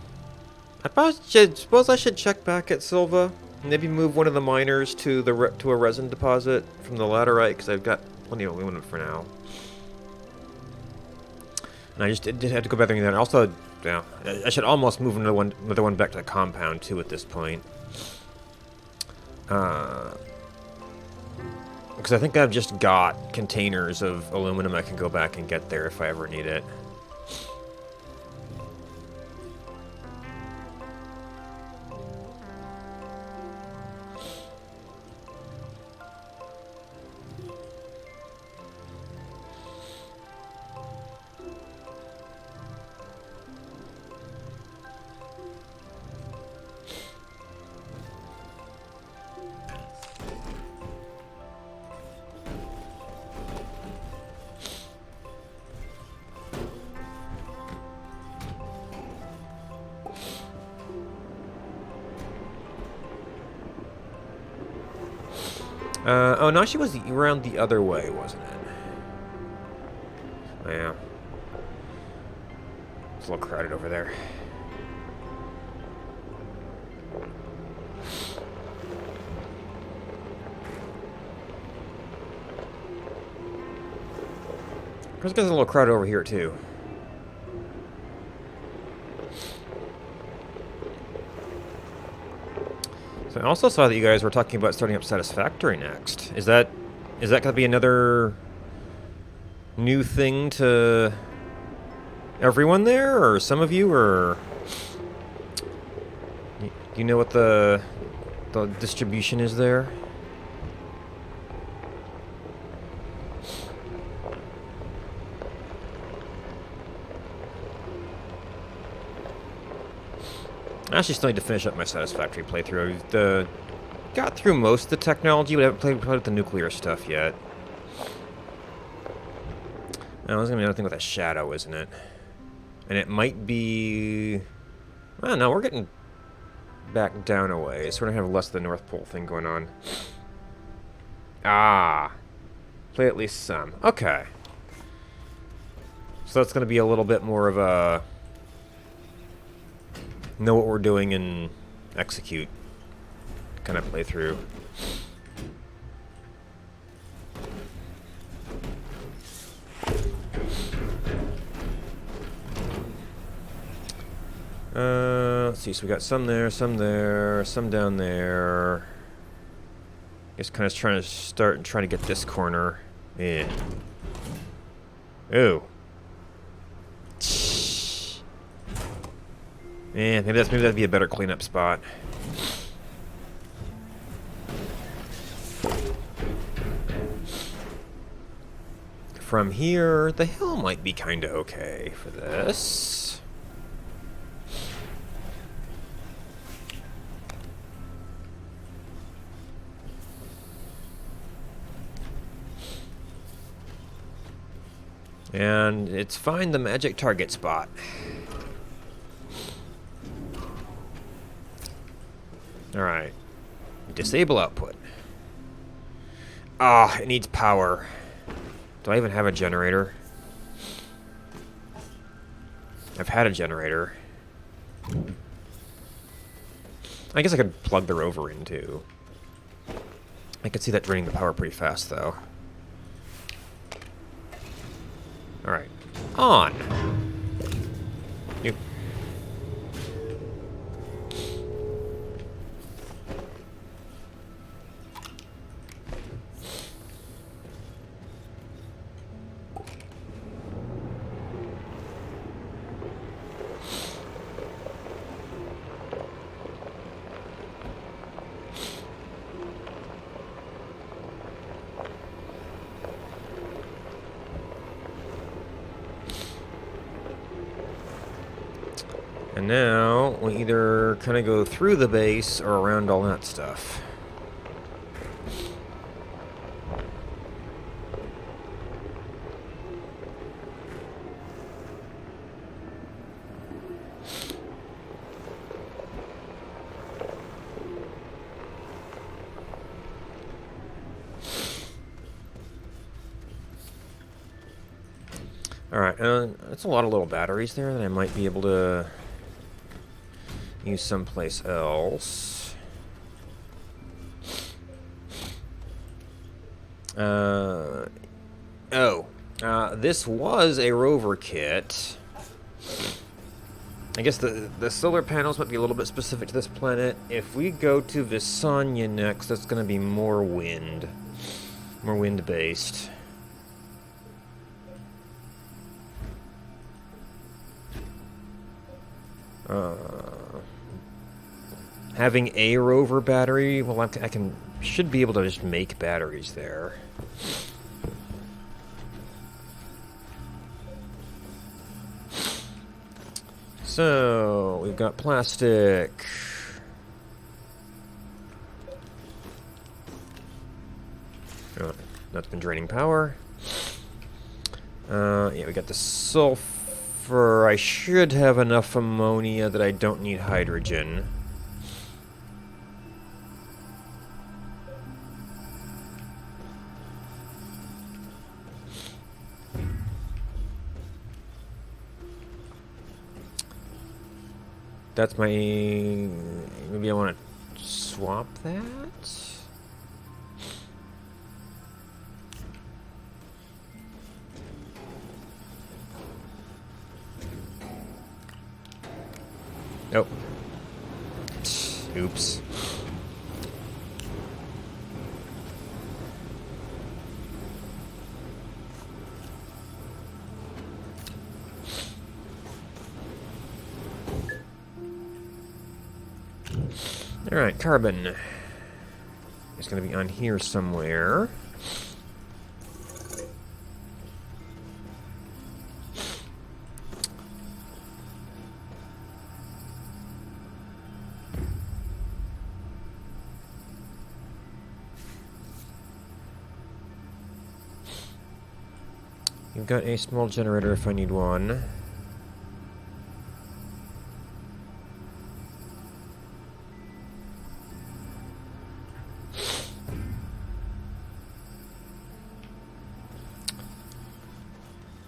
I suppose I should check back at Silva. Maybe move one of the miners to a resin deposit from the laterite, because I've got plenty of aluminum for now. And I just did have to go back there and that. Also, yeah, I should almost move another one back to the compound too at this point. Because I think I've just got containers of aluminum I can go back and get there if I ever need it. Oh, no, she was around the other way, wasn't it? Yeah. It's a little crowded over there. There's a little crowded over here, too. So I also saw that you guys were talking about starting up Satisfactory next. Is that going to be another new thing to everyone there, or some of you, or do you know what the distribution is there? I actually still need to finish up my Satisfactory playthrough. Got through most of the technology, but I haven't played with the nuclear stuff yet. Now, there's going to be another thing with a shadow, isn't it? And it might be... Well, no, we're getting back down a way, so we're going to have less of the North Pole thing going on. Ah. Play at least some. Okay. So that's going to be a little bit more of a... know what we're doing and execute kind of playthrough. Let's see, so we got some there, some down there. Just kind of trying to get this corner. Yeah. Ooh. Maybe that'd be a better cleanup spot. From here, the hill might be kind of okay for this. And it's find the magic target spot. Alright. Disable output. Ah, it needs power. Do I even have a generator? I've had a generator. I guess I could plug the rover in too. I could see that draining the power pretty fast though. Alright. On! You. And now, we either kind of go through the base or around all that stuff. Alright, that's a lot of little batteries there that I might be able to use someplace else. This was a rover kit. I guess the solar panels might be a little bit specific to this planet. If we go to Visanya next, that's going to be more wind. More wind-based. Having a rover battery, well, I should be able to just make batteries there. So, we've got plastic. Oh, that's been draining power. Yeah, we got the sulfur. I should have enough ammonia that I don't need hydrogen. That's my... Maybe I want to swap that? Nope. Oops. Alright, carbon. It's going to be on here somewhere. You've got a small generator if I need one.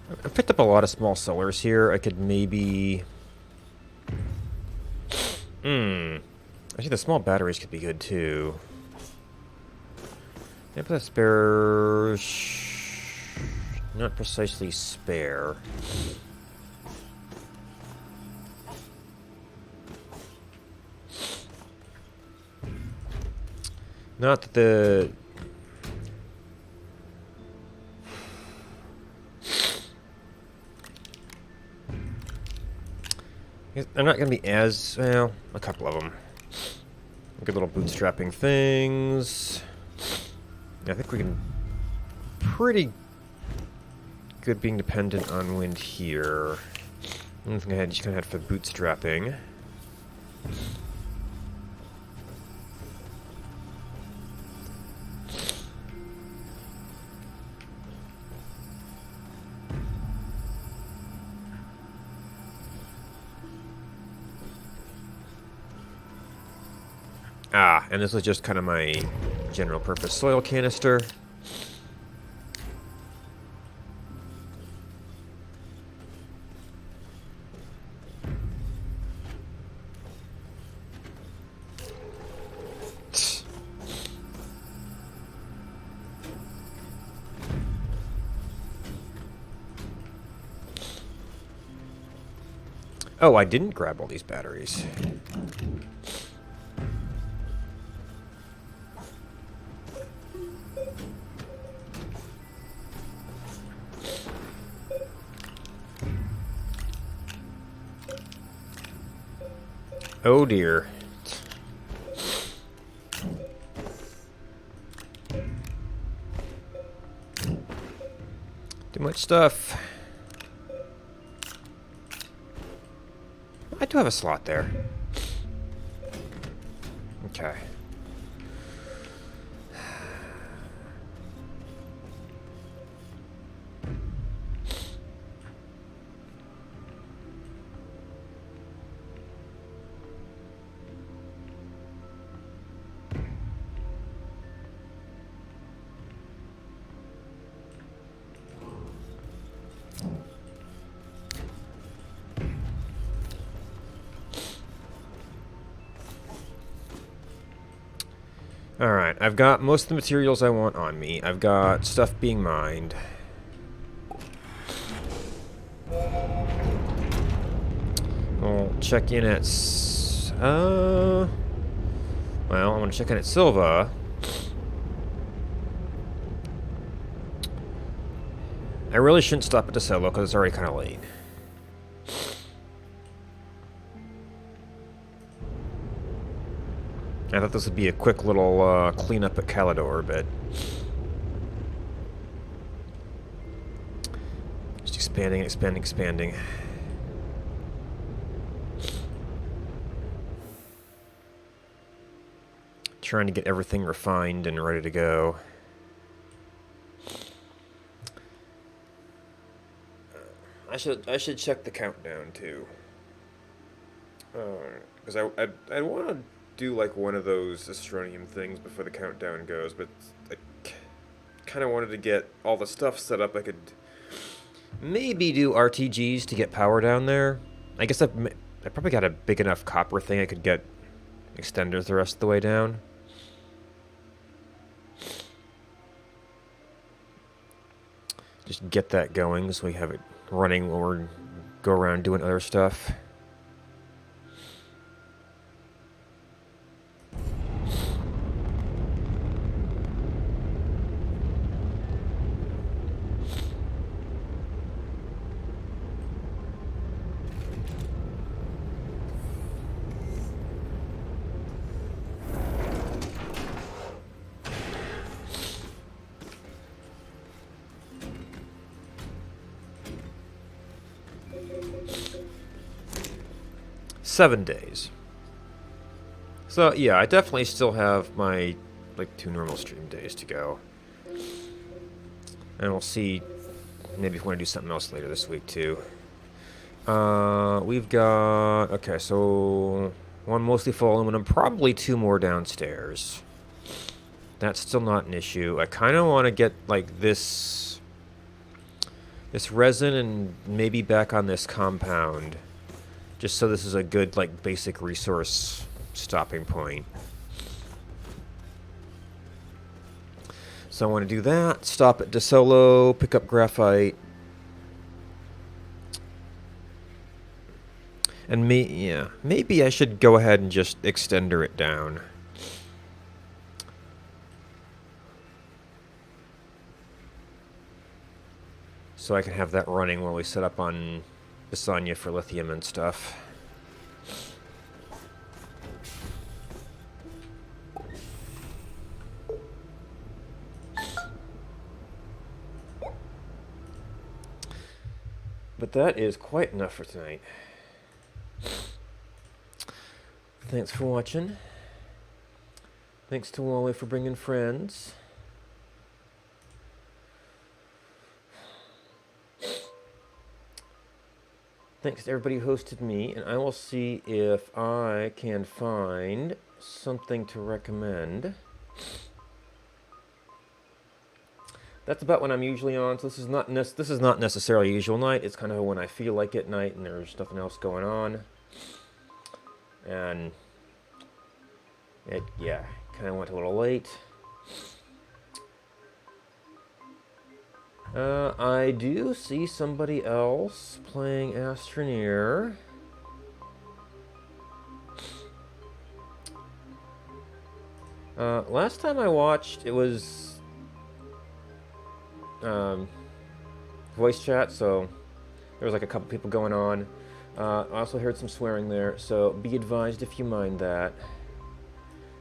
I picked up a lot of small solars here. I could maybe... Actually, the small batteries could be good, too. I put a spare... Not precisely spare. Not that the... They're not going to be as, well, a couple of them. Good little bootstrapping things. I think we can pretty good being dependent on wind here. I'm just going to head for bootstrapping. Ah, and this was just kind of my general purpose soil canister. Oh, I didn't grab all these batteries. Oh dear. Too much stuff. I do have a slot there. Okay. Alright, I've got most of the materials I want on me. I've got stuff being mined. We'll check in at... well, I want to check in at Silva. I really shouldn't stop at DeSolo because it's already kind of late. I thought this would be a quick little cleanup at Calidor, but... just expanding, expanding, expanding. Trying to get everything refined and ready to go. I should check the countdown too. Because I want to do like one of those Astronium things before the countdown goes, but I kind of wanted to get all the stuff set up. I could maybe do RTGs to get power down there. I guess I probably got a big enough copper thing I could get extenders the rest of the way down. Just get that going so we have it running when we go around doing other stuff. Seven days. So yeah, I definitely still have my like 2 normal stream days to go. And we'll see maybe if we want to do something else later this week too. We've got, okay, so 1 mostly full aluminum, probably 2 more downstairs. That's still not an issue. I kind of want to get like this resin and maybe back on this compound. Just so this is a good, like, basic resource stopping point. So I want to do that. Stop at DeSolo, pick up graphite. And maybe I should go ahead and just extender it down. So I can have that running while we set up on Bisanya for lithium and stuff. But that is quite enough for tonight. Thanks for watching. Thanks to Wally for bringing friends. Thanks to everybody who hosted me, and I will see if I can find something to recommend. That's about when I'm usually on, so this is not necessarily a usual night. It's kind of when I feel like it night and there's nothing else going on. And it, yeah, kind of went a little late. I do see somebody else playing Astroneer. Last time I watched, it was voice chat, so there was like a couple people going on. I also heard some swearing there, so be advised if you mind that.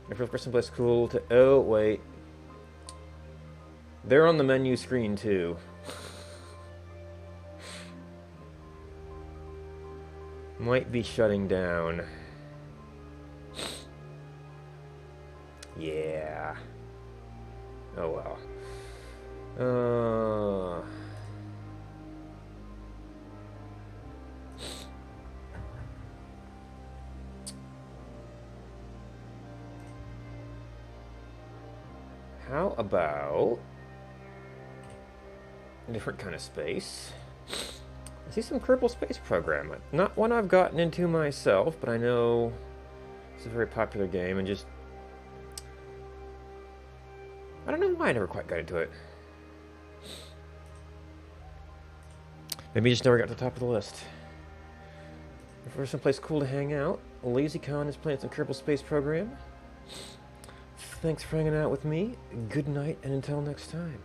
If you're someplace cool to... Oh, wait. They're on the menu screen, too. Might be shutting down. Yeah. Oh, well. How about a different kind of space? I see some Kerbal Space Program. Not one I've gotten into myself, but I know it's a very popular game, and just... I don't know why I never quite got into it. Maybe just never got to the top of the list. If there's someplace cool to hang out, LazyCon is playing some Kerbal Space Program. Thanks for hanging out with me. Good night, and until next time.